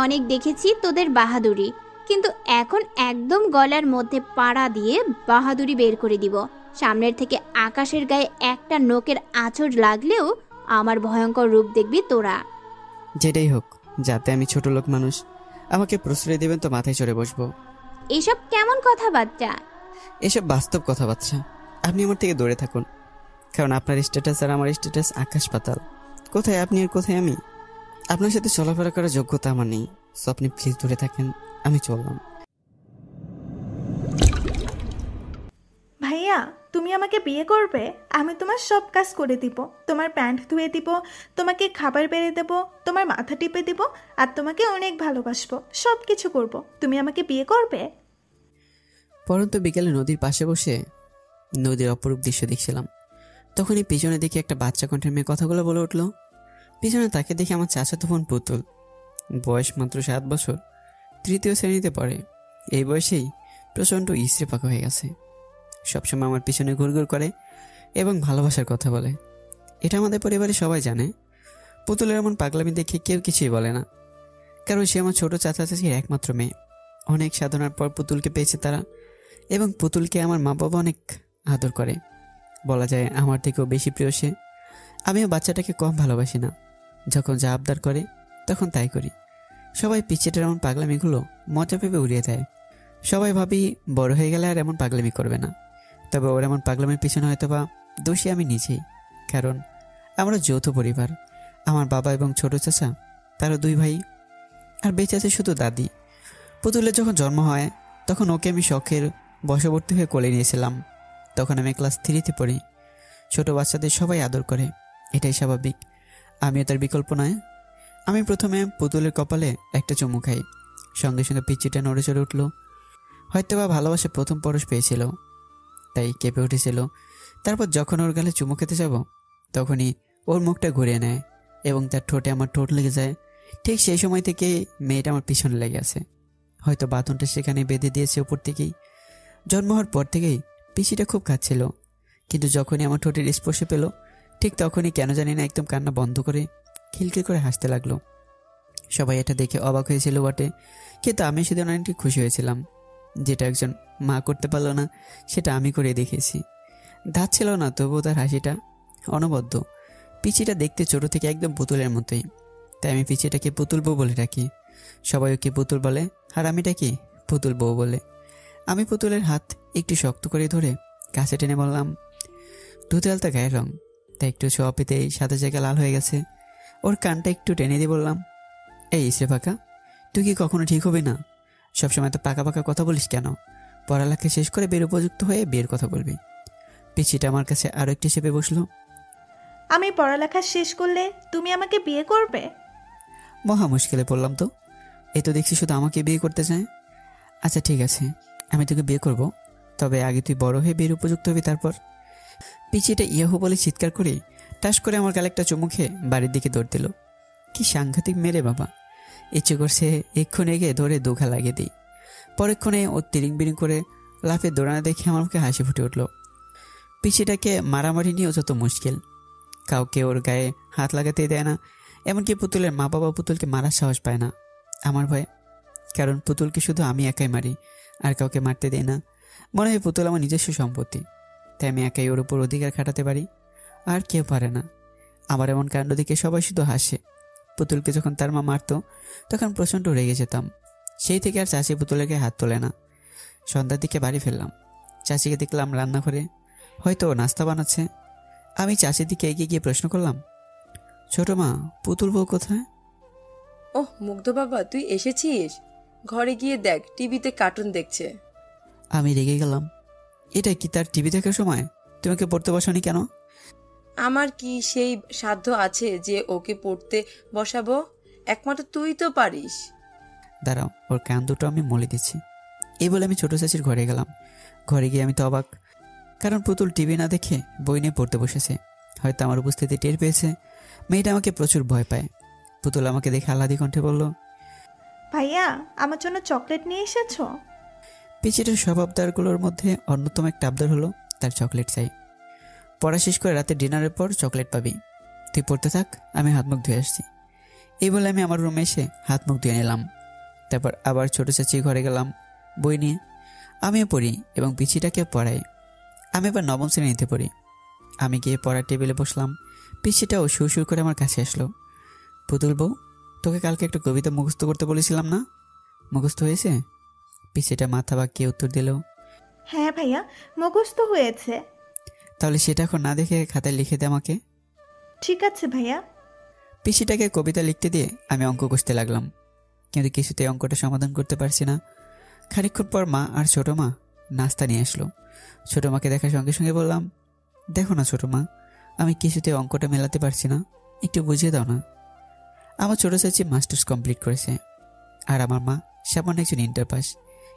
অনেক দেখেছি তোদের বাহাদুরি, কিন্তু এখন একদম গলার মধ্যে পাড়া দিয়ে বাহাদুরি বের করে দিব। সামনের থেকে আকাশের গায়ে একটা নোকের আঁচড় লাগলেও আমার ভয়ঙ্কর রূপ দেখবি তোরা। যেটাই হোক, যাতে আমি ছোট লোক মানুষ, আমাকে প্রশ্রয় দেবেন তো মাথায় চড়ে বসবো। এসব কেমন কথাবার্তা? এসব বাস্তব কথাবার্তা। আপনি আমার থেকে দূরে থাকুন, কারণ আপনার স্ট্যাটাস আর আমার স্ট্যাটাস আকাশ পাতাল। কোথায় আপনি আর কোথায় আমি? আপনার সাথে চলাফেরা করার যোগ্যতা আমার নেই, সো আপনি প্লিজ দূরে থাকেন। আমি চললাম। ভাইয়া, তুমি আমাকে বিয়ে করবে? আমি তোমার সব কাজ করে দিব। তোমার প্যান্ট ধুয়ে দিব, তোমাকে খাবার বেড়ে দেব, তোমার মাথা টিপে দিব, আর তোমাকে অনেক ভালোবাসবো। সব কিছু করব। তুমি আমাকে বিয়ে করবে? পরন্ত বিকেলে নদীর পাশে বসে নদীর অপরূপ দৃশ্য দেখছিলাম। তখনই পিছনে দেখে একটা বাচ্চা কণ্ঠের মেয়ে কথাগুলো বলে উঠল। পিছনে তাকে দেখে আমার চাচাতো বোন পুতুল, বয়স মাত্র 7 বছর, 3য় শ্রেণীতে পড়ে। এই বয়সেই প্রচণ্ড ইস্ত্রি পাকা হয়ে গেছে। সবসময় আমার পিছনে ঘুরঘুর করে এবং ভালোবাসার কথা বলে। এটা আমাদের পরিবারে সবাই জানে। পুতুলের এমন পাগলামি দেখে কেউ কিছুই বলে না, কারণ সে আমার ছোট চাচা চাচির একমাত্র মেয়ে। অনেক সাধনার পর পুতুলকে পেয়েছে তারা, এবং পুতুলকে আমার মা বাবা অনেক আদর করে। বলা যায় আমার থেকেও বেশি প্রিয় সে। আমিও বাচ্চাটাকে কম ভালোবাসি না। যখন যা আবদার করে তখন তাই করি। সবাই পিচ্চিটার এমন পাগলামিগুলো মজা ভেবে উড়িয়ে দেয়। সবাই ভাবি বড় হয়ে গেলে আর এমন পাগলামি করবে না। তবে ওর এমন পাগলামির পিছনে হয়তো বা দোষী আমি নিজেই, কারণ আমরা যৌথ পরিবার। আমার বাবা এবং ছোট চাচা, তারা 2 ভাই, আর বেঁচে আছে শুধু দাদি। পুতুলের যখন জন্ম হয় তখন ওকে আমি শখের বশবর্তী হয়ে কোলে নিয়েছিলাম। তখন আমি ক্লাস 3তে পড়ি। ছোট বাচ্চাদের সবাই আদর করে, এটাই স্বাভাবিক। আমিও তার বিকল্প নয়। আমি প্রথমে পুতুলের কপালে একটা চুমু খাই, সঙ্গে সঙ্গে পিচ্চিটা নড়ে চড়ে উঠল। হয়তো বা ভালোবাসা প্রথম পরশ পেয়েছিল, তাই কেঁপে উঠেছিল। তারপর যখন ওর গালে চুমু খেতে যাব, তখনই ওর মুখটা ঘুরিয়ে নেয় এবং তার ঠোঁটে আমার ঠোঁট লেগে যায়। ঠিক সেই সময় থেকে মেয়েটা আমার পিছনে লেগে আছে। হয়তো বাথনটা সেখানে বেঁধে দিয়েছে উপর থেকেই। জন্ম হওয়ার পর থেকেই পিচিটা খুব কাঁদছিল, কিন্তু যখনই আমার ঠোঁটের স্পর্শ পেল, ঠিক তখনই কেন জানি না একদম কান্না বন্ধ করে খিলখিল করে হাসতে লাগলো। সবাই এটা দেখে অবাক হয়েছিল বটে, কিন্তু আমি সেদিন অনেকটি খুশি হয়েছিলাম। যেটা একজন মা করতে পারলো না, সেটা আমি করে দেখিয়েছি। দাঁত ছিল না, তবুও তার হাসিটা অনবদ্য। পিচিটা দেখতে ছোট থেকে একদম পুতুলের মতোই, তাই আমি পিচিটাকে পুতুল বউ বলে ডাকি। সবাই ওকে পুতুল বলে, আর আমি ডাকি পুতুল বউ বলে। আমি পুতুলের হাত একটু শক্ত করে ধরে কাছে টেনে বললাম, দুধে আলতা গায়ের রং, তাই একটু ছোঁয়া পেতেই সাদা জায়গা লাল হয়ে গেছে। ওর কানটা একটু টেনে দিয়ে বললাম, এই ইসরে ফাঁকা, তুই কি কখনো ঠিক হবে না? সবসময় তো পাকা পাকা কথা বলিস কেন? পড়ালেখা শেষ করে বের উপযুক্ত হয়ে বিয়ের কথা বলবি। পিচিটা আমার কাছে আরো একটু চেপে বসলো। আমি পড়ালেখা শেষ করলে তুমি আমাকে বিয়ে করবে? মহা মুশকিলে পড়লাম তো। এই তো দেখছি শুধু আমাকে বিয়ে করতে চায়। আচ্ছা ঠিক আছে, আমি তোকে বিয়ে করব, তবে আগে তুই বড় হয়ে বিয়ের উপযুক্ত হবি তারপর। পিচিটা ইয়াহু বলে চিৎকার করে টাস করে আমার গালে একটা চুমু খেয়ে বাড়ির দিকে দৌড় দিল। কি সাংঘাতিক মেরে বাবা! ইচ্ছে করছে এক্ষুনি এগিয়ে ধরে দুঘা লাগিয়ে দিই। পরেক্ষণে ও তিরিং বিরিং করে লাফে দৌড়ানো দেখে আমার মুখে হাসি ফুটে উঠল। পিচিটাকে মারামারি নিয়েও যত মুশকিল, কাউকে ওর গায়ে হাত লাগাতেই দেয় না। এমনকি পুতুলের মা বাবা পুতুলকে মারার সাহস পায় না আমার ভয়ে, কারণ পুতুলকে শুধু আমি একাই মারি, আর কাউকে মারতে দেয় না। মনে হয় পুতুল আমার নিজস্ব সম্পত্তি, তাই আমি একাই ওর উপর অধিকার খাটাতে পারি, আর কেউ পারে না। আমার এমন কাণ্ড দেখে সবাই শুধু হাসে। পুতুলকে যখন তার মা মারতো তখন প্রচণ্ড রেগে যেতাম। সেই থেকে আর চাচি পুতুলের গায়ে হাত তোলে না। সন্ধ্যার দিকে বাড়ি ফিরলাম, চাচিকে দেখলাম রান্নাঘরে, হয়তো নাস্তা বানাচ্ছে। আমি চাচির দিকে এগিয়ে গিয়ে প্রশ্ন করলাম, ছোট মা, পুতুল বউ কোথায়? ওহ মুগ্ধ বাবা, তুই এসেছিস? ঘরে গিয়ে দেখ, টিভিতে কার্টুন দেখছে। আমি রেগে গেলাম। এটা কি তার টিভি দেখার সময়? তোমাকে পড়তে বসানি কেন? আমার কি সেই সাধ্য আছে যে ওকে পড়তে বসাবো? একমাত্র তুই তো পারিস। দাঁড়াও, ওর কান দুটো আমি মলে দিচ্ছি। এই বলে আমি ছোট চাচির ঘরে গেলাম। ঘরে গিয়ে আমি তো অবাক, কারণ পুতুল টিভি না দেখে বই নিয়ে পড়তে বসেছে। হয়তো আমার উপস্থিতি টের পেয়েছে। মেয়েটা আমাকে প্রচুর ভয় পায়। পুতুল আমাকে দেখে আহ্লাদি কণ্ঠে বলল, ভাইয়া, আমার জন্য চকলেট নিয়ে এসেছো? পিচিটার সব আবদারগুলোর মধ্যে অন্যতম একটা আবদার হলো তার চকলেট চাই। পড়া শেষ করে রাতে ডিনারের পর চকলেট পাবি, তুই পড়তে থাক, আমি হাত মুখ ধুয়ে আসছি। এই বলে আমি আমার রুমে এসে হাত মুখ ধুয়ে নিলাম। তারপর আবার ছোট চাচি ঘরে গেলাম বই নিয়ে। আমিও পড়ি এবং পিছিটাকে পড়াই। আমি এবার নবম শ্রেণীতে পড়ি। আমি গিয়ে পড়ার টেবিলে বসলাম। পিছিটাও সুর সুর করে আমার কাছে আসলো। পুতুল বউ, তোকে কালকে একটা কবিতা মুখস্থ করতে বলেছিলাম না, মুখস্থ হয়েছে? পিছিটা মাথা বাঁকিয়ে উত্তর দিল, হ্যাঁ ভাইয়া, মুখস্থ হয়েছে। তাহলে সেটা এখন না দেখে খাতায় লিখে দে আমাকে। ঠিক আছে ভাইয়া। পিসিটাকে কবিতা লিখতে দিয়ে আমি অঙ্ক কষতে লাগলাম, কিন্তু কিছুতেই অঙ্কটা সমাধান করতে পারছি না। খানিকক্ষণ পর মা আর ছোট মা নাস্তা নিয়ে আসলো। ছোট মাকে দেখার সঙ্গে সঙ্গে বললাম, দেখো না ছোট মা, আমি কিছুতেই অঙ্কটা মেলাতে পারছি না, একটু বুঝিয়ে দাও না। আমার ছোট চাচি মাস্টার্স কমপ্লিট করেছে আর আমার মা সামান্য একজন ইন্টার পাস,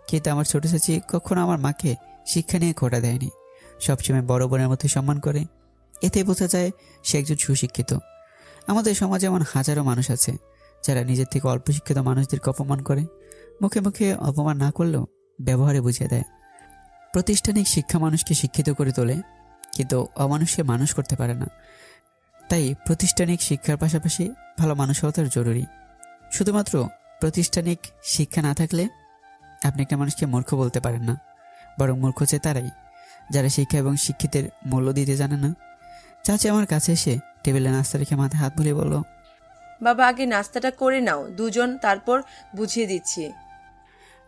কিন্তু আমার ছোট চাচি কখনো আমার মাকে শিক্ষা নিয়ে খোটা দেয়নি, সবসময় বড় বোনের মধ্যে সম্মান করে। এতে বোঝা যায় সে একজন সুশিক্ষিত। আমাদের সমাজে এমন হাজারো মানুষ আছে যারা নিজের থেকে অল্প শিক্ষিত মানুষদেরকে অপমান করে, মুখে মুখে অপমান না করলেও ব্যবহারে বুঝিয়ে দেয়। প্রাতিষ্ঠানিক শিক্ষা মানুষকে শিক্ষিত করে তোলে, কিন্তু অমানুষকে মানুষ করতে পারে না। তাই প্রাতিষ্ঠানিক শিক্ষার পাশাপাশি ভালো মানুষ হওয়া তার জরুরি। শুধুমাত্র প্রাতিষ্ঠানিক শিক্ষা না থাকলে আপনি একটা মানুষকে মূর্খ বলতে পারেন না, বরং মূর্খ হচ্ছে তারাই যারা শিক্ষা এবং শিক্ষিতের মূল্য দিতে জানে না। চাচি আমার কাছে এসে টেবিলে নাস্তা রেখে মাথায় হাত বুলিয়ে বলল, বাবা আগে নাস্তাটা করে নাও দুজন, তারপর বুঝিয়ে দিচ্ছি।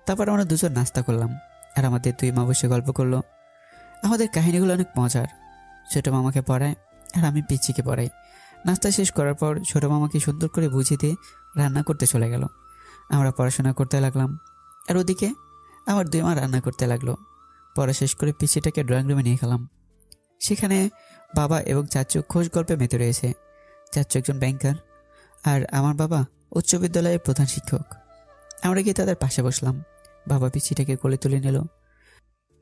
তারপর আমরা দুজন নাস্তা করলাম আর আমাদের দুই মা বসে গল্প করলো। আমাদের কাহিনীগুলো অনেক মজার। ছোটো মামাকে পড়ায় আর আমি পিচ্চিকে পড়াই। নাস্তা শেষ করার পর ছোটো মামাকে সুন্দর করে বুঝিয়ে দিয়ে রান্না করতে চলে গেল। আমরা পড়াশোনা করতে লাগলাম আর ওদিকে আমার দুই মা রান্না করতে লাগলো। পড়া শেষ করে পিচ্চিটাকে ড্রয়িং রুমে নিয়ে গেলাম। সেখানে বাবা এবং চাচু খোঁজ গল্পে মেতে রয়েছে। চাচু একজন ব্যাংকার আর আমার বাবা উচ্চ বিদ্যালয়ের প্রধান শিক্ষক। আমরা গিয়ে তাদের পাশে বসলাম। বাবা পিচ্চিটাকে কোলে তুলে নিল।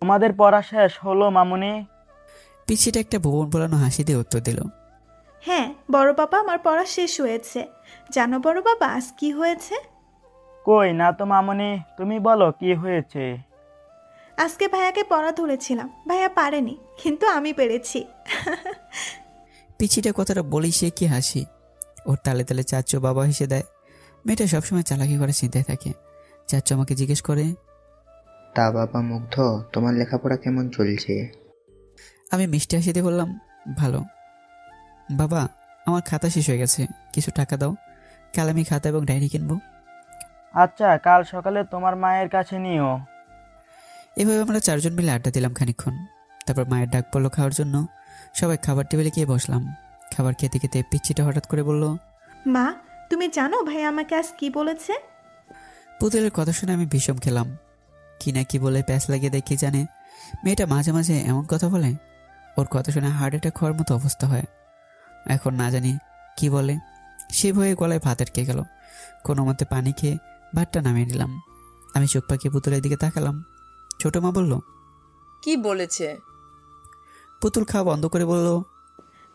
তোমাদের পড়া শেষ হলো মামুনি? পিচ্চিটা একটা ভুবন বোলানো হাসি দিয়ে উত্তর দিল, হ্যাঁ বড় বাবা, আমার পড়া শেষ হয়েছে। জানো বড় বাবা আজ কি হয়েছে? কই না তো মামুনি, তুমি বলো কি হয়েছে। আজকে ভাইয়াকে পড়া ধরেছিলাম, ভাইয়া পারেনি, কিন্তু আমি পেরেছি। পিচ্চিটা কথাটা বলেই সে কি হাসি। ওর তালে তালে চাচু বাবা হেসে দেয়। মেয়েটা সবসময় চালাকি করে চিন্তায় থাকে। চাচু আমাকে জিজ্ঞেস করে, তা বাবা মুগ্ধ, তোমার লেখাপড়া কেমন চলছে? আমি মিষ্টি হাসিতে বললাম, ভালো। বাবা আমার খাতা শেষ হয়ে গেছে, কিছু টাকা দাও, কাল আমি খাতা এবং ডায়েরি কিনবো। আচ্ছা, কাল সকালে তোমার মায়ের কাছে নিও। এভাবে আমরা চারজন মিলে আড্ডা দিলাম খানিকক্ষণ। তারপর মায়ের ডাক পড়লো খাওয়ার জন্য। সবাই খাবার টেবিলে গিয়ে বসলাম। খাবার খেতে খেতে পিচ্চিটা হঠাৎ করে বলল, মা তুমি জানো ভাইয়া আমাকে আজ কি বলেছে? পুতুলের কথা শুনে আমি ভীষণ খেলাম। কি না কি বলে প্যাঁচ লাগিয়ে দেয় কি জানে। মেয়েটা মাঝে মাঝে এমন কথা বলে, ওর কথা শুনে হার্ট অ্যাটাক হওয়ার মতো অবস্থা হয়। এখন না জানি কি বলে। সে ভয়ে গলায় ভাত আটকে গেল। কোনো মতে পানি খেয়ে ভাতটা নামিয়ে নিলাম। আমি চোখ পাকিয়ে পুতুলের দিকে তাকালাম। ছোট মা বলল, কি বলেছে? পুতুল খাওয়া বন্ধ করে বলল,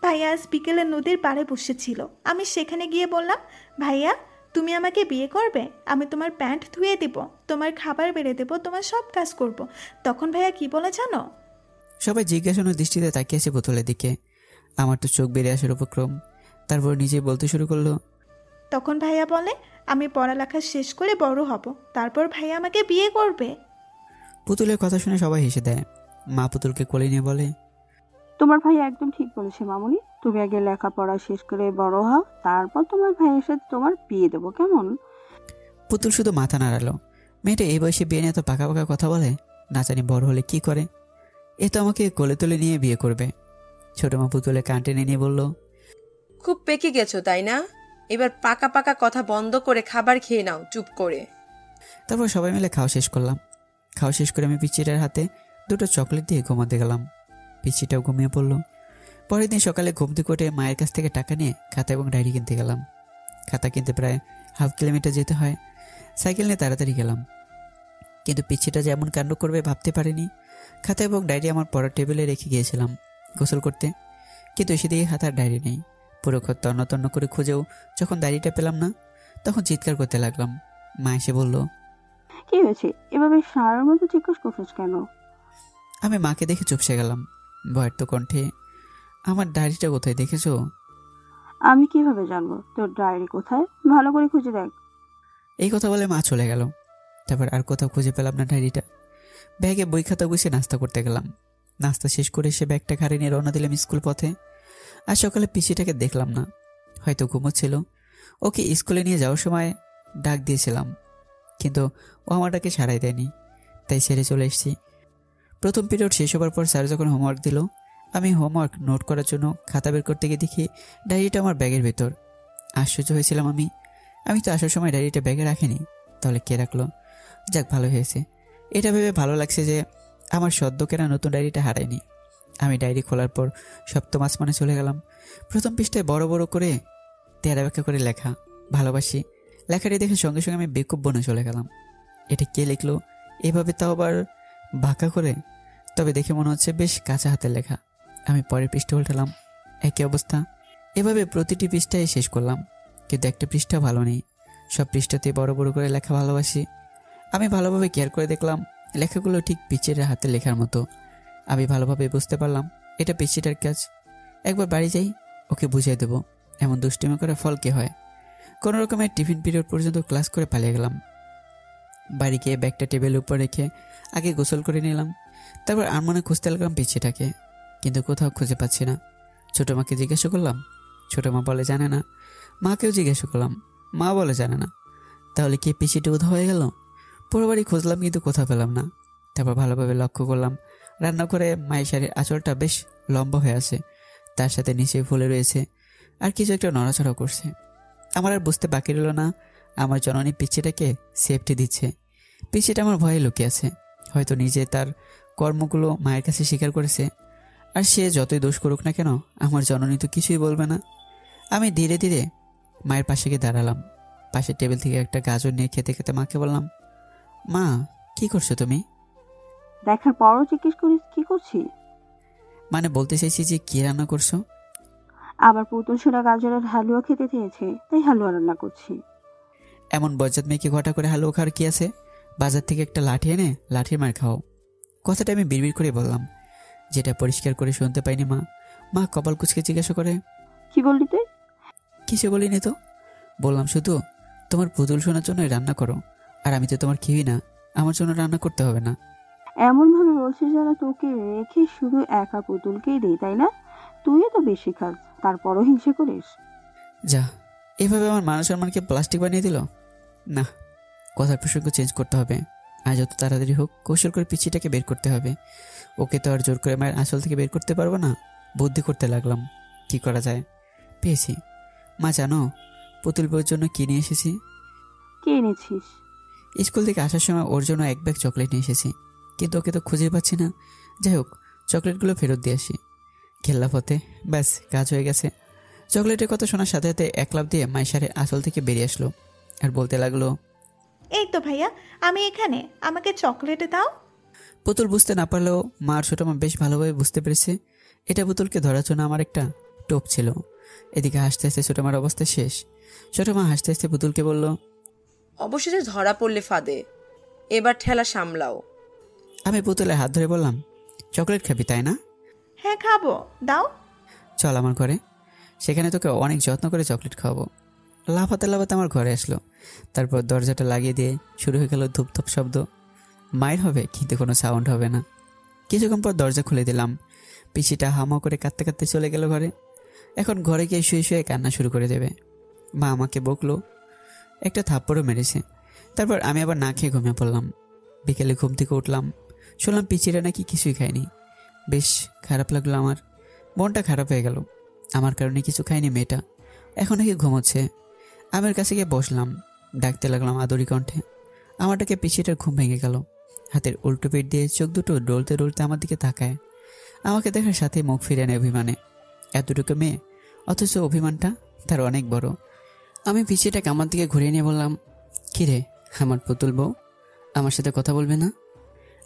ভাইয়া আজ বিকেলে নদীর পাড়ে বসেছিল, আমি সেখানে গিয়ে বললাম, ভাইয়া তুমি আমাকে বিয়ে করবে? আমি তোমার প্যান্ট ধুয়ে দিব, তোমার খাবার বেড়ে দেবো, তোমার সব কাজ করব। তখন ভাইয়া কি বলে জানো? সবাই জিজ্ঞাসানোর দৃষ্টিতে তাকিয়েছে পুতুলের দিকে। আমার তো চোখ বেরিয়ে আসার উপক্রম। তারপর নিজে বলতে শুরু করলো, তখন ভাইয়া বলে, আমি পড়ালেখা শেষ করে বড় হব, তারপর ভাইয়া আমাকে বিয়ে করবে। পুতুলের কথা শুনে সবাই হেসে দেয়। মা পুতুলকে কোলে নিয়ে বলে, তোমার ভাই একদম ঠিক বলেছে মামুনি, তুমি আগে লেখাপড়া শেষ করে বড় হও, তারপর তোমার ভাইয়ের সাথে তোমার বিয়ে দেবো, কেমন? পুতুল শুধু মাথা নাড়ালো। মেয়েটা এই বয়সে বিয়ে নিয়ে তো পাকা পাকা কথা বলে, না জানি বড় হলে কি করে। এ তো আমাকে কোলে তুলে নিয়ে বিয়ে করবে। ছোট মা পুতুলে কান টেনে নিয়ে বলল, খুব পেকে গেছো তাই না? এবার পাকা পাকা কথা বন্ধ করে খাবার খেয়ে নাও চুপ করে। তারপর সবাই মিলে খাওয়া শেষ করলাম। খাওয়া শেষ করে আমি পিচ্চিটার হাতে দুটো চকলেট দিয়ে ঘুমাতে গেলাম। পিচ্চিটাও ঘুমিয়ে পড়ল। পরের দিন সকালে ঘুম থেকে উঠে মায়ের কাছ থেকে টাকা নিয়ে খাতা এবং ডায়েরি কিনতে গেলাম। খাতা কিনতে প্রায় 1/2 কিলোমিটার যেতে হয়। সাইকেল নিয়ে তাড়াতাড়ি গেলাম, কিন্তু পিচ্চিটা যে এমন কাণ্ড করবে ভাবতে পারিনি। খাতা এবং ডায়েরি আমার পড়ার টেবিলে রেখে গিয়েছিলাম গোসল করতে, কিন্তু সেদিকে খাতার ডায়েরি নেই। পুরো ঘর তন্ন তন্ন করে খুঁজেও যখন ডায়েরিটা পেলাম না, তখন চিৎকার করতে লাগলাম। মা এসে বলল, কি হয়েছে এভাবে সারার মতো জিজ্ঞেস করছিস কেন? আমি মাকে দেখে চুপসে গেলাম। ভয়ের তো কণ্ঠে, আমার ডায়েরিটা কোথায় দেখেছো? আমি কিভাবে জানবো তোর ডায়েরি কোথায়? ভালো করে খুঁজে দেখ। এই কথা বলে মা চলে গেল। তারপর আর কোথাও খুঁজে পেলাম না ডায়েরিটা। ব্যাগে বই খাতা গুছিয়ে নাস্তা করতে গেলাম। নাস্তা শেষ করে এসে ব্যাগটা ঘাড়ে নিয়ে রওনা দিলাম স্কুল পথে। আর সকালে পিসিটাকে দেখলাম না, হয়তো ঘুমোচ্ছিল। ওকে স্কুলে নিয়ে যাওয়ার সময় ডাক দিয়েছিলাম, কিন্তু ও আমার ডাকে সাড়াই দেয়নি, তাই ছেড়ে চলে এসেছি। প্রথম পিরিয়ড শেষ হবার পর স্যার যখন হোমওয়ার্ক দিল, আমি হোমওয়ার্ক নোট করার জন্য খাতা বের করতে গিয়ে দেখি ডায়েরিটা আমার ব্যাগের ভেতর। আশ্চর্য হয়েছিলাম আমি তো আসার সময় ডায়েরিটা ব্যাগে রাখিনি, তাহলে কে রাখলো? যাক, ভালো হয়েছে। এটা ভেবে ভালো লাগছে যে আমার সদ্য কেনা নতুন ডায়েরিটা হারায়নি। আমি ডায়েরি খোলার পর সপ্তম আসমানে চলে গেলাম। প্রথম পৃষ্ঠায় বড় বড় করে তেরা ব্যাখ্যা করে লেখা ভালোবাসি। লেখাটি দেখে সঙ্গে সঙ্গে আমি বেকুব বনে চলে গেলাম। এটা কে লিখলো এভাবে, তাও আবার বাঁকা করে? তবে দেখে মনে হচ্ছে বেশ কাঁচা হাতের লেখা। আমি পরের পৃষ্ঠা উল্টালাম, একই অবস্থা। এভাবে প্রতিটি পৃষ্ঠায় শেষ করলাম, কিন্তু একটা পৃষ্ঠা ভালো নেই। সব পৃষ্ঠাতে বড় বড় করে লেখা ভালোবাসি। আমি ভালোভাবে কেয়ার করে দেখলাম লেখাগুলো ঠিক পিচিটার হাতে লেখার মতো। আমি ভালোভাবে বুঝতে পারলাম এটা পিচিটার কাজ। একবার বাড়ি যাই, ওকে বুঝিয়ে দেবো এমন দুষ্টিমি করে ফল কি হয়। কোনো রকমের টিফিন পিরিয়ড পর্যন্ত ক্লাস করে পালিয়ে গেলাম। বাড়ি গিয়ে ব্যাগটা টেবিলের উপর রেখে আগে গোসল করে নিলাম। তারপর আনমনে খুঁজতে লাগলাম পিচিটাকে, কিন্তু কোথাও খুঁজে পাচ্ছি না। ছোটো মাকে জিজ্ঞাসা করলাম, ছোটো মা বলে জানে না। মাকেও জিজ্ঞাসা করলাম, মা বলে জানে না। তাহলে কি পিচিটা উধাও হয়ে গেল? পুরো বাড়ি খুঁজলাম, কিন্তু কোথাও পেলাম না। তারপর ভালোভাবে লক্ষ্য করলাম রান্না করে মায়ের শাড়ির আঁচলটা বেশ লম্বা হয়ে আছে, তার সাথে নিচে ফুলে রয়েছে, আর কিছু একটা নড়াচড়া করছে। আমার আর বুঝতে বাকি রইল না আমার জননী পিচিটাকে সেফটি দিচ্ছে। পিচিটা আমার ভয়ে লুকিয়ে আছে, হয়তো নিজে তার কর্মগুলো মায়ের কাছে স্বীকার করেছে। আর সে যতই দোষ করুক না কেন, আমার জননী তো কিছুই বলবে না। আমি ধীরে ধীরে মায়ের পাশে গিয়ে দাঁড়ালাম। পাশের টেবিল থেকে একটা গাজর নিয়ে খেতে খেতে মাকে বললাম, মা কি করছো তুমি? দেখার পরও জিজ্ঞেস করিস কি করছি? মানে বলতে চাইছি যে কি রান্না করছো? আবার পুতুল ছোড়া গাজরের হালুয়া খেতে চেয়েছে, তাই হালুয়া রান্না করছি। এমন বজ্জাত মেয়েকে ঘটা করে হালুয়া খাওয়ার কি আছে? বাজার থেকে একটা লাঠি এনে লাঠির মার খাও। কথাটা আমি বিড়বিড় করে বললাম, যেটা পরিষ্কার করে শুনতে পাইনি। মা কপাল কুচকে জিজ্ঞাসা করে, কি বললি তুই? কিছু বলিনি তো। বললাম শুধু তোমার পুতুল শোনার জন্য রান্না করো, আর আমি তো তোমার কেউই না, আমার জন্য রান্না করতে হবে না। এমন ভাবে বলছিস যেন তোকে রেখে শুধু একা পুতুলকেই দেই, তাই না? তুইও তো বেশি খাস, তারপরও হিংসে করিস। যা, এভাবে আমার মান সম্মানকে প্লাস্টিক বানিয়ে দিল। না, কথার প্রসঙ্গ চেঞ্জ করতে হবে। আর যত তাড়াতাড়ি হোক কৌশল করে পিচিটাকে বের করতে হবে। ওকে তো আর জোর করে মায়ের আঁচল থেকে বের করতে পারবো না। বুদ্ধি করতে লাগলাম কি করা যায়। পেয়েছি। মা জানো পুতুল বউর জন্য কি নিয়ে এসেছি? কে এনেছিস? স্কুল থেকে আসার সময় ওর জন্য এক ব্যাগ চকলেট নিয়ে এসেছি, কিন্তু ওকে তো খুঁজে পাচ্ছি না। যাই হোক, চকলেটগুলো ফেরত দিয়ে আসি। খেললা পথে ব্যাস কাজ হয়ে গেছে। চকলেটের কথা শোনার সাথে সাথে এক লাফ দিয়ে মায়ের শাড়ির আঁচল থেকে বেরিয়ে আসলো আর বলতে লাগলো, এই তো ভাইয়া, আমি এখানে, আমাকে চকলেট দাও। পুতুল বুঝতে না পারলেও মা আর ছোট মা বেশ ভালোভাবে বুঝতে পেরেছে এটা পুতুলকে ধরার জন্য আমার একটা টোপ ছিল। এদিকে হাসতে হাসতে ছোট মার অবস্থা শেষ। ছোট মা হাসতে হাসতে পুতুলকে বলল, অবশেষে ধরা পড়লে ফাঁদে, এবার ঠেলা সামলাও। আমি পুতুলের হাত ধরে বললাম, চকলেট খাবি তাই না? হ্যাঁ খাবো, দাও। চল আমার ঘরে, সেখানে তোকে অনেক যত্ন করে চকলেট খাওয়াবো। লাফাতে লাফাতে আমার ঘরে আসলো। তারপর দরজাটা লাগিয়ে দিয়ে শুরু হয়ে গেল ধূপধপ শব্দ। মায়ের হবে কিন্তু কোনো সাউন্ড হবে না। কিছুক্ষণ পর দরজা খুলে দিলাম। পিসিটা হামা করে কাঁদতে কাঁদতে চলে গেল ঘরে। এখন ঘরে গিয়ে শুয়ে শুয়ে কান্না শুরু করে দেবে। মা আমাকে বকলো, একটা থাপ্পড়ও মেরেছে। তারপর আমি আবার না খেয়ে ঘুমিয়ে পড়লাম। বিকেলে ঘুম থেকে উঠলাম, শুনলাম পিচিরা নাকি কিছুই খায়নি। বেশ খারাপ লাগলো আমার, মনটা খারাপ হয়ে গেল। আমার কারণে কিছু খায়নি মেয়েটা, এখন নাকি ঘুমোচ্ছে। আমের কাছে গিয়ে বসলাম, ডাকতে লাগলাম আদরি কণ্ঠে। আমারটাকে পিছিটার ঘুম ভেঙে গেল। হাতের উল্টো পিঠ দিয়ে চোখ দুটো ডলতে ডলতে আমার দিকে তাকায়। আমাকে দেখার সাথে মুখ ফিরে নেয় অভিমানে। এতটুকু মেয়ে, অথচ অভিমানটা তার অনেক বড়। আমি পিছিটাকে আমার দিকে ঘুরিয়ে নিয়ে বললাম, কিরে আমার পুতুল বউ, আমার সাথে কথা বলবে না?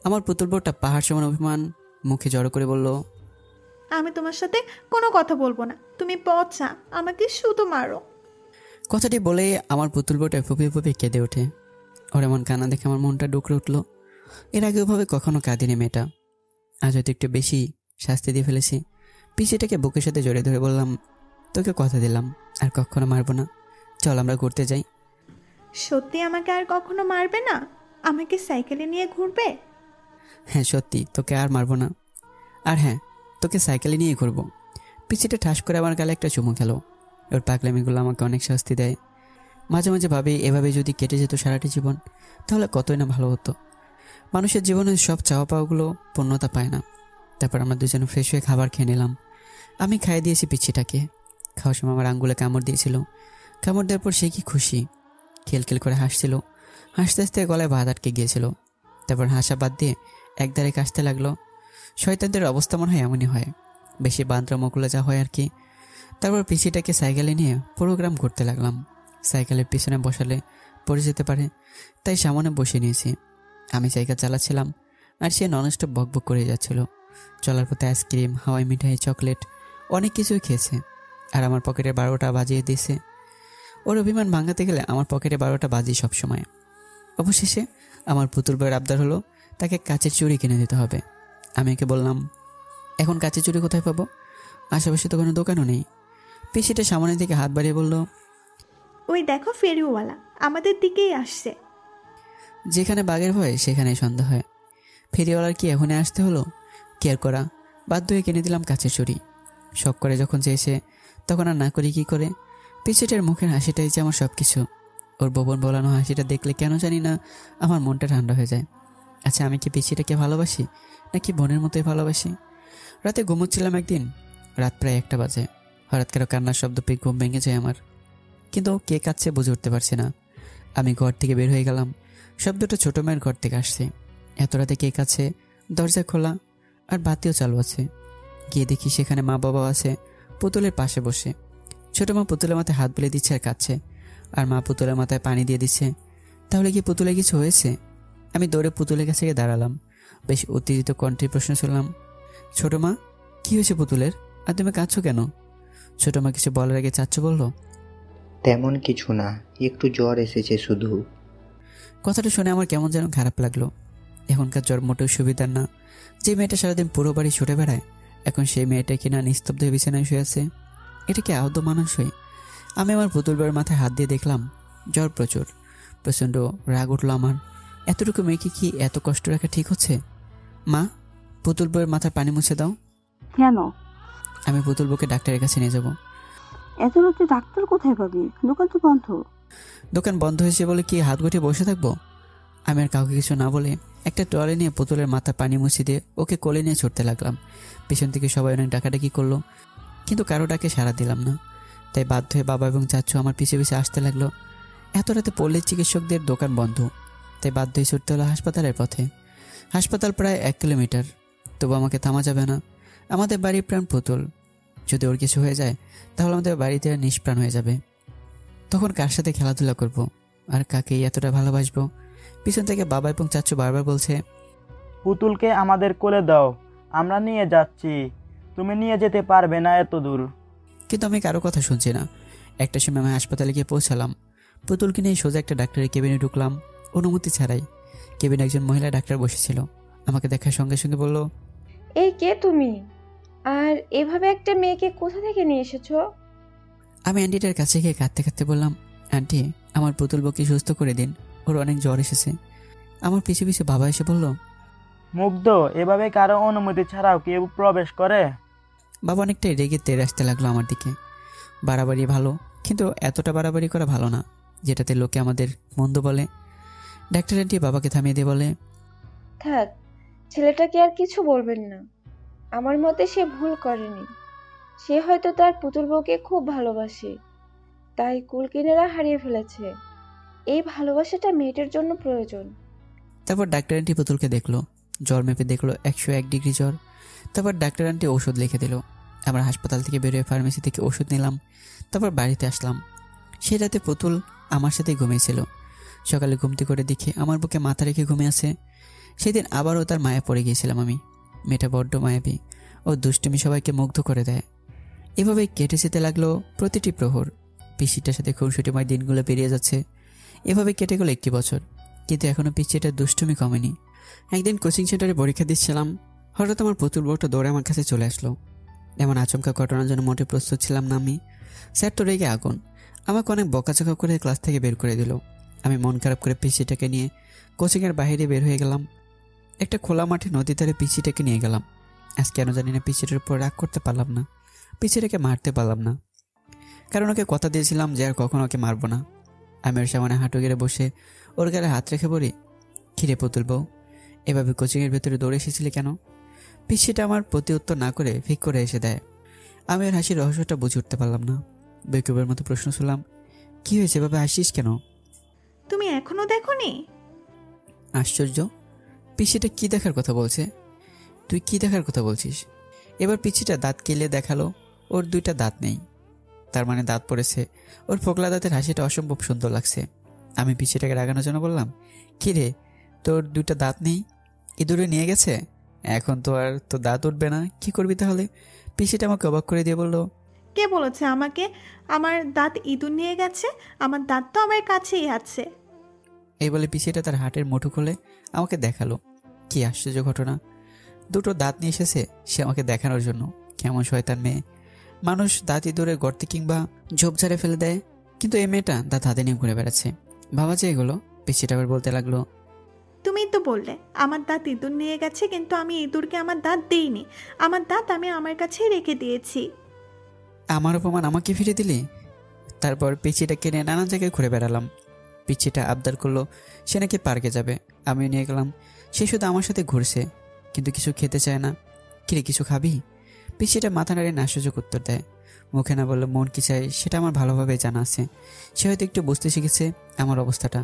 আমার পুতুল বউটা পাহাড় সমান অভিমান মুখে জড়ো করে বলল, আমি তোমার সাথে কোনো কথা বলবো না, তুমি পচা, আমাকে শুধু মারো। কথাটি বলে আমার পুতুল বউটা ফুপিয়ে ফুপিয়ে কেঁদে ওঠে। ওর এমন কান্না দেখে আমার মনটা ডুকরে উঠল। এর আগে ওভাবে কখনো কাঁদিনি মেয়েটা, আজ হয়তো একটু বেশি শাস্তি দিয়ে ফেলেছি। পিছিটাকে বুকের সাথে জড়িয়ে ধরে বললাম, তোকে কথা দিলাম আর কখনো মারবো না। চল আমরা ঘুরতে যাই। সত্যি আমাকে আর কখনো মারবে না? আমাকে সাইকেলে নিয়ে ঘুরবে? হ্যাঁ সত্যি, তোকে আর মারবো না। আর হ্যাঁ, তোকে সাইকেলে নিয়ে ঘুরবো। পিছিটা ঠাস করে আমার গালে একটা চুমু খেলো। ওর পাগলামিগুলো আমাকে অনেক শাস্তি দেয়। মাঝে মাঝে ভাবি, এভাবে যদি কেটে যেত সারাটি জীবন তাহলে কতই না ভালো হতো। মানুষের জীবনে সব চাওয়া পাওয়াগুলো পূর্ণতা পায় না। তারপর আমরা দুজনে ফ্রেশ হয়ে খাবার খেয়ে নিলাম। আমি খাইয়ে দিয়েছি পিচ্ছিটাকে। খাওয়ার সময় আমার আঙ্গুলে কামড় দিয়েছিল। কামড় দেওয়ার পর সে কি খুশি, খেলখেল করে হাসছিল। হাসতে হাসতে গলায় ভাত আটকে গিয়েছিল। তারপর হাসা বাদ দিয়ে একদারে কাশতে লাগলো। শয়তানদের অবস্থা মনে হয় এমনই হয়, বেশি বান্দ্রামকুলা যা হয় আর কি। তারপর পিছিটাকে সাইকেলে নিয়ে পুরো গ্রাম ঘুরতে লাগলাম। সাইকেলের পিছনে বসালে পড়ে যেতে পারে, তাই সামনে বসে নিয়েছি। আমি সাইকেল চালাচ্ছিলাম আর সে ননস্টপ বকবক করে যাচ্ছিল। চলার পথে আইসক্রিম, হাওয়াই মিঠাই, চকলেট অনেক কিছুই খেয়েছে। আর আমার পকেটে 12টা বাজিয়ে দিয়েছে। ওর অভিমান ভাঙাতে গেলে আমার পকেটে 12টা বাজি সবসময়। অবশেষে আমার পুতুল বইয়ের আবদার হলো তাকে কাচের চুড়ি কিনে দিতে হবে। আমি ওকে বললাম, এখন কাচের চুড়ি কোথায় পাবো? আশেপাশে তো কোনো দোকানও নেই। পিসিটা সামনের দিকে হাত বাড়িয়ে বলল, ওই দেখো ফেরিওয়ালা আমাদের দিকেই আসছে। যেখানে বাঘের ভয় সেখানেই সন্দেহ হয়। ফেরিওয়ালার কি এখনই আসতে হলো? কেয়ার করা বাধ্য হয়ে কিনে দিলাম কাচের চুড়ি। শখ করে যখন চেয়েছে তখন আর না করি কি করে। পিসিটার মুখের হাসিটাই যে আমার সব কিছু। ওর ভবন বলানো হাসিটা দেখলে কেন জানি না আমার মনটা ঠান্ডা হয়ে যায়। আচ্ছা, আমি কি পিসিটাকে ভালোবাসি নাকি বোনের মতোই ভালোবাসি? রাতে ঘুমোচ্ছিলাম একদিন, রাত প্রায় 1টা বাজে। হঠাৎ করে কান্নার শব্দ পেয়ে ঘুম ভেঙে যায় আমার, কিন্তু কে কাঁদছে বুঝে উঠতে পারছি না। আমি ঘর থেকে বের হয়ে গেলাম। শব্দটা ছোটো মায়ের ঘর থেকে আসছে। এত রাতে কে কাছে? দরজা খোলা আর বাতিও চালু আছে। গিয়ে দেখি সেখানে মা বাবা আছে, পুতুলের পাশে বসে। ছোটো মা পুতুলের মাথায় হাত বুলিয়ে দিচ্ছে আর কাঁদছে, আর মা পুতুলের মাথায় পানি দিয়ে দিচ্ছে। তাহলে কি পুতুলে কিছু হয়েছে? আমি দৌড়ে পুতুলের কাছে গিয়ে দাঁড়ালাম। বেশ উত্তেজিত কণ্ঠে প্রশ্ন শুনলাম, ছোটো মা কী হয়েছে পুতুলের? আর তুমি কাঁদছো কেন? ছোটো মা কিছু বলার আগে চাচ্চু বলল, তেমন কিছু না, একটু জ্বর এসেছে শুধু। কথাটা শুনে আমার কেমন যেন খারাপ লাগলো। এখনকার জ্বর মোটেও সুবিধার না। যে মেয়েটা সারাদিন পুরো বাড়ি ছুটে বেড়ায়, এখন সেই মেয়েটা কিনা নিস্তব্ধ হয়ে বিছানায় শুয়ে আছে। এটা কি আদৌ মানুষই? আমি আমার পুতুল বউয়ের মাথায় হাত দিয়ে দেখলাম জ্বর প্রচুর। প্রচণ্ড রাগ উঠলো আমার। এতটুকু মেয়েকে কি এত কষ্ট রাখা ঠিক হচ্ছে? মা, পুতুল বউয়ের মাথায় পানি মুছে দাও। কেন? আমি পুতুল বউকে ডাক্তারের কাছে নিয়ে যাব। এত রাতে ডাক্তার কোথায় পাবি? দোকান তো বন্ধ। দোকান বন্ধ হয়েছে বলে কি হাত গুটিয়ে বসে থাকবো? আমি আর কাউকে কিছু না বলে একটা ট্রলি নিয়ে পুতুলের মাথা পানি মুছে দিয়ে ওকে কোলে নিয়ে ছুটতে লাগলাম। পিছন থেকে সবাই অনেক ডাকাডাকি করলো, কিন্তু কারো ডাকে সাড়া দিলাম না। তাই বাধ্য হয়ে বাবা এবং চাচু আমার পিছে পিছে আসতে লাগলো। এত রাতে পড়লে চিকিৎসকদের দোকান বন্ধ, তাই বাধ্য হয়ে ছুটতে হলো হাসপাতালের পথে। হাসপাতাল প্রায় 1 কিলোমিটার, তবু আমাকে থামা যাবে না। আমাদের বাড়ির প্রাণ পুতুল, যদি ওর কিছু হয়ে যায় তাহলে আমাদের বাড়িতে নিষ্প্রাণ হয়ে যাবে। তখন কার সাথে খেলাধুলা করব আর কাকেই এতটা ভালোবাসবো? পিছন থেকে বাবা এবং চাচু বারবার বলছে, পুতুলকে আমাদের কোলে দাও, আমরা নিয়ে যাচ্ছি, তুমি নিয়ে যেতে পারবে না এত দূর। কিন্তু আমি কারো কথা শুনছি না। একটা সময় আমি হাসপাতালে গিয়ে পৌঁছালাম। পুতুলকে নিয়ে সোজা একটা ডাক্তারের কেবিনে ঢুকলাম অনুমতি ছাড়াই। কেবিনে একজন মহিলা ডাক্তার বসেছিল। আমাকে দেখার সঙ্গে সঙ্গে বলল, এই কে তুমি? আর এভাবে একটা মেয়েকে কোথা থেকে নিয়ে এসেছো? আমি আন্টিটার কাছে গিয়ে কাঁদতে কাঁদতে বললাম, আন্টি, আমার পুতুল বউকে সুস্থ করে দিন, ওর অনেক জ্বর এসেছে। আমার পিছু পিছু বাবা এসে বলল, মুগ্ধ, এভাবে কারো অনুমতি ছাড়াও কেউ প্রবেশ করে? বাবা অনেকটাই রেগে তেড়ে আসতে লাগলো আমার দিকে। বাড়াবাড়ি ভালো, কিন্তু এতটা বাড়াবাড়ি করা ভালো না যেটাতে লোকে আমাদের মন্দ বলে। ডাক্তার আন্টি বাবাকে থামিয়ে দিয়ে বলে, থাক, ছেলেটাকে আর কিছু বলবেন না। আমার মতে সে ভুল করেনি। সে হয়তো তার পুতুল বউকে খুব ভালোবাসে, তাই কুল কিনারা হারিয়ে ফেলেছে। এই ভালোবাসাটা মেয়েটার জন্য প্রয়োজন। তারপর ডাক্তার আন্টি পুতুলকে দেখলো, জ্বর মেপে দেখলো 101 ডিগ্রি জ্বর। তারপর ডাক্তার আন্টি ওষুধ লিখে দিল। আমরা হাসপাতাল থেকে বেরোয় ফার্মেসি থেকে ওষুধ নিলাম। তারপর বাড়িতে আসলাম। সে রাতে পুতুল আমার সাথেই ঘুমিয়েছিল। সকালে ঘুমটি করে দেখি আমার বুকে মাথা রেখে ঘুমিয়ে আছে। সেদিন আবারও তার মায়া পড়ে গিয়েছিলাম আমি। মেয়েটা বড্ড মায়াবী, ও দুষ্টুমি সবাইকে মুগ্ধ করে দেয়। এভাবে কেটে যেতে লাগলো প্রতিটি প্রহর। পিসিটার সাথে খুনসুটিময় দিনগুলো পেরিয়ে যাচ্ছে। এভাবে কেটে গেল 1 বছর, কিন্তু এখনও পিসিটার দুষ্টুমি কমেনি। একদিন কোচিং সেন্টারে পরীক্ষা দিচ্ছিলাম। হঠাৎ আমার পুতুল বউটা দৌড়ে আমার কাছে চলে আসলো। এমন আচমকা ঘটনার জন্য মোটে প্রস্তুত ছিলাম না আমি। স্যার তো রেগে আগুন, আমাকে অনেক বকাচকা করে ক্লাস থেকে বের করে দিল। আমি মন খারাপ করে পিসিটাকে নিয়ে কোচিংয়ের বাইরে বের হয়ে গেলাম। একটা খোলা মাঠে নদী ধারে পিসিটাকে নিয়ে গেলাম। আজ কেন জানি না পিসিটার উপর রাগ করতে পারলাম না, পিসিটাকে মারতে পারলাম না, কারণ ওকে কথা দিয়েছিলাম যে আর কখনো ওকে মারবো না। আমি ওর সামনে হাঁটু গেড়ে বসে ওর গালে হাত রেখে বলি, খিরে পুতুল বউ, এভাবে কোচিংয়ের ভেতরে দৌড়ে এসেছিলি কেন? পিসিটা আমার প্রতি উত্তর না করে ফিক করে এসে দেয়। আমি ওর হাসির রহস্যটা বুঝে উঠতে পারলাম না। বেকুবের মতো প্রশ্ন শুনলাম, কি হয়েছে এভাবে হাসিস কেন? তুমি এখনো দেখোনি? আশ্চর্য, পিসিটা কি দেখার কথা বলছে? তুই কি দেখার কথা বলছিস? এবার পিসিটা দাঁত কেলে দেখালো ওর 2টা দাঁত নেই, তার মানে দাঁত পড়েছে। ওর ফোকলা দাঁতের হাসিটা অসম্ভব সুন্দর লাগছে। আমি পিসিটাকে রাগানোর জন্য বললাম, কি রে, তোর 2টা দাঁত নেই? ইঁদুরে নিয়ে গেছে? এখন তো আর তো দাঁত উঠবে না, কি করবি তাহলে? পিসিটা আমাকে অবাক করে দিয়ে বলল, কে বলেছে আমাকে আমার দাঁত ইঁদুর নিয়ে গেছে? আমার দাঁত তো আমার কাছেই আছে। এই বলে পিসিটা তার হাটের মুঠো খুলে আমাকে দেখালো। কি আশ্চর্য ঘটনা, 2টো দাঁত নিয়ে এসেছে সে আমাকে দেখানোর জন্য। কেমন শয়তান মেয়ে! মানুষ দাঁত ইঁদুরে গর্তে কিংবা ঝোপঝাড়ে ফেলে দেয়, কিন্তু এই মেয়েটা দাঁত হাতে নিয়ে ঘুরে বেড়াচ্ছে। ভাবা যায় এগুলো। পিসিটা আবার বলতে লাগলো, তুমিই তো বললে আমার দাঁত ইঁদুর নিয়ে গেছে, কিন্তু আমি ইঁদুরকে আমার দাঁত দেইনি। আমার দাঁত আমি আমার কাছেই রেখে দিয়েছি। আমার অপমান আমাকে ফিরে দিলি? তারপর পিচিটা কিনে নানান জায়গায় ঘুরে বেড়ালাম। পিচিটা আবদার করলো সে নাকি পার্কে যাবে, আমিও নিয়ে গেলাম। সে শুধু আমার সাথে ঘুরছে, কিন্তু কিছু খেতে চায় না। কিরে, কিছু খাবি? পিচিটা মাথা নাড়িয়ে না সুযোগ উত্তর দেয়। মুখে না বললে মন কি চায় সেটা আমার ভালোভাবে জানা আছে। সে হয়তো একটু বুঝতে শিখেছে আমার অবস্থাটা।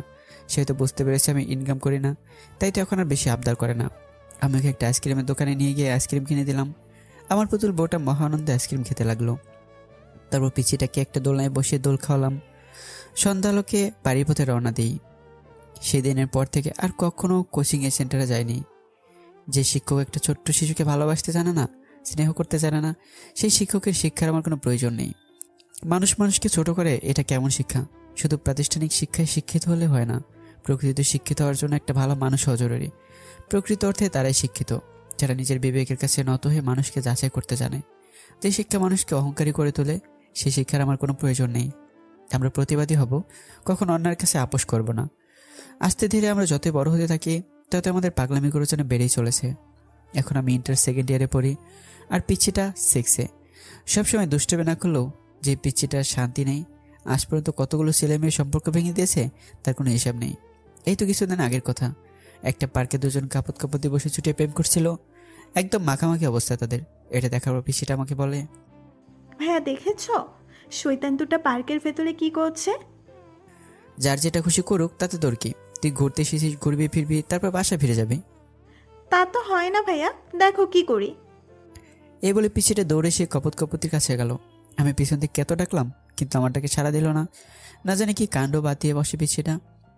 সে হয়তো বুঝতে পেরেছে আমি ইনকাম করি না, তাই তো এখন আর বেশি আবদার করে না। আমি ওকে একটা আইসক্রিমের দোকানে নিয়ে গিয়ে আইসক্রিম কিনে দিলাম। আমার পুতুল বউটা মহা আনন্দে আইসক্রিম খেতে লাগলো। তারপর পিচিটাকে একটা দোলনায় বসিয়ে দোল খাওয়ালাম। সন্ধ্যালোকে বাড়ির পথে রওনা দিই। সেই দিনের পর থেকে আর কখনো কোচিংয়ের সেন্টারে যায়নি। যে শিক্ষক একটা ছোট্ট শিশুকে ভালোবাসতে জানে না, স্নেহ করতে জানে না, সেই শিক্ষকের শিক্ষার আমার কোনো প্রয়োজন নেই। মানুষ মানুষকে ছোট করে, এটা কেমন শিক্ষা? শুধু প্রাতিষ্ঠানিক শিক্ষায় শিক্ষিত হলে হয় না, প্রকৃত শিক্ষিত হওয়ার জন্য একটা ভালো মানুষ হওয়া জরুরি। প্রকৃত অর্থে তারাই শিক্ষিত যারা নিজের বিবেকের কাছে নত হয়ে মানুষকে যাচাই করতে জানে। যে শিক্ষা মানুষকে অহংকারী করে তোলে, সেই শিক্ষার আমার কোনো প্রয়োজন নেই। আমরা প্রতিবাদী হব, কখনো অন্যের কাছে আপোষ করব না। আস্তে ধীরে আমরা যতই বড় হতে থাকি তত আমাদের পাগলামি করে যেন বেড়েই চলেছে। এখন আমি ইন্টার 2nd ইয়ারে পড়ি, আর পিচ্ছিটা 6-এ। সবসময় দুষ্টবে না করলেও যে পিচ্ছিটার শান্তি নেই, আজ পর্যন্ত কতগুলো ছেলে মেয়ের সম্পর্ক ভেঙে দিয়েছে তার কোনো হিসাব নেই। এই তো কিছুদিন আগের কথা, একটা পার্কে দুজন কাপত কাপত দিয়ে বসে ছুটিয়ে প্রেম করছিল। একদম মাখামাখি অবস্থা তাদের। এটা দেখার পর পিচ্ছিটা আমাকে বলে, ভাইয়া দেখেছ শয়তান দুটা পার্কের ভেতরে কি করছে? যার যেটা খুশি করুক, তাতে তোর কি? তুই ঘুরতে এসেছিস, ঘুরবি ফিরবি, তারপর বাসা ফিরে যাবি। তা তো হয় না ভাইয়া, দেখো কি করি। এই বলে পিছিয়ে দৌড়ে সে কপত কপতির কাছে গেল। আমি পিছন থেকে কত ডাকলাম, কিন্তু আমারটাকে সাড়া দিল না। না জানি কি কাণ্ড বাতিয়ে বসে পিছিয়েটা।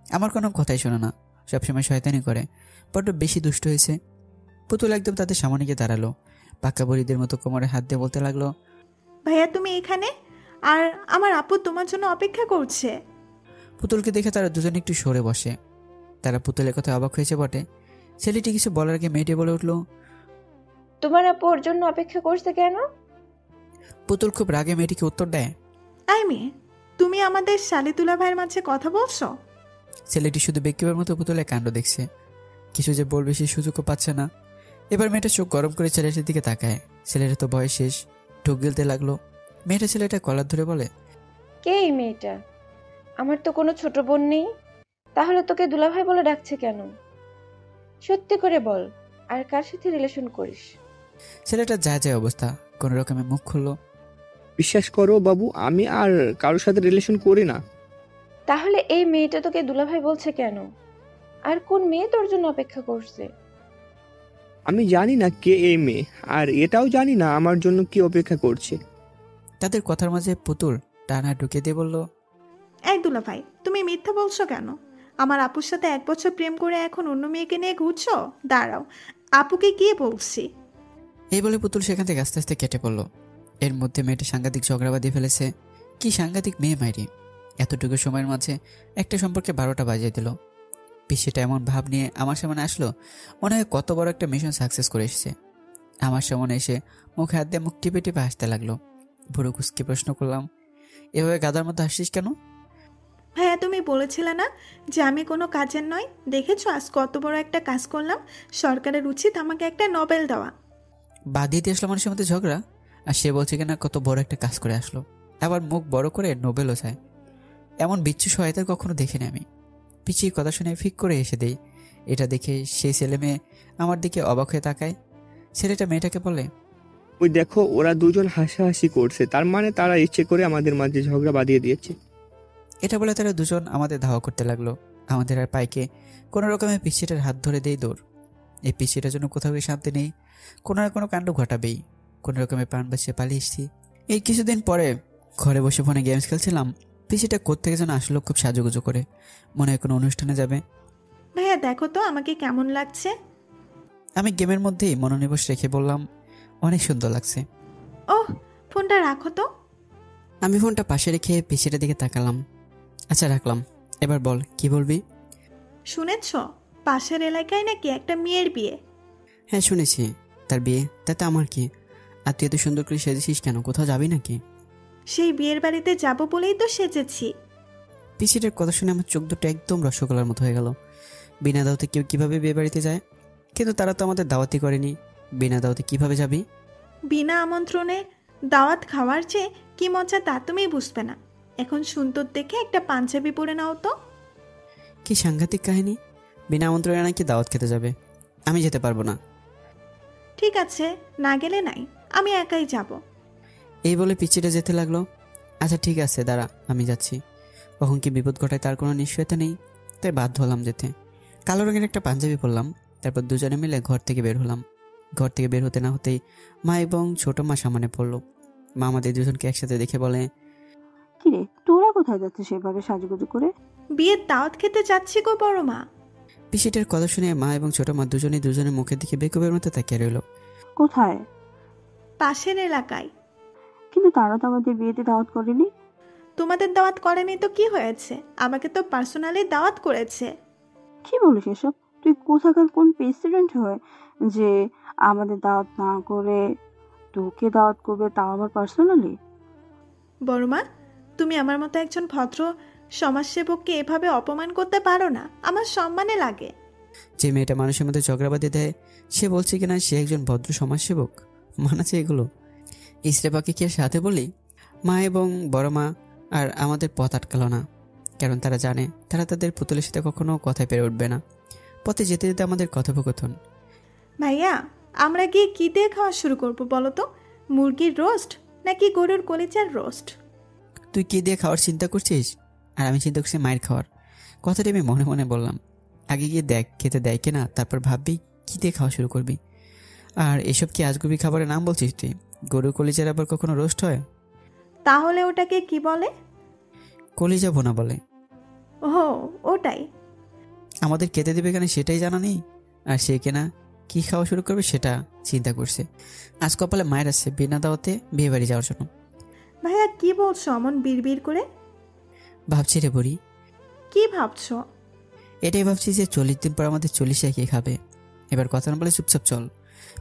আমার কোনো কথাই শোনে না, সবসময় শয়তানি করে, বড্ড বেশি দুষ্ট হয়েছে। পুতুল একদম তাদের সামনে গিয়ে দাঁড়ালো, পাক্কা বড়িদের মতো কোমরে হাত দিয়ে বলতে লাগলো, ভাইয়া তুমি এখানে, আর আমার আপু তোমার জন্য অপেক্ষা করছে। পুতুলকে দেখে তারা দুজনে একটু সরে বসে। তারা পুতুলের কথা অবাক হয়েছে বটে। ছেলেটি কিছু বলার আগে মেয়েটি বলে উঠল, তোমার আপু ওর জন্য অপেক্ষা করছে কেন? পুতুল খুব রাগে মেয়েটিকে উত্তর দেয়, আই মেয়ে, তুমি আমাদের শালিতুলা ভাইয়ের মাঝে কথা বলছো? ছেলেটি শুধু বেকিবার মতো পুতুলের কাণ্ড দেখছে, কিছু যে বলবে সেই সুযোগও পাচ্ছে না। এবার মেয়েটা চোখ গরম করে ছেলেটির দিকে তাকায়। ছেলেটা তো বয়স শেষ, ঢোক গিলতে লাগলো। মেয়েটা ছেলেটা কলার ধরে বলে, কে এই মেয়েটা? আমার তো কোনো ছোট বোন নেই, তাহলে তোকে দুলাভাই বলে ডাকছে কেন? সত্যি করে বল, আর কার সাথে রিলেশন করিস? ছেলেটা যা যায় অবস্থা, কোন রকমে মুখ খুললো, বিশ্বাস করো বাবু, আমি আর কারোর সাথে রিলেশন করি না। তাহলে এই মেয়েটা তোকে দুলাভাই বলছে কেন? আর কোন মেয়ে তোর জন্য অপেক্ষা করছে? আমি জানি না কে এই মেয়ে, আর এটাও জানি না আমার জন্য কি অপেক্ষা করছে। তাদের কথার মাঝে পুতুল টানা ঢুকে দিয়ে বলল, এই দুলা ভাই, তুমি মিথ্যা বলছো কেন? আমার আপুর সাথে 1 বছর প্রেম করে এখন অন্য মেয়েকে নিয়ে ঘুরছো? দাঁড়াও, আপুকে গিয়ে বলছি। এই বলে পুতুল সেখান থেকে আস্তে আস্তে কেটে পড়লো। এর মধ্যে মেয়েটা সাংঘাতিক ঝগড়া বাঁধিয়ে ফেলেছে। কি সাংঘাতিক মেয়ে মাইরি! এতটুকু সময়ের মাঝে একটা সম্পর্কে 12টা বাজিয়ে দিল। পিসিটা এমন ভাব নিয়ে আমার সামনে আসলো, মনে হয় কত বড় একটা মিশন সাকসেস করে এসেছে। আমার সামনে এসে মুখে হাত দিয়ে মুখ টিপে টিপে হাসতে লাগলো। ভুরু কুচকে প্রশ্ন করলাম, এভাবে গাদার মধ্যে আসছিস কেন? ভাইয়া তুমি বলেছিলে না যে আমি কোনো কাজের নয়? দেখেছো আজ কত বড় একটা কাজ করলাম। সরকারের উচিত আমাকে একটা নোবেল দেওয়া। বাদিয়ে দিয়ে আসলো মানুষের মধ্যে ঝগড়া, আর সে বলছে কিনা কত বড় একটা কাজ করে আসলো, আবার মুখ বড় করে নোবেলও চায়। এমন বিচ্ছু সহায়তা কখনো দেখিনি আমি। পিছিয়ে কথা শুনে ফিক করে এসে দেই। এটা দেখে সেই ছেলে মেয়ে আমার দিকে অবাক হয়ে তাকায়। ছেলেটা মেয়েটাকে বলে, ওই দেখো ওরা দুজন হাসাহাসি করছে, তার মানে তারা ইচ্ছে করে আমাদের মাঝে ঝগড়া বাঁধিয়ে দিয়েছে। এটা বলে তারা দুজন আমাদের ধাওয়া করতে লাগলো। আমাদের আর পাইকে কোনো রকমের পিছিটার হাত ধরে দেই দৌড়। এই পিছিটার জন্য কোথাও শান্তি নেই, কোনো না কোনো কাণ্ড ঘটাবেই। কোনো রকমের প্রাণ বাঁচিয়ে পালিয়ে এসেছি। এই কিছুদিন পরে ঘরে বসে ফোনে গেমস খেলছিলাম। পিছিটা কোত্থেকে যেন আসলো খুব সাজুগুজু করে, মনে হয় কোনো অনুষ্ঠানে যাবে। ভাইয়া দেখো তো আমাকে কেমন লাগছে। আমি গেমের মধ্যেই মনোনিবেশ রেখে বললাম, অনেক সুন্দর লাগছে। ওহ, ফোনটা রাখো তো। আমি ফোনটা পাশে রেখে পিছিটার দিকে তাকালাম। আচ্ছা রাখলাম, এবার বল কি বলবি? শুনেছ পাশের এলাকায় নাকি একটা মেয়ের বিয়ে? হ্যাঁ শুনেছি, তার বিয়ে, তাতে আমার কি? আর তুই এত সুন্দর করে সেজেছিস কেন? কোথাও যাবি নাকি? সেই বিয়ের বাড়িতে যাব বলেই তো সেজেছি। পিছিটার কথা শুনে আমার চোখ দুটো একদম রসগোল্লার মতো হয়ে গেল। বিনা দাওয়াতে কেউ কিভাবে বিয়ে বাড়িতে যায়? কিন্তু তারা তো আমাদের দাওয়াতই করেনি। বিনা দাওয়াতে কিভাবে যাবি? বিনা আমন্ত্রণে দাওয়াত খাওয়ার চেয়ে কি মজা তা তুমি বুঝবে না। এখন সুন্দর দেখে একটা পাঞ্জাবি পরে নাও তো। কি সাংঘাতিক কাহিনী! বিনা আমন্ত্রণে নাকি দাওয়াত খেতে যাবে? আমি যেতে পারবো না। ঠিক আছে, না গেলে নাই, আমি একাই যাব। এই বলে পিছিটা যেতে লাগলো। আচ্ছা ঠিক আছে দাঁড়া, আমি যাচ্ছি। কখন কি বিপদ ঘটায় তার কোনো নিশ্চয়তা নেই, তাই বাধ্য হলাম যেতে। কালো রঙের একটা পাঞ্জাবি পরলাম, তারপর দুজনে মিলে ঘর থেকে বের হলাম। ঘর থেকে বের হতে না হতেই মা এবং ছোট মা সামনে পড়লো। মা আমাদের দুজনকে একসাথে দেখে বলে, কিরে তোরা কোথায় যাচ্ছিস সেভাবে সাজুগুজু করে? বিয়ের দাওয়াত খেতে যাচ্ছি গো বড় মা। পিসিটার কথা শুনে মা এবং ছোট মা দুজনেই দুজনের মুখের দিকে বেকুবের মতো তাকিয়ে রইল। কোথায়? পাশের এলাকায়। কিন্তু তারা তো আমাদের বিয়েতে দাওয়াত করেনি। তোমাদের দাওয়াত করেনি তো কি হয়েছে? আমাকে তো পার্সোনালি দাওয়াত করেছে। কি বলিস এসব? তুই কোথাকার কোন প্রেসিডেন্ট হয় যে আমাদের দাওয়াত না করে তোকে দাওয়াত করবে, তাও আবার পার্সোনালি? বড়মা, তুমি আমার মতো একজন ভদ্র সমাজসেবককে এভাবে অপমান করতে পারো না। আমার সম্মানে লাগে। যে মেয়েটা মানুষের মধ্যে ঝগড়া বাঁধে দেয়, সে বলছে কিনা সে একজন ভদ্র সমাজসেবক? মানাচ্ছে এগুলো? ইসরেপাকে কি আর সাথে বলি? মা এবং বড় মা আর আমাদের পথ আটকালো না, কারণ তারা জানে তারা তাদের পুতুলের সাথে কখনো কথায় পেরে উঠবে না। পথে যেতে যেতে আমাদের কথোপকথন। ভাইয়া, আমরা গিয়ে কি দিয়ে খাওয়া শুরু করবো বলো তো? মুরগির রোস্ট নাকি গরুর কলিজার রোস্ট? তুই কি দিয়ে খাওয়ার চিন্তা করছিস, আর আমি চিন্তা করছি মায়ের খাওয়ার। কথাটা আমি মনে মনে বললাম। আগে গিয়ে দেখ খেতে দেয় কিনা, তারপর ভাববি কি দিয়ে খাওয়া শুরু করবি। আর এসব কি আজগুবি খাবারের নাম বলছিস তুই? গরুর কলিজার আবার কখনো রোস্ট হয়? তাহলে ওটাকে কি বলে? কলিজা ভোনা বলে। ও, ওটাই। আমাদের খেতে দেবে কেন সেটাই জানা নেই, আর সে কেনা কি খাওয়া শুরু করবে সেটা চিন্তা করছে। আজ কপালে মায়ের আছে বিনা দাওয়াতে বিয়ে বাড়ি যাওয়ার জন্য। ভাইয়া কি বলছো অমন বিড়বিড় করে? ভাবছি রে বুড়ি। কি ভাবছো? এটাই ভাবছি যে 40 দিন পর আমাদের 40 কে খাবে। এবার কথা না বলে চুপচাপ চল।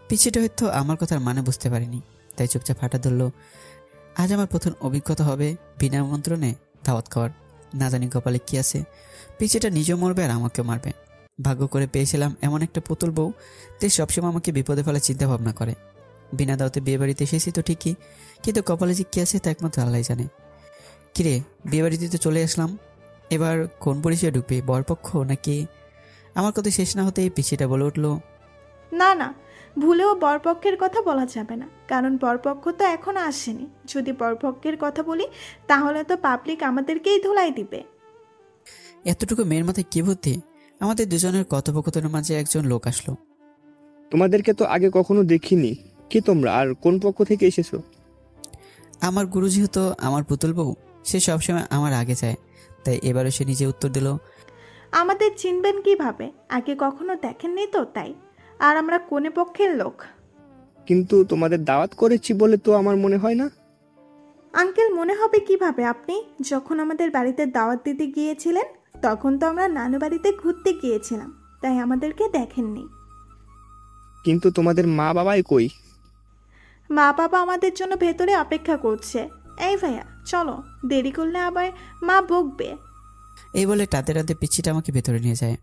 পিছিটা হয়তো আমার কথার মানে বুঝতে পারিনি, তাই চুপচাপ হাঁটা ধরলো। আজ আমার প্রথম অভিজ্ঞতা হবে বিনা আমন্ত্রণে দাওয়াত খাওয়ার। না জানি কপালে কি আছে, পিছিটা নিজেও মরবে আর আমাকেও মারবে। ভাগ্য করে পেয়েছিলাম এমন একটা পুতুল বউ, যে সবসময় আমাকে বিপদে ফেলার চিন্তা ভাবনা করে। বিনা দাওয়াতে বিয়ে বাড়িতে এসেছি তো ঠিকই, কিন্তু কপালে যে কি আছে তা একমাত্র আল্লাহ জানে। কিরে, বিয়ে বাড়িতে তো চলে আসলাম, এবার কোন পরিচয় ঢুকবে, বরপক্ষ নাকি? আমার কথা শেষ না হতেই পিছিটা বলে উঠলো, না না, ভুলেও বরপক্ষের কথা বলা যাবে না, কারণ বরপক্ষ তো এখনো আসেনি। যদি বরপক্ষের কথা বলি তাহলে তো পাবলিক আমাদেরকেই ধুলাই দিবে। এতটুকু মেয়ের মাথায় কি বুদ্ধি? আমাদের দুজনের কথোপকথনের মাঝে একজন লোক আসলো। তোমাদেরকে তো আগে কখনো দেখিনি, কি তোমরা আর কোন পক্ষ থেকে এসেছো? আমার গুরুজি হতো আমার পুতুল বউ, সে সবসময় আমার আগে যায়, তাই এবারও সে নিজে উত্তর দিল, আমাদের চিনবেন কিভাবে? আগে কখনো দেখেননি তো, তাই। আর আমরা কোনে পক্ষের লোক? কিন্তু তোমাদের দাওয়াত করেছি বলে তো আমার মনে হয় না। আঙ্কেল, মনে হবে কিভাবে? আপনি যখন আমাদের বাড়িতে দাওয়াত দিতে গিয়েছিলেন তখন তো আমরা নানু বাড়িতে ঘুরতে গিয়েছিলাম, তাই আমাদেরকে দেখেননি। কিন্তু তোমাদের মা বাবাই কই? মা বাবা আমাদের জন্য ভেতরে অপেক্ষা করছে। এই ভাইয়া, চলো, দেরি করলে আবার মা বকবে। এই বলে টানতে টানতে পিচ্ছিটা আমাকে ভেতরে নিয়ে যায়।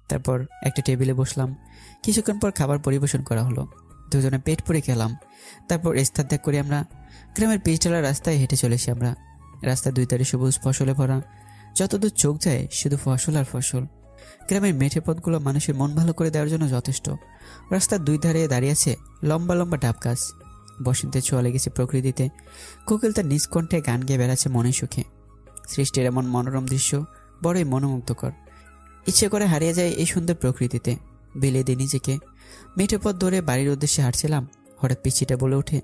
তারপর একটা টেবিলে বসলাম। কিছুক্ষণ পর খাবার পরিবেশন করা হলো। দুজনে পেট পুরে খেলাম। তারপর স্থান ত্যাগ করে আমরা গ্রামের পিচঢালা রাস্তায় হেঁটে চলেছি। আমরা রাস্তার দুই ধারে সবুজ ফসলে ভরা, যতদূর চোখ যায় শুধু ফসল আর ফসল। গ্রামের মেঠে পথগুলো মানুষের মন ভালো করে দেওয়ার জন্য যথেষ্ট। রাস্তার দুই ধারে দাঁড়িয়ে আছে লম্বা লম্বা ডাব গাছ। বসন্তের ছোঁয়া লেগেছে প্রকৃতিতে। কোকিল তার নিজ কণ্ঠে গান গেয়ে বেড়াচ্ছে মনে সুখে। সৃষ্টির এমন মনোরম দৃশ্য বড়ই মনোমুগ্ধকর। ইচ্ছে করে হারিয়ে যায় এই সুন্দর প্রকৃতিতে, বিলিয়ে দিই নিজেকে। মেঠে পথ ধরে বাড়ির উদ্দেশ্যে হাঁটছিলাম। হঠাৎ পিচ্ছিটা বলে ওঠে,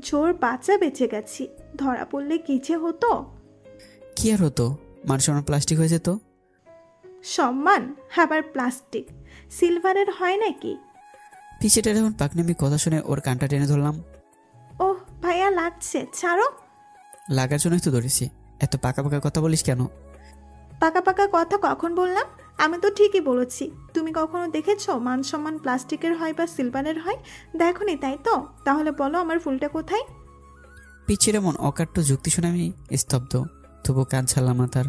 জোর বাচ্চা বেঁচে গেছি, ধরা পড়লে কি যে হতো। কি আর হতো, মানুষ আমার প্লাস্টিক হয়ে যেত। সম্মান আবার প্লাস্টিক, সিলভারের হয় নাকি? পিচ্ছিটার যখন পাকনামি কথা শুনে ওর কানটা টেনে ধরলাম। ওহ ভাইয়া, লাগছে, ছাড়ো। লাগার জন্যই তো ধরেছি। এত পাকা পাকা কথা বলিস কেন? পাকা পাকা কথা কখন বললাম? আমি তো ঠিকই বলেছি। তুমি কখনো দেখেছো মান সম্মান প্লাস্টিকের হয় বা সিলভারের হয়? দেখোনি, তাই তো? তাহলে বলো আমার ফুলটা কোথায়? পিচ্ছির এমন অকাট্য যুক্তি শুনে আমি স্তব্ধ। তবু কান ছাড়লাম না তার।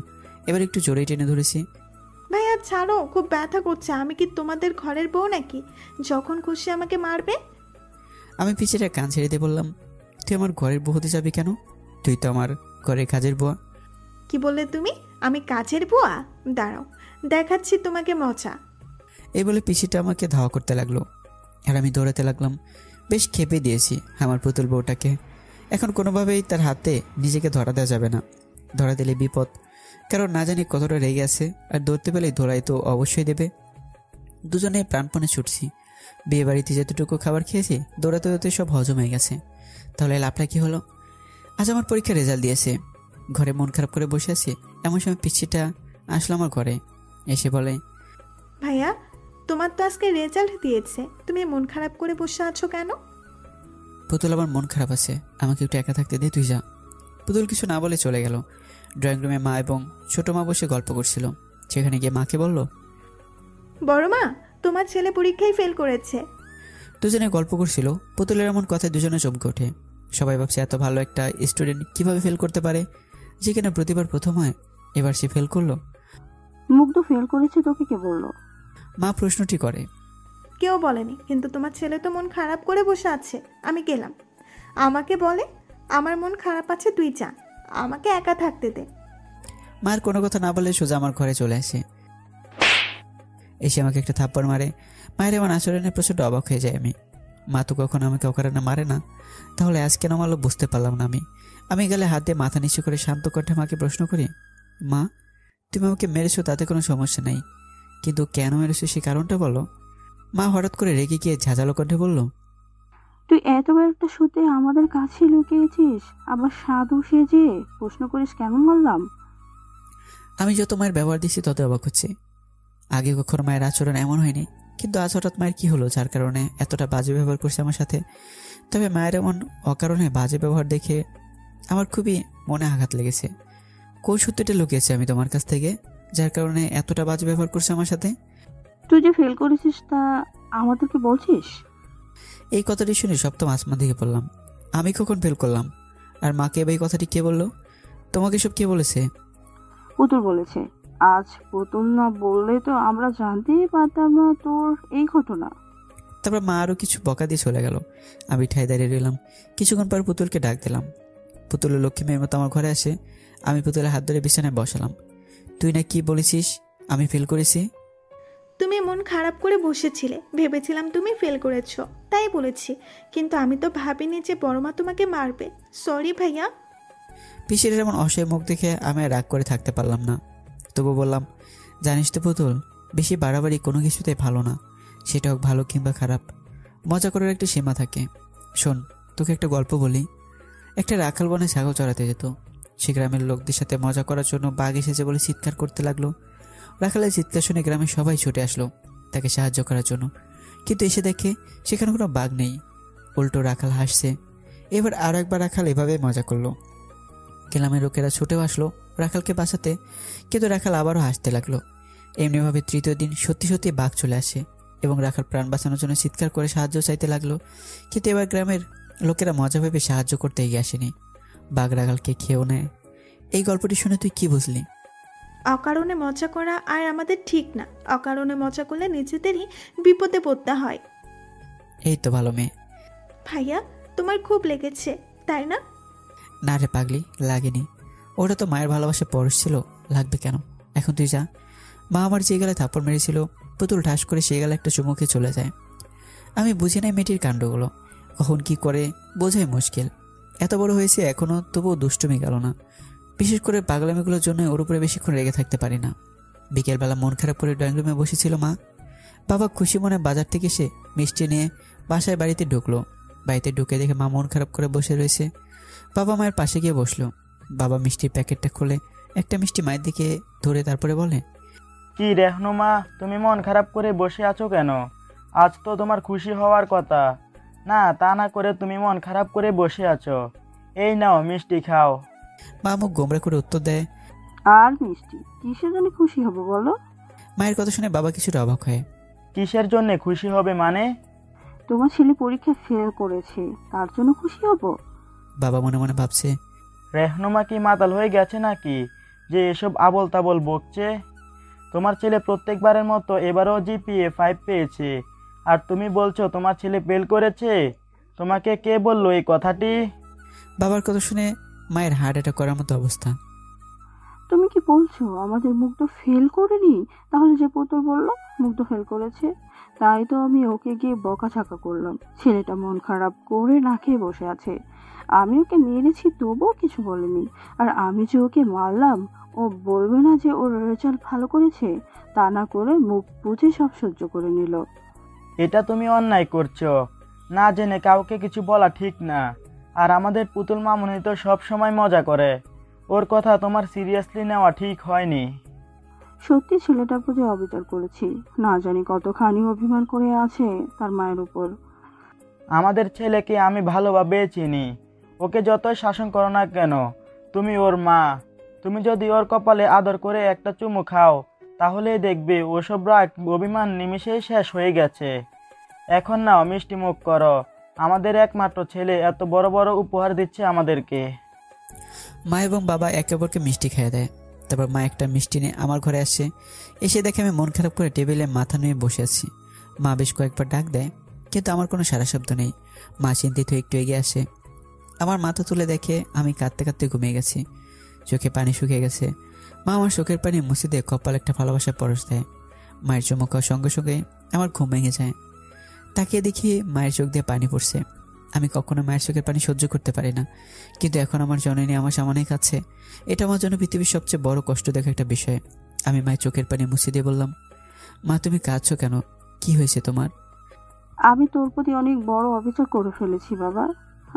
এবার একটু জোরেই টেনে ধরেছি। ভাইয়া ছাড়ো, খুব ব্যথা করছে। আমি কি তোমাদের ঘরের বউ নাকি? যখন খুশি আমাকে মারবে। আমি পিচ্ছিটা কান ছেড়ে দিয়ে বললাম, তুই আমার ঘরের বউ হতে যাবি কেন? তুই তো আমার ঘরের কাজের বুয়া। কি বললে তুমি? আমি কাজের বুয়া? দাঁড়াও, দেখাচ্ছি তোমাকে মজা। এই বলে পিচ্ছিটা আমাকে ধাওয়া করতে লাগলো, আর আমি দৌড়াতে লাগলাম। বেশ খেপে দিয়েছি আমার পুতুল বউটাকে। এখন কোনোভাবেই তার হাতে নিজেকে ধরা দেওয়া যাবে না। ধরা দিলে বিপদ, কারণ না জানি কতটা রেগে আছে। আর ধরতে পেলেই ধরাই তো অবশ্যই দেবে। দুজনে প্রাণপণে ছুটছি। বিয়ে বাড়িতে যতটুকু খাবার খেয়েছি দৌড়াতে দৌড়াতে সব হজম হয়ে গেছে। তাহলে লাভটা কি হলো? আজ আমার পরীক্ষার রেজাল্ট দিয়েছে। ঘরে মন খারাপ করে বসে আছি। এমন সময় পিচ্ছিটা আসলো আমার ঘরে। এসে বলে, ভাইয়া তোমার তো আজকে রেজাল্ট দিয়েছে, তুমি মন খারাপ করে বসে আছো কেন? পুতুল, আমার মন খারাপ আছে, আমাকে একটু একা থাকতে দে, তুই যা। পুতুল কিছু না বলে চলে গেল। ড্রয়িং রুমে মা এবং ছোট মা বসে গল্প করছিল। সেখানে গিয়ে মাকে বলল, বড় মা, তোমার ছেলে পরীক্ষায় ফেল করেছে। দুজনে গল্প করছিল। পুতুলের এমন কথায় দুজনে চমকে ওঠে। সবাই ভাবছে এত ভালো একটা স্টুডেন্ট কিভাবে ফেল করতে পারে, যে কিনা প্রতিবার প্রথম হয়, এবার সে ফেল করলো। মুগ্ধ ফেল করেছে, তোকে কে বললো? মা প্রশ্নটি করে। কেউ বলেনি, কিন্তু তোমার ছেলে তো মন খারাপ করে বসে আছে। আমি গেলাম। আমাকে বলে আমার মন খারাপ আছে, তুই যা, আমাকে একা থাকতে দে। মার কোনো কথা না বলে সোজা আমার ঘরে চলে আসে। এসে আমাকে একটা থাপ্পড় মারে। মায়ের এমন আচরণে প্রচণ্ড অবাক হয়ে যায় আমি। মা তো কখনো আমাকে অকারণে মারে না, তাহলে আজ কেন মারলো বুঝতে পারলাম না। আমি গেলে হাত দিয়ে মাথা নিচু করে শান্ত কণ্ঠে মাকে প্রশ্ন করি, মা তুমি আমাকে মেরেছো তাতে কোনো সমস্যা নেই, কিন্তু কেন মেরেছো সে কারণটা বলো। মা হঠাৎ করে রেগে গিয়ে ঝাঁঝালো কণ্ঠে বলল, তুই এতবার একটা সত্যি আমাদের কাছে লুকিয়েছিস, আবার সাধু সেজে প্রশ্ন করিস কেমন বললাম? আমি যত মায়ের ব্যবহার দিচ্ছি তত অবাক হচ্ছে। আগে কখনো মায়ের আচরণ এমন হয়নি, কিন্তু আজ হঠাৎ মায়ের কি হলো যার কারণে এতটা বাজে ব্যবহার করছে আমার সাথে। তবে মায়ের এমন অকারণে বাজে ব্যবহার দেখে আমার খুবই মনে আঘাত লেগেছে। কোন সত্যিটা লুকিয়েছে আমি তোমার কাছ থেকে, যার কারণে এতটা বাজে ব্যবহার করছে আমার সাথে? তুই যে ফেল করেছিস তা আমাদেরকে বলছিস? এই কথাটি শুনে সপ্তম আসমান থেকে বললাম, আমি কখন ফেল করলাম? আর মাকে এই কথাটি কে বললো? তোমাকে সব কে বলেছে? পুতুল বলেছে। আজ পুতুল না বললে তো আমরা জানতেই পারতাম না তোর এই ঘটনা। তারপর মা আরও কিছু বকা দিয়ে চলে গেল। আমি ঠায় দাঁড়িয়ে রইলাম। কিছুক্ষণ পর পুতুলকে ডাক দিলাম। পুতুলের লক্ষ্মী মেয়ের মতো আমার ঘরে আসে। আমি পুতুলের হাত ধরে বিছানায় বসালাম। তুই না কি বলেছিস আমি ফেল করেছি? তুমি মন খারাপ করে বসেছিলে, ভেবেছিলাম তুমি ফেল করেছো, তাই বলেছি। কিন্তু আমি তো ভাবিনি যে বড়মা তোমাকে মারবে। সরি ভাইয়া। পিসির এমন অসহায় মুখ দেখে আমি আর রাগ করে থাকতে পারলাম না। তবু বললাম, জানিস তো পুতুল, বেশি বাড়াবাড়ি কোনো কিছুতেই ভালো না, সেটা হোক ভালো কিংবা খারাপ। মজা করার একটা সীমা থাকে। শোন, তোকে একটা গল্প বলি। একটা রাখাল বনে ছাগল চড়াতে যেত। সে গ্রামের লোকদের সাথে মজা করার জন্য বাঘ এসেছে বলে চিৎকার করতে লাগলো। রাখালের চিৎকার শুনে গ্রামের সবাই ছুটে আসলো তাকে সাহায্য করার জন্য, কিন্তু এসে দেখে সেখানে কোনো বাঘ নেই। উল্টো রাখাল হাসছে। এবার আর একবার রাখাল এভাবে মজা করলো। গ্রামের লোকেরা ছুটেও আসলো রাখালকে বাঁচাতে, কিন্তু রাখাল আবারও হাসতে লাগলো। এমনিভাবে তৃতীয় দিন সত্যি সত্যি বাঘ চলে আসে এবং রাখাল প্রাণ বাঁচানোর জন্য চিৎকার করে সাহায্য চাইতে লাগলো। কিন্তু এবার গ্রামের লোকেরা মজা ভেবে সাহায্য করতে এগিয়ে আসেনি, বাঘরাগালকে খেয়েও নেয়। এই গল্পটি শুনে তুই কি বুঝলি? অকারণে মজা করা আর আমাদের ঠিক না। অকারণে মজা করলে নিজেদেরই বিপদে পড়তে হয়। এই তো ভালো মেয়ে। ভাইয়া, তোমার খুব লেগেছে তাই না? না রে পাগলি, লাগেনি। ওটা তো মায়ের ভালোবাসা পরশ ছিল, লাগবে কেন? এখন তুই যা। মা আমার যে গেলে থাপ্পড় মেরেছিল, পুতুল ঠাস করে সে গেলে একটা চুমুকে চলে যায়। আমি বুঝি নাই মেয়েটির কাণ্ডগুলো, কখন কি করে বোঝাই মুশকিল। এত বড় হয়েছে এখনো, তবুও দুষ্টুমি গেল না। বিশেষ করে পাগলামিগুলোর জন্য ওর উপরে বেশিক্ষণ রেগে থাকতে পারি না। বিকেলবেলা মন খারাপ করে ড্রয়িং রুমে বসেছিল মা। বাবা খুশি মনে বাজার থেকে এসে মিষ্টি নিয়ে বাসায় বাড়িতে ঢুকলো। বাড়িতে ঢুকে দেখে মা মন খারাপ করে বসে রয়েছে। বাবা মায়ের পাশে গিয়ে বসলো। বাবা মিষ্টির প্যাকেটটা খুলে একটা মিষ্টি মায়ের দিকে ধরে তারপরে বলে, কি রেহনুমা, তুমি মন খারাপ করে বসে আছো কেন? আজ তো তোমার খুশি হওয়ার কথা। না, তা না করে তুমি মন খারাপ করে বসে আছো। এই নাও মিষ্টি খাও। মা মুখ গোমড়া করে উত্তর দেয়, আর মিষ্টি কিসের জন্য খুশি হব বলো? মায়ের কথা শুনে বাবা কিছুটা অবাক হয়। কিসের জন্য খুশি হবে মানে? তোমার ছেলে পরীক্ষা ফেল করেছে, তার জন্য খুশি হব। বাবা মনে মনে ভাবছে, রেহনুমা কি মাতাল হয়ে গেছে নাকি যে এসব আবল তাবল বকছে? তোমার ছেলে প্রত্যেকবারের মতো এবারও জিপিএ 5 পেয়েছে, আর তুমি বলছো তোমার ছেলে ফেল করেছে? তোমাকে কে বললো এই কথাটি? বাবার কথা শুনে মায়ের হার্ট অ্যাটাক করার মতো অবস্থা। তুমি কি বলছো আমাদের মুগ্ধ ফেল করেনি? তাহলে যে পুতুল বলল মুগ্ধ ফেল করেছে, তাই তো আমি ওকে গিয়ে বকাঝকা করলাম। ছেলেটা মন খারাপ করে না খেয়ে বসে আছে, আমি ওকে মেরেছি তবুও কিছু বলেনি। আর আমি যে ওকে মারলাম, ও বলবে না যে ওর রেজাল্ট ভালো করেছে? তা না করে মুখ বুঝে সব সহ্য করে নিল। এটা তুমি অন্যায় করছো। না জেনে কাউকে কিছু বলা ঠিক না। আর আমাদের পুতুল মামুনি তো সব সময় মজা করে, ওর কথা তোমার সিরিয়াসলি নেওয়া ঠিক হয়নি। সত্যি ছেলেটার প্রতি অবিচার করেছি, না জানি কতখানি অভিমান করে আছে তার মায়ের উপর। আমাদের ছেলেকে আমি ভালোভাবে চিনি, ওকে যতই শাসন করো না কেন, তুমি ওর মা। তুমি যদি ওর কপালে আদর করে একটা চুমু খাও, তাহলেই দেখবে ওসব রাগ অভিমান নিমিষেই শেষ হয়ে গেছে। এখন নাও মিষ্টি মুখ করো, আমাদের একমাত্র ছেলে এত বড় বড় উপহার দিচ্ছে আমাদেরকে। মা এবং বাবা একে অপরকে মিষ্টি খেয়ে দেয়। তারপর মা একটা মিষ্টি নিয়ে আমার ঘরে আসে। এসে দেখে আমি মন খারাপ করে টেবিলে মাথা নিয়ে বসে আছি। মা বেশ কয়েকবার ডাক দেয়, কিন্তু আমার কোনো সারা শব্দ নেই। মা চিন্তিত একটু এগিয়ে আসে, আমার মাথা তুলে দেখে আমি কাঁদতে কাঁদতে ঘুমিয়ে গেছি। চোখে পানি শুকিয়ে গেছে। মা আমার চোখের পানি মুছে দিয়ে কপাল একটা ভালোবাসার পরশ দেয়। মায়ের চুমু খাওয়ার সঙ্গে সঙ্গে আমার ঘুম ভেঙে যায়। তাকিয়ে দেখি মায়ের চোখ দিয়ে পানি পড়ছে। আমি কখনো মায়ের চোখের পানি সহ্য করতে পারি না, কিন্তু এখন আমার জননী আমার সামনেই কাছে। এটা আমার জন্য পৃথিবীর সবচেয়ে বড় কষ্ট দেখা একটা বিষয়। আমি মায়ের চোখের পানি মুছে দিয়ে বললাম, মা তুমি কাঁদছো কেন? কি হয়েছে তোমার? আমি তোর প্রতি অনেক বড় অবিচার করে ফেলেছি বাবা।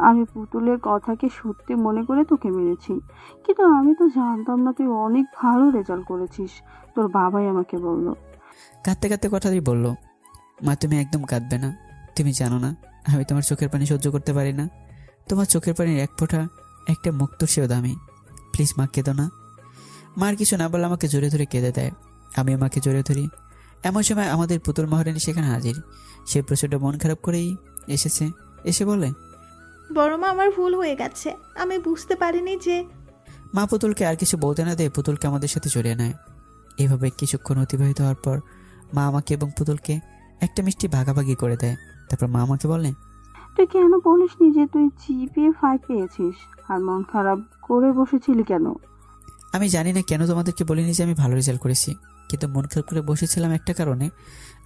আমি পুতুলের কথাকে সত্যি মনে করে তোকে মেরেছি, কিন্তু আমি তো জানতাম না তুই অনেক ভালো রেজাল্ট করেছিস। তোর বাবাই আমাকে বলল। কাঁদতে কাঁদতে কথাই বললো, মা তুমি একদম কাঁদবে না। তুমি জানো না আমি তোমার চোখের পানি সহ্য করতে পারি না। তোমার চোখের পানির এক ফোঁটা একটা মুক্তোর সেও দামি। প্লিজ মা কেঁদো না। মার কিছু না বলে আমাকে জোরে ধরে কেঁদে দেয়। আমি মাকে জোরে ধরি। এমন সময় আমাদের পুতুল মহারানী সেখানে হাজির। সে প্রচণ্ড মন খারাপ করেই এসেছে। এসে বলে, বড় মা, আমার ভুল হয়ে গেছে, আমি বুঝতে পারিনি যে। মা পুতুলকে আর কিছু বলতে না দিয়ে পুতুলকে আমাদের সাথে জড়িয়ে নেয়। এভাবে কিছুক্ষণ অতিবাহিত হওয়ার পর মা আমাকে এবং পুতুলকে একটা মিষ্টি ভাগাভাগি করে দেয়। তারপর মা আমাকে বলে, তুই কেন বলিসনি যে তুই জিপিএ 5 পেয়েছিস? আর মন খারাপ করে বসেছিলি কেন? আমি জানি না কেন তোমাদেরকে বলিনি যে আমি ভালো রেজাল্ট করেছি, কিন্তু মন খারাপ করে বসেছিলাম একটা কারণে।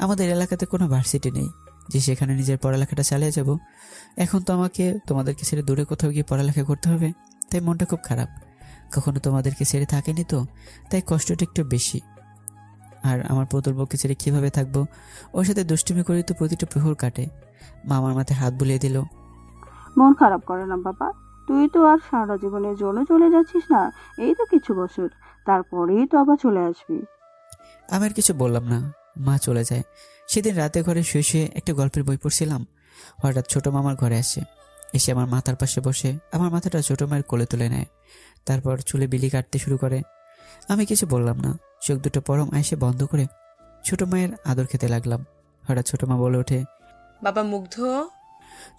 আমাদের এলাকাতে কোনো ভার্সিটি নেই যে সেখানে নিজের পড়ালেখাটা চালিয়ে যাব। এখন তো আমাকে তোমাদেরকে ছেড়ে দূরে কোথাও গিয়ে পড়ালেখা করতে হবে, তাই মনটা খুব খারাপ। কখনো তোমাদেরকে ছেড়ে থাকেনি তো, তাই কষ্টটা একটু বেশি। আর আমার পুতুল বউকে ছেড়ে কীভাবে থাকবো? ওর সাথে দুষ্টুমি করেই তো প্রতিটা প্রহর কাটে। মা আমার মাথায় হাত বুলিয়ে দিল। মন খারাপ করে না বাবা, তুই তো আর সারা জীবনের জন্য চলে যাচ্ছিস না, এই তো কিছু বছর, তারপরেই তো আবার চলে আসবি। আমি আর কিছু বললাম না। মা চলে যায়। সেদিন রাতে ঘরে শুয়ে শুয়ে একটা গল্পের বই পড়ছিলাম। হঠাৎ ছোট মামার ঘরে আসে। এসে আমার মাথার পাশে বসে আমার মাথাটা ছোট মায়ের কোলে তুলে নেয়। তারপর চুলে বিলি কাটতে শুরু করে। আমি কিছু বললাম না। চোখ দুটো পরম আইসে বন্ধ করে ছোট মায়ের আদর খেতে লাগলাম। হঠাৎ ছোট মা বলে ওঠে, বাবা মুগ্ধ।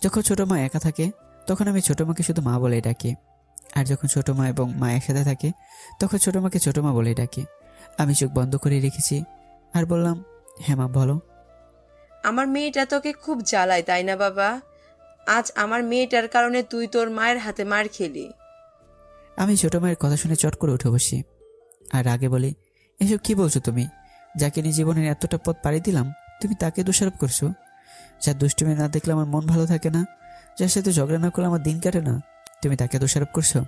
যখন ছোট মা একা থাকে তখন আমি ছোট মাকে শুধু মা বলে ডাকি। আর যখন ছোট মা এবং মা একসাথে থাকে তখন ছোট মাকে ছোট মা বলেই ডাকে। আমি চোখ বন্ধ করে রেখেছি আর বললাম, হ্যাঁ মা বলো। আমার মেয়েটা তোকে খুব জ্বালায় তাই না বাবা? আজ আমার মেয়েটার কারণে তুই তোর মায়ের হাতে মার খেলি। আমি ছোট মায়ের কথা শুনে চট করে উঠে বসি আর আগে বলি, এসব কি বলছো তুমি? যাকে নিয়ে জীবনের এতটা পথ পাড়ি দিলাম তুমি তাকে দোষারোপ করছো? যার দুষ্টুমি না দেখলে আমার মন ভালো থাকে না, যার সাথে ঝগড়া না করলে আমার দিন কাটে না, তুমি তাকে দোষারোপ করছো?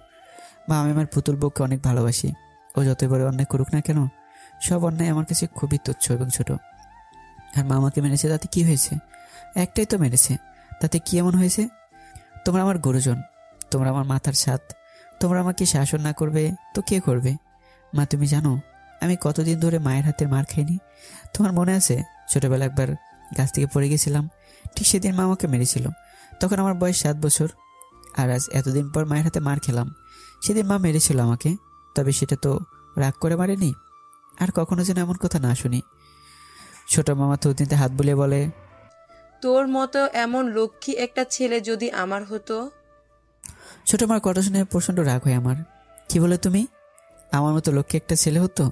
মা, আমি আমার পুতুল বউকে অনেক ভালোবাসি। ও যতই বড় অন্যায় করুক না কেন, সব অন্যায় আমার কাছে খুবই তুচ্ছ এবং ছোট। আর মা আমাকে মেরেছে তাতে কি হয়েছে? একটাই তো মেরেছে, তাতে কি এমন হয়েছে? তোমরা আমার গুরুজন, তোমরা আমার মাথার ছাদ, তোমরা আমাকে শাসন না করবে তো কে করবে? মা, তুমি জানো আমি কতদিন ধরে মায়ের হাতের মার খাইনি? তোমার মনে আছে ছোটবেলা একবার গাছ থেকে পড়ে গেছিলাম, ঠিক সেদিন মা আমাকে মেরেছিল। তখন আমার বয়স 7 বছর। আর আজ এতদিন পর মায়ের হাতে মার খেলাম। সেদিন মা মেরেছিল আমাকে, তবে সেটা তো রাগ করে মারেনি। আর কখনো যেন এমন কথা না শুনি। ছোট মামা থুতনিতে হাত বুলিয়ে বলে, তোর মতো এমন লক্ষ্মী একটা ছেলে যদি আমার হতো। ছোট মার কথা শুনে প্রচণ্ড রাগ হয় আমার। কি বলে তুমি? আমার মতো লক্ষ্মী একটা ছেলে হতো?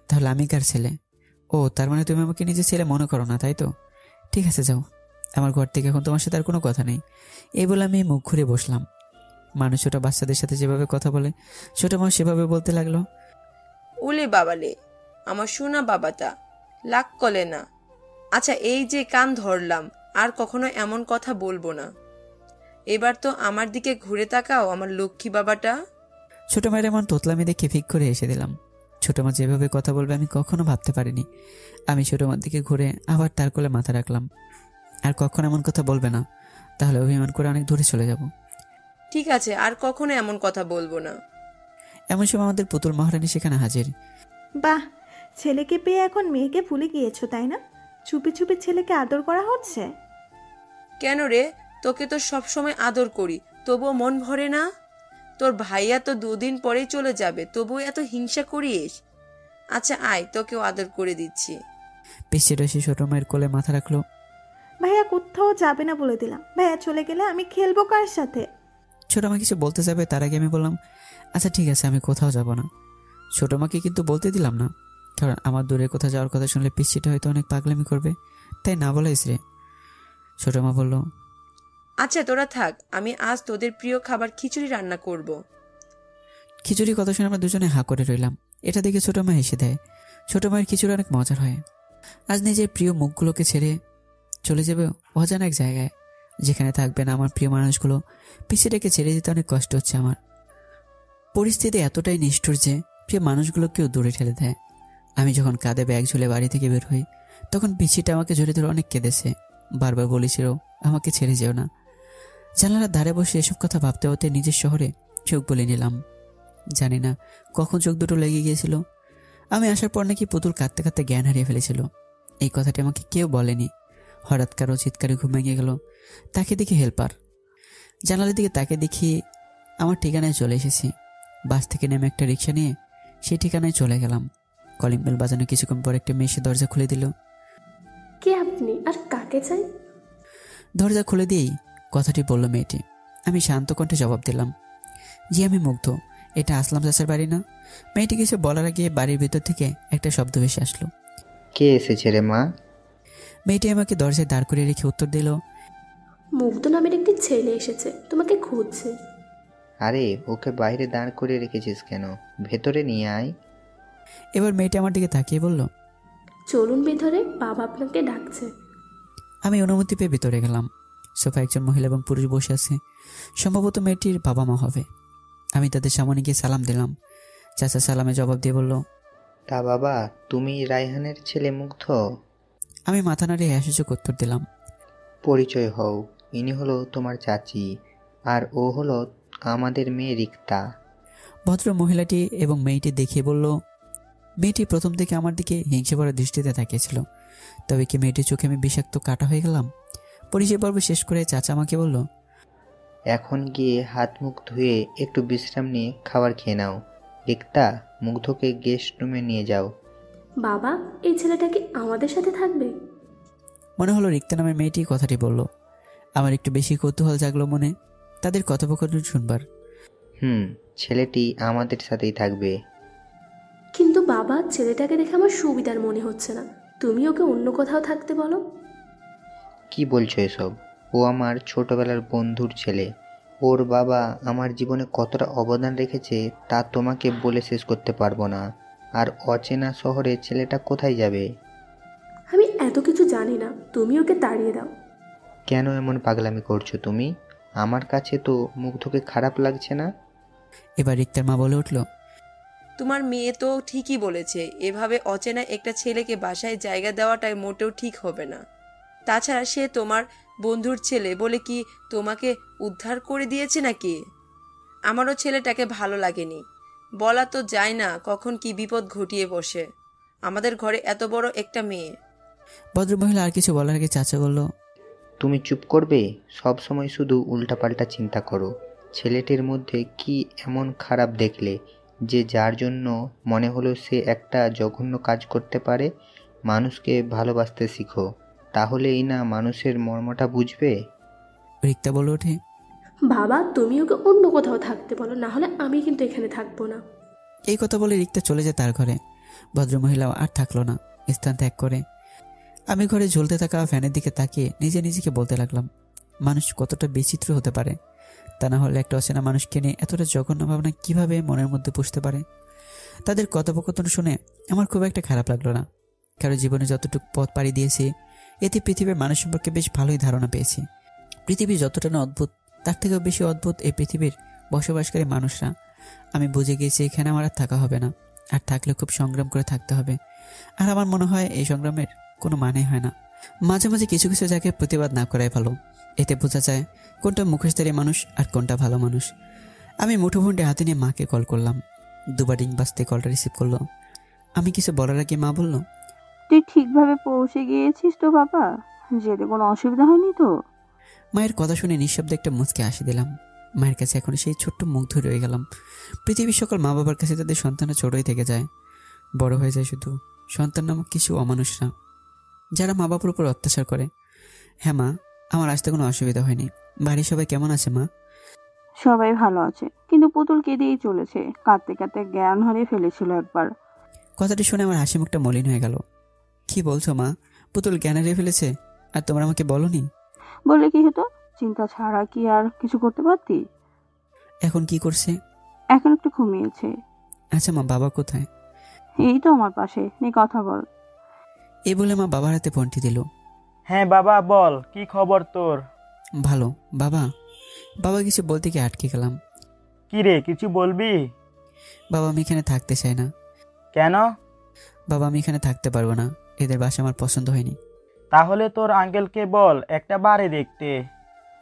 তাহলে আমি কার ছেলে? ও, তার মানে তুমি আমাকে নিজের ছেলে মনে করো না, তাই তো? ঠিক আছে, যাও, আমার ঘর থেকে এখন তোমার সাথে আর কোনো কথা নেই। এই বলে আমি মুখ ঘুরে বসলাম। মানুষ ছোট বাচ্চাদের সাথে যেভাবে কথা বলে ছোট মা সেভাবে বলতে লাগলো, ওলে বাবালে, আমার সোনা বাবাটা লাগ কলে না। আচ্ছা, এই যে কান ধরলাম, আর কখনো এমন কথা বলবো না। এবার তো আমার দিকে ঘুরে তাকাও আমার লক্ষ্মী বাবাটা। ছোট মায়ের এমন তোতলামি দেখে ফিক করে এসে দিলাম। ছোট মা যেভাবে কথা বলবে আমি কখনো ভাবতে পারিনি। আমি ছোট মার দিকে ঘুরে আবার তার কোলে মাথা রাখলাম। আর কখনো এমন কথা বলবে না, তাহলে অভিমান করে অনেক দূরে চলে যাব। ঠিক আছে, আর কখনো এমন কথা বলবো না। এমন সময় আমাদের পুতুল মহারানী সেখানে হাজির। বাহ, ছেলেকে পেয়ে এখন মেয়েকে ভুলে গিয়েছো তাই না? চুপি চুপি ছেলেকে আদর করা হচ্ছে। কেন রে, তোকে তো সবসময় আদর করি, তবুও মন ভরে না? তোর ভাইয়া তো 2 দিন পরেই চলে যাবে, তবুও এত হিংসা করিস? আচ্ছা আয়, তোকেও আদর করে দিচ্ছি। পিছিয়ে এসে ছোট মায়ের কোলে মাথা রাখলো। ভাইয়া কোথাও যাবে না বলে দিলাম। ভাইয়া চলে গেলে আমি খেলবো কার সাথে? ছোট মা কিছু বলতে যাবে তার আগে আমি বললাম, আচ্ছা ঠিক আছে, আমি কোথাও যাব না। ছোট মাকে কিন্তু বলতে দিলাম না, কারণ আমার দূরে কোথাও যাওয়ার কথা শুনলে পিছিটা হয়তো অনেক পাগলামি করবে, তাই না বলাইস রে। ছোট মা বলল, আচ্ছা তোরা থাক, আমি আজ তোদের প্রিয় খাবার খিচুড়ি রান্না করব। খিচুড়ি কথা শুনে আমরা দুজনে হাঁ করে রইলাম। এটা দেখে ছোট মা হেসে দেয়। ছোট মায়ের খিচুড়ি অনেক মজার হয়। আজ নিজের প্রিয় মুখগুলোকে ছেড়ে চলে যাবে অজানা এক জায়গায়, যেখানে থাকবে না আমার প্রিয় মানুষগুলো। পিছিটাকে ছেড়ে দিতে অনেক কষ্ট হচ্ছে আমার। পরিস্থিতি এতটাই নিষ্ঠুর যে প্রিয় মানুষগুলোকেও দূরে ঠেলে দেয়। আমি যখন কাঁধে ব্যাগ ঝুলে বাড়ি থেকে বের হই, তখন পিছিটা আমাকে জড়িয়ে ধরে অনেক কেঁদেছে। বারবার বলেছিল আমাকে ছেড়ে যেও না। জানালার ধারে বসে এসব কথা ভাবতে ভাবতে নিজের শহরে চোখ বলে নিলাম। জানি না কখন চোখ দুটো লেগে গিয়েছিল। আমি আসার পর নাকি পুতুল কাঁদতে কাঁদতে জ্ঞান হারিয়ে ফেলেছিল। এই কথাটি আমাকে কেউ বলেনি। হঠাৎ কারো চিৎকারে ঘুম ভেঙে গেল। তাকে দেখি হেল্পার। জানালার দিকে তাকে দেখি আমার ঠিকানায় চলে এসেছি। বাস থেকে নেমে একটা রিক্সা নিয়ে সেই ঠিকানায় চলে গেলাম। কলিং বেল বাজানো কিছুক্ষণ পর একটা মেয়ে এসে দরজা খুলে দিল। কে আপনি আর কাকে চাই? দরজা খুলে দিয়েই কথাটি বলল মেয়েটি। আমি শান্ত কণ্ঠে জবাব দিলাম, জি আমি মুগ্ধ, এটা আসলাম চাচার বাড়ি না? মেয়েটি কিছু বলার আগে বাড়ির ভিতর থেকে একটা শব্দ ভেসে আসলো। কে এসেছে রে মা? মেয়েটি আমাকে দরজায় দাঁড় করিয়ে রেখে উত্তর দিল, মুগ্ধ নামের একটি ছেলে এসেছে, তোমাকে খুঁজছে। আরে ওকে বাইরে দাঁড় করিয়ে রেখেছিস কেন? ভেতরে নিয়ে আয়। এবার মেয়েটি আমার দিকে তাকিয়ে বলল, চলুন ভেতরে, বাবা আপনাকে ডাকছে। আমি অনুমতি পেয়ে ভিতরে গেলাম। সোফা একজন মহিলা এবং পুরুষ বসে আছে। সম্ভবত মেয়েটির বাবা মা হবে। আমি তাদের সামনে গিয়ে সালাম দিলাম। চাচা সালামে জবাব দিয়ে বলল, তা বাবা, তুমি রায়হানের ছেলে মুগ্ধ? আমি মাথা নাড়িয়ে হাসিচোখ উত্তর দিলাম। পরিচয় হও, ইনি হলো তোমার চাচি, আর ও হলো আমাদের মেয়ে রিক্তা। ভদ্র মহিলাটি এবং মেয়েটি দেখিয়ে বলল। মেয়েটি প্রথম থেকে আমার দিকে হিংসে ভরা দৃষ্টিতে তাকিয়েছিল। তবে কি মেয়েটির চোখে আমি বিষাক্ত কাটা হয়ে গেলাম? পরিচয় পর্ব শেষ করে চাচা আমাকে বলল, এখন গিয়ে হাত মুখ ধুয়ে একটু বিশ্রাম নিয়ে খাবার খেয়ে নাও। রিক্তা, মুগ্ধকে গেস্ট রুমে নিয়ে যাও। বাবা, এই ছেলেটা কি আমাদের সাথে থাকবে? মনে হলো রিক্তা নামের মেয়েটি কথাটি বলল। আমার একটু বেশি কৌতূহল জাগলো মনে তাদের কথোপকথন শুনবার। ছেলেটি আমাদের সাথেই থাকবে। কিন্তু বাবা, ছেলেটাকে দেখে আমার সুবিধার মনে হচ্ছে না। তুমি ওকে অন্য কোথাও থাকতে বলো। কি বলছো এসব? ও আমার ছোটবেলার বন্ধুর ছেলে। ওর বাবা আমার জীবনে কতটা অবদান রেখেছে তা তোমাকে বলে শেষ করতে পারবো না। আর অচেনা শহরে ছেলেটা কোথায় যাবে? আমি এত কিছু জানি না, তুমি ওকে তাড়িয়ে দাও। কেন এমন পাগলামি করছো তুমি? আমার কাছে তো মুগ্ধকে খারাপ লাগছে না। এবার রিক্তার মা বলে উঠল, তোমার মেয়ে তো ঠিকই বলেছে, এভাবে অচেনা একটা ছেলেকে বাসায় জায়গা দেওয়াটাই মোটেও ঠিক হবে না। তাছাড়া সে তোমার বন্ধুর ছেলে বলে কি তোমাকে উদ্ধার করে দিয়েছে নাকি? আমারও ছেলেটাকে ভালো লাগেনি। বলা তো যায় না কখন কি বিপদ ঘটিয়ে বসে। আমাদের ঘরে এত বড় একটা মেয়ে। ভদ্রমহিলা আর কিছু বলার আগে চাচা বলল, তুমি চুপ করবে? সব সময় শুধু উল্টাপাল্টা চিন্তা করো। ছেলেটির মধ্যে কি এমন খারাপ দেখলে যে যার জন্য মনে হলো সে একটা জঘন্য কাজ করতে পারে? মানুষকে ভালোবাসতে শিখো, তাহলেই না মানুষের মর্মটা বুঝবে। রিক্তা বলে ওঠে, বাবা, তুমি ওকে অন্য কোথাও থাকতে বলো, না হলে আমি কিন্তু এখানে থাকবো না। এই কথা বলে রিক্তা চলে যায় তার ঘরে। ভদ্রমহিলা আর থাকলো না, স্থান ত্যাগ করে। আমি ঘরে ঝুলতে থাকা ফ্যানের দিকে তাকিয়ে নিজেকে বলতে লাগলাম, মানুষ কতটা বিচিত্র হতে পারে। তা না হলে একটা অচেনা মানুষকে নিয়ে এতটা জঘন্য ভাবনা কিভাবে মনের মধ্যে পুষতে পারে। তাদের কথোপকথন শুনে আমার খুব একটা খারাপ লাগলো না, কারণ জীবনে যতটুকু পথ পাড়ি দিয়েছি এতে পৃথিবীর মানুষ সম্পর্কে বেশ ভালোই ধারণা পেয়েছি। পৃথিবী যতটা না অদ্ভুত, তার থেকেও বেশি অদ্ভুত এই পৃথিবীর বসবাসকারী মানুষরা। আমি বুঝে গিয়েছি এখানে আমার আর থাকা হবে না, আর থাকলে খুব সংগ্রাম করে থাকতে হবে। আর আমার মনে হয় এই সংগ্রামের কোনো মানে হয় না। মাঝে মাঝে কিছু কিছু জায়গায় প্রতিবাদ না করাই ভালো। এতে বোঝা যায় কোনটা মুখোশধারী মানুষ আর কোনটা ভালো মানুষ। আমি মুঠোফোনটি হাতে নিয়ে মাকে কল করলাম। দুবার রিং বাজতে কলটা রিসিভ করলো। আমি কিছু বলার আগে মা বলল, তুই ঠিকভাবে পৌঁছে গিয়েছিস তো বাবা? যেতে কোনো অসুবিধা হয়নি তো? মায়ের কথা শুনে নিঃশব্দে একটা মুচকে হাসি দিলাম। মায়ের কাছে এখন সেই ছোট্ট মুখ ধরে রয়ে গেলাম। পৃথিবীর সকল মা বাবার কাছে তাদের সন্তানরা ছোটই থেকে যায়, বড় হয়ে যায় শুধু সন্তান নামক কিছু অমানুষরা, যারা মা বাবার উপর অত্যাচার করে। হ্যাঁ মা, আমার আসতে কোনো অসুবিধা হয়নি। বাড়ির সবাই কেমন আছে মা? সবাই ভালো আছে, কিন্তু পুতুল কেঁদেই চলেছে। কাঁদতে কাঁদতে জ্ঞান হারিয়ে ফেলেছিল একবার। কথাটি শুনে আমার হাসি মুখটা মলিন হয়ে গেল। কি বলছো মা? পুতুল জ্ঞান হারিয়ে ফেলেছে আর তোমরা আমাকে বলনি? বলে কি হতো? চিন্তা ছাড়া কি আর কিছু করতে পারতি? এখন কি করছে? এখন একটু ঘুমিয়েছে। আচ্ছা মা, বাবা কোথায়? এই তো আমার পাশে, নে কথা বল। এই বলে মা বাবার হাতে ফোনটি দিল। হ্যাঁ বাবা বল, কি খবর তোর? ভালো বাবা। বাবা কিছু বলতে গিয়ে আটকে গেলাম। কি রে, কিছু বলবি? বাবা, আমি এখানে থাকতে চাই না। কেন? বাবা, আমি এখানে থাকতে পারবো না, এদের বাসা আমার পছন্দ হয়নি। তাহলে তোর আঙ্কেলকে বল একটা বাড়ি দেখতে।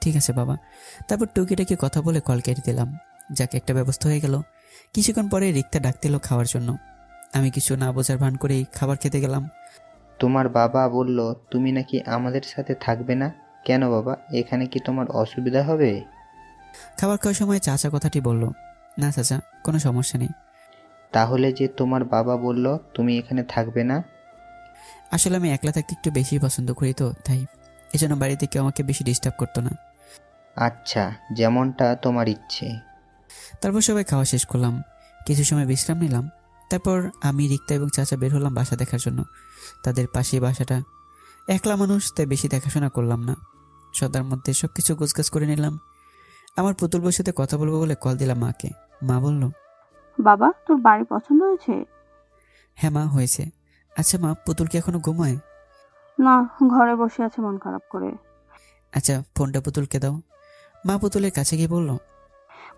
ঠিক আছে বাবা। তারপর টুকিটাকি কথা বলে কল কেটে দিলাম। যাকে একটা ব্যবস্থা হয়ে গেল। কিছুক্ষণ পরে রিক্তা ডাকতে এলো খাওয়ার জন্য। আমি কিছু না বোঝার ভান করেই খাবার খেতে গেলাম। তোমার বাবা বলল তুমি নাকি আমাদের সাথে থাকবে না। কেন বাবা, এখানে কি তোমার অসুবিধা হবে? খাবার খাওয়ার সময় চাচা কথাটি বলল, না চাচা, কোনো সমস্যা নেই। তাহলে যে তোমার বাবা বলল তুমি এখানে থাকবে না? আসলে আমি একলা থাকতে একটু বেশি পছন্দ করি তো, তাই এজন্য বাড়িতে কেউ আমাকে বেশি ডিস্টার্ব করতো না। আচ্ছা, যেমনটা তোমার ইচ্ছে। তারপর সবাই খাওয়া শেষ করলাম, কিছু সময় বিশ্রাম নিলাম। তারপর আমি, রিক্তা এবং চাচা বের হলাম বাসা দেখার জন্য। তাদের পাশেই বাসাটা। একলা মানুষ, তাই বেশি দেখাশোনা করলাম না। সদার মধ্যে সবকিছু গোছগাছ করে নিলাম। আমার পুতুল বউর সাথে কথা বলবো বলে কল দিলাম মাকে। মা বলল, বাবা, তোর বাড়ি পছন্দ হয়েছে? হ্যাঁ মা, হয়েছে। আচ্ছা মা, পুতুল কি এখনো ঘুমায়? না, ঘরে বসে আছে মন খারাপ করে। আচ্ছা, ফোনটা পুতুলকে দাও। মা পুতুলের কাছে গিয়ে বলল,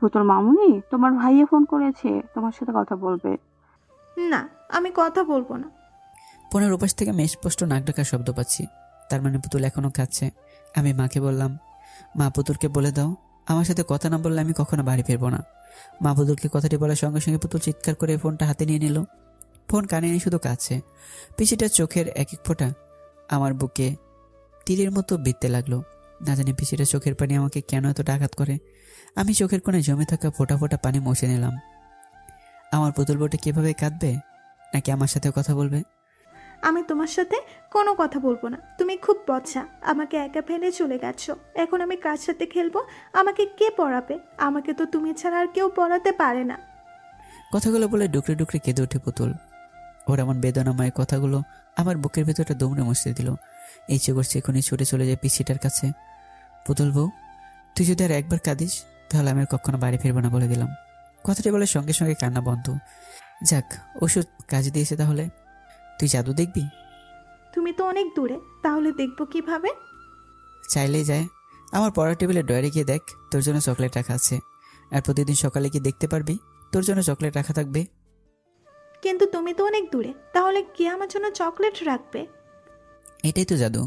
পুতুল মামুনি, তোমার ভাইয়ে ফোন করেছে, তোমার সাথে কথা বলবে। না, আমি কথা বলবো না। ফোনের উপাস থেকে আমি স্পষ্ট নাক ডাকার শব্দ পাচ্ছি। তার মানে পুতুল এখনো কাঁদছে। আমি মাকে বললাম, মা পুতুলকে বলে দাও আমার সাথে কথা না বললে আমি কখনো বাড়ি ফিরবো না। মা পুতুলকে কথাটি বলার সঙ্গে সঙ্গে পুতুল চিৎকার করে ফোনটা হাতে নিয়ে নিল। ফোন কানে নিয়ে শুধু কাঁদছে। পিছিটা চোখের এক এক ফোঁটা আমার বুকে তীরের মতো বিঁধতে লাগলো। না জানি পিছিটা চোখের পানি আমাকে কেন এতটা আঘাত করে। আমি চোখের কোণে জমে থাকা ফোঁটা ফোঁটা পানি মুছে নিলাম। আমার পুতুল বউটা কিভাবে কাঁদবে, নাকি আমার সাথে কথা বলবে? আমি তোমার সাথে কোনো কথা বলবো না। তুমি খুব বচ্চা, আমাকে একা ফেলে চলে গেছো। এখন আমি কার সাথে খেলবো? আমাকে কে পড়াবে? আমাকে তো তুমি ছাড়া আর কেউ পড়াতে পারে না। কথাগুলো বলে ডুকরে ডুকরে কেঁদে ওঠে পুতুল। ওর এমন বেদনাময় কথাগুলো আমার বুকের ভেতরটা দুমড়ে মুছতে দিল। ইচ্ছে করছে এখনই ছুটে চলে যায় পিসিটার কাছে। পুতুল বউ, তুই যদি আর একবার কাঁদিস তাহলে আমি আর কখনো বাড়ি ফিরবো না বলে দিলাম। কথাটি বলে সঙ্গে সঙ্গে কান্না বন্ধ। যাক, ওষুধ কাজে দিয়েছে। তাহলে তুই জাদু দেখবি? তুমি তো অনেক দূরে, তাহলে দেখবো কিভাবে? চাইলেই যায়। আমার পড়ার টেবিলে ডয়ারে গিয়ে দেখ, তোর জন্য চকলেট রাখা আছে। আর প্রতিদিন সকালে গিয়ে দেখতে পারবি তোর জন্য চকলেট রাখা থাকবে। কিন্তু তুমি তো অনেক দূরে, তাহলে কে আমার জন্য চকলেট রাখবে? এটাই তো জাদু।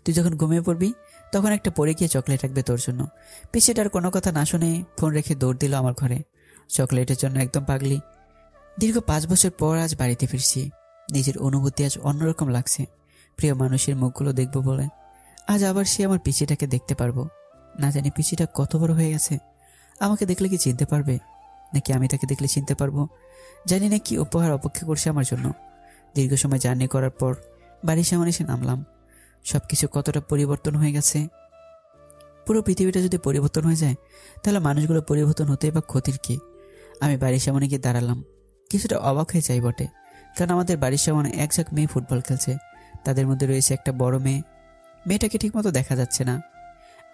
তুই যখন ঘুমিয়ে পড়বি তখন একটা পরে গিয়ে চকলেট রাখবে তোর জন্য। পিসিটার কোনো কথা না শুনে ফোন রেখে দৌড় দিল আমার ঘরে। চকলেটের জন্য একদম পাগলি। দীর্ঘ 5 বছর পর আজ বাড়িতে ফিরছি। নিজের অনুভূতি আজ অন্যরকম লাগছে। প্রিয় মানুষের মুখগুলো দেখবো বলে আজ আবার সে আমার পিসিটাকে দেখতে পারবো। না জানি পিসিটা কত বড় হয়ে গেছে। আমাকে দেখলে কি চিনতে পারবে, নাকি আমি তাকে দেখলে চিনতে পারবো? জানি না কি উপহার অপেক্ষা করছে আমার জন্য। দীর্ঘ সময় জার্নি করার পর বাড়ির সামনে এসে নামলাম। সবকিছু কতটা পরিবর্তন হয়ে গেছে। পুরো পৃথিবীটা যদি পরিবর্তন হয়ে যায় তাহলে মানুষগুলো পরিবর্তন হতেই বা ক্ষতির কি? আমি বাড়ির সামনে গিয়ে দাঁড়ালাম। কিছুটা অবাক হয়ে যাই বটে, কারণ আমাদের বাড়ির সামনে এক ঝাঁক মেয়ে ফুটবল খেলছে। তাদের মধ্যে রয়েছে একটা বড় মেয়ে। মেয়েটাকে ঠিকমতো দেখা যাচ্ছে না।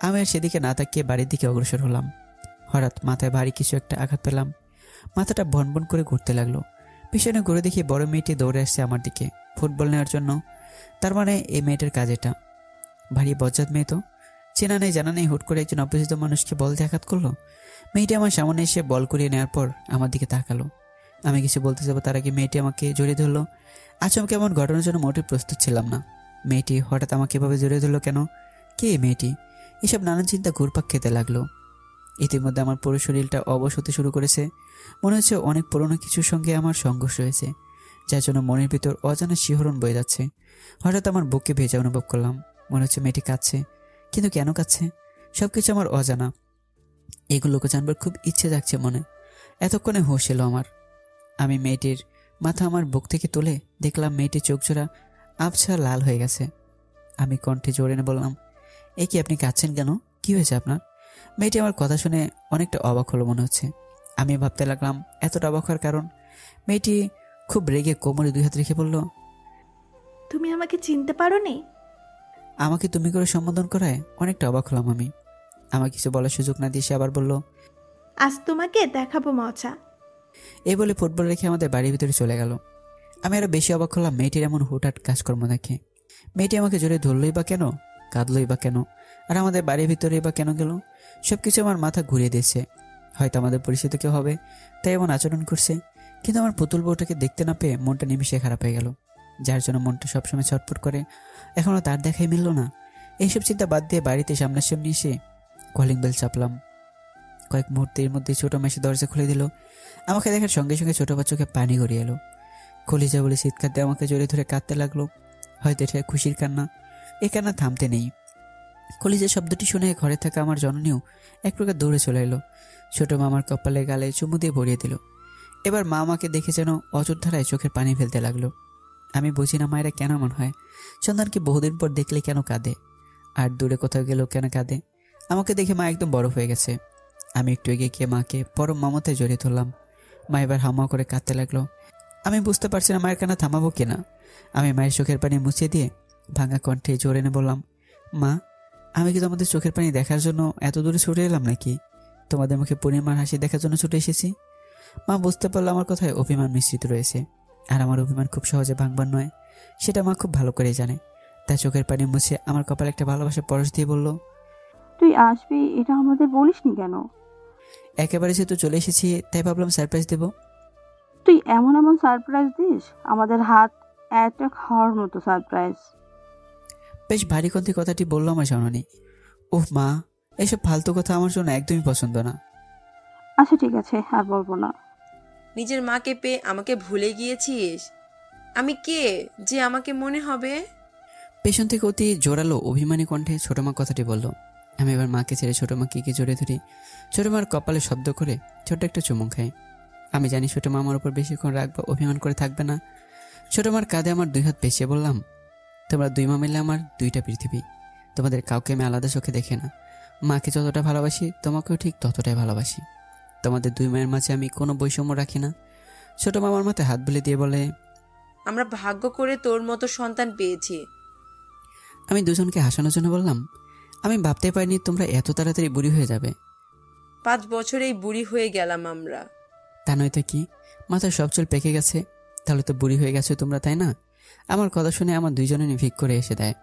আমি আর সেদিকে না তাকিয়ে বাড়ির দিকে অগ্রসর হলাম। হঠাৎ মাথায় ভারী কিছু একটা আঘাত পেলাম। মাথাটা ভনভন করে ঘুরতে লাগলো। পিছনে ঘুরে দেখি বড় মেয়েটি দৌড়ে আসছে আমার দিকে ফুটবল নেওয়ার জন্য। তার মানে এই মেয়েটার কাজ এটা। ভারী বজ্জাত মেয়ে তো। চেনা নেই জানা নেই হুট করে একজন অপরিচিত মানুষকে বল দিয়ে আঘাত করলো। মেয়েটি আমার সামনে এসে বল করিয়ে নেওয়ার পর আমার দিকে তাকালো। আমি কিছু বলতে যাবো তার আগে মেয়েটি আমাকে জড়িয়ে ধরলো। আচমকে এমন ঘটনার জন্য মোটেই প্রস্তুত ছিলাম না। মেয়েটি হঠাৎ আমাকে এভাবে জড়িয়ে ধরলো কেন? কে মেয়েটি? এসব নানান চিন্তা ঘুরপাক খেতে লাগলো। ইতিমধ্যে আমার পুরো শরীরটা অবশ হতে শুরু করেছে। মনে হচ্ছে অনেক পুরনো কিছুর সঙ্গে আমার সংঘর্ষ হয়েছে, যার জন্য মনের ভিতর অজানা শিহরণ বয়ে যাচ্ছে। হঠাৎ আমার বুকে ভেজা অনুভব করলাম। মনে হচ্ছে মেয়েটি কাঁদছে, কিন্তু কেন কাঁদছে সবকিছু আমার অজানা। এগুলোকে জানবার খুব ইচ্ছে জাগছে মনে। এতক্ষণে হুঁশ এলো আমার। আমি মেয়েটির মাথা আমার বুক থেকে তুলে দেখলাম মেয়েটির চোখ জোড়া আবছা লাল হয়ে গেছে। আমি কণ্ঠে জোরে এনে বললাম, এ কি, আপনি কাঁদছেন কেন? কি হয়েছে আপনার? মেয়েটি আমার কথা শুনে অনেকটা অবাক হলো মনে হচ্ছে। আমি ভাবতে লাগলাম এতটা অবাক হওয়ার কারণ। মেয়েটি খুব রেগে কোমরে 2 হাত রেখে বলল, তুমি আমাকে চিনতে পারো নি? আমাকে তুমি করে সম্বোধন করায় অনেকটা অবাক হলাম আমি। আমার কিছু বলার সুযোগ না দিয়ে সে আবার বলল, আজ তোমাকে দেখাবো মজা। এই বলে ফুটবল রেখে আমাদের বাড়ির ভিতরে চলে গেল। আমি আরো বেশি অবাক হলাম মেয়েটির এমন হুটহাট কাজকর্ম দেখে। মেয়েটি আমাকে জোরে ধরলই বা কেন, কাঁদলই বা কেন, আর আমাদের বাড়ির ভিতরেই বা কেন গেল? সবকিছু আমার মাথা ঘুরিয়ে দিয়েছে। হয়তো আমাদের পরিচিত কেউ হবে তাই এমন আচরণ করছে। কিন্তু আমার পুতুল বউটাকে দেখতে না পেয়ে মনটা নিমিশে খারাপ হয়ে গেল। যার জন্য মনটা সবসময় ছটফট করে, এখনও তার দেখাই মিলল না। এইসব চিন্তা বাদ দিয়ে বাড়িতে সামনাসামনি এসে কলিং বেল চাপলাম। কয়েক মুহূর্তের মধ্যে ছোট মেশে দরজা খুলে দিল। আমাকে দেখার সঙ্গে সঙ্গে ছোট বাচ্চাকে পানি গড়িয়ে এলো। কলিজা বলে চিৎকার দিয়ে আমাকে জড়িয়ে ধরে কাঁদতে লাগলো। হয়তো এটা খুশির কান্না। এ কান্না থামতে নেই। কলিজার শব্দটি শুনে ঘরে থাকা আমার জননীও এক প্রকার দৌড়ে চলে এলো। ছোট মামার কপালে গালে চুমু দিয়ে ভরিয়ে দিল। এবার মা আমাকে দেখে যেন অযোধ্যারায় চোখের পানি ফেলতে লাগলো। আমি বুঝি না মায়েরা কেন এমন হয়। সন্তানকে বহুদিন পর দেখলে কেন কাঁদে, আর দূরে কোথাও গেলেও কেন কাঁদে। আমাকে দেখে মা একদম বড় হয়ে গেছে। আমি একটু এগিয়ে গিয়ে মাকে পরম মমতায় জড়িয়ে ধরলাম। মা এবার হামা করে কাঁদতে লাগলো। আমি বুঝতে পারছি না মায়ের কান্না থামাবো কিনা। আমি মায়ের চোখের পানি মুছিয়ে দিয়ে ভাঙা কণ্ঠে জোরে এনে বললাম, মা, আমি কি তোমাদের চোখের পানি দেখার জন্য এত দূরে ছুটে এলাম নাকি? তোমাদের মুখে পূর্ণিমার হাসি দেখার জন্য ছুটে এসেছি? মা বুঝতে পারলো আমার কথায় অভিমান মিশ্রিত রয়েছে, আর আমার অভিমান খুব সহজে ভাঙবার নয়, সেটা মা খুব ভালো করেই জানে। তার চোখের পানি মুছে আমার কপালে একটা ভালোবাসার পরশ দিয়ে বলল, তুই আসবি এটা আমাদের বলিসনি কেন? একেবারে যেহেতু চলে এসেছি তাই ভাবলাম সারপ্রাইজ দেবো। তুই এমন এমন সারপ্রাইজ দিস, আমাদের হাত একটা খাওয়ার মতো সারপ্রাইজ। বেশ ভারী কণ্ঠে কথাটি বললো আমার জননী। ওহ মা, এসব ফালতু কথা আমার জন্য একদমই পছন্দ না। আচ্ছা ঠিক আছে, আর বলবো না। নিজের মাকে পেয়ে আমাকে ভুলে গিয়েছিস? আমি কে যে আমাকে মনে হবে? পেছন থেকে অতি জোরালো অভিমানী কণ্ঠে ছোট মা কথাটি বলল। আমি এবার মাকে ছেড়ে ছোট মাকে কি জড়িয়ে ধরি। ছোট মার কপালে শব্দ করে ছোট্ট একটা চুমুক খাই। আমি জানি ছোট মা আমার উপর বেশিক্ষণ রাগ বা অভিমান করে থাকবে না। ছোট মার কাঁধে আমার 2 হাত পেঁচিয়ে বললাম, তোমরা 2 মা মিলে আমার 2টা পৃথিবী। তোমাদের কাউকে আমি আলাদা চোখে দেখি না। মাকে যতটা ভালোবাসি তোমাকেও ঠিক ততটাই ভালোবাসি। তোমাদের 2 মায়ের মাঝে আমি কোনো বৈষম্য রাখি না। ছোট মা আমার মাথায় হাত বুলিয়ে দিয়ে বলে, আমরা ভাগ্য করে তোর মতো সন্তান পেয়েছি। আমি দুজনকে হাসানোর জন্য বললাম, আমি ভাবতে পারিনি তোমরা এত তাড়াতাড়ি বুড়ি হয়ে যাবে। 5 বছরেই বুড়ি হয়ে গেলাম আমরা। তা নয়তো কি, মাথায় সব চুল পেকে গেছে, তাহলে তো বুড়ি হয়ে গেছে তোমরা, তাই না? আমার কথা শুনে আমার দুইজনে ভিক করে এসে দেয়।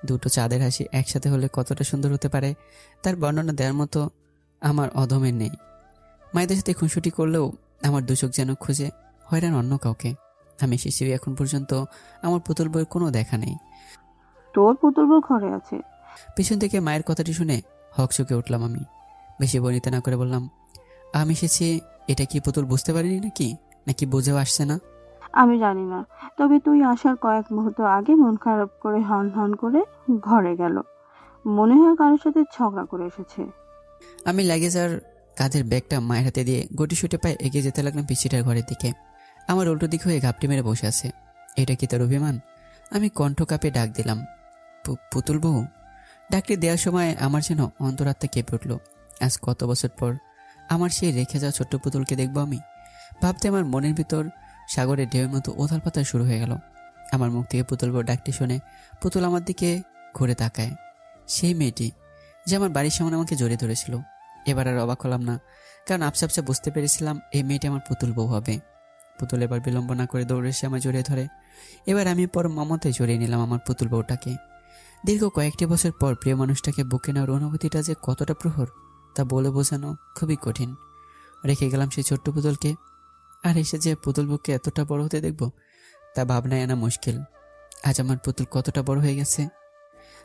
দুটো চাঁদের হাসি একসাথে হলে কতটা সুন্দর হতে পারে তার বর্ণনা দেওয়ার মতো আমার অধমের নেই। মায়েদের সাথে খুনসুটি করলেও আমার দু চোখ যেন খুঁজে হয়রান অন্য কাউকে। আমি শিশির এখন পর্যন্ত আমার পুতুল বউয়ের কোনো দেখা নেই। তোর পুতুল বউ ঘরে আছে। পিছন থেকে মায়ের কথাটি শুনে হকচকে উঠলাম আমি। বেশি বনিতে না করে বললাম, আমি এসেছি, এটা কি পুতুল বুঝতে পারিনি নাকি বুঝেও আসছে না? আমি জানি না, তবে তুই আসার কয়েক মুহূর্ত আগে মন খারাপ করে হন হন করে ঘরে গেল। মনে হয় কারোর সাথে ঝগড়া করে এসেছে। আমি লাগেজ আর কাঁধের ব্যাগটা মায়ের হাতে দিয়ে গটি ছুটে পায়ে এগিয়ে যেতে লাগলাম পিছিটার ঘরের দিকে। আমার উল্টো দিক হয়ে ঘাপটি মেরে বসে আছে। এটা কি তার অভিমান? আমি কণ্ঠ কাঁপে ডাক দিলাম, পুতুল বউ। ডাকটি দেওয়ার সময় আমার যেন অন্তরাত্মা কেঁপে উঠল। আজ কত বছর পর আমার সেই রেখে যাওয়া ছোট্ট পুতুলকে দেখবো আমি। ভাবতে আমার মনের ভিতর সাগরের ঢেউয়ের মতো ওথাল পাতা শুরু হয়ে গেল। আমার মুখ থেকে পুতুল বউ ডাকটি শুনে পুতুল আমার দিকে ঘুরে তাকায়। সেই মেয়েটি যে আমার বাড়ির সামনে আমাকে জড়িয়ে ধরেছিল। এবার আর অবাক হলাম না, কারণ আপসা বুঝতে পেরেছিলাম এই মেয়েটি আমার পুতুল বউ হবে। পুতুল এবার বিলম্ব না করে দৌড়ে এসে আমার জড়িয়ে ধরে। এবার আমি পরম মমতায় জড়িয়ে নিলাম আমার পুতুল বউটাকে। দীর্ঘ কয়েকটি বছর পর প্রিয় মানুষটাকে বুকে নেওয়ার অনুভূতিটা যে কতটা প্রহর তা বলে বোঝানো খুবই কঠিন। রেখে গেলাম সেই ছোট্ট পুতুলকে, আর এসে যে পুতুল বুকে এতটা বড় হতে দেখব তা ভাবনায় আনা মুশকিল। আজ আমার পুতুল কতটা বড় হয়ে গেছে।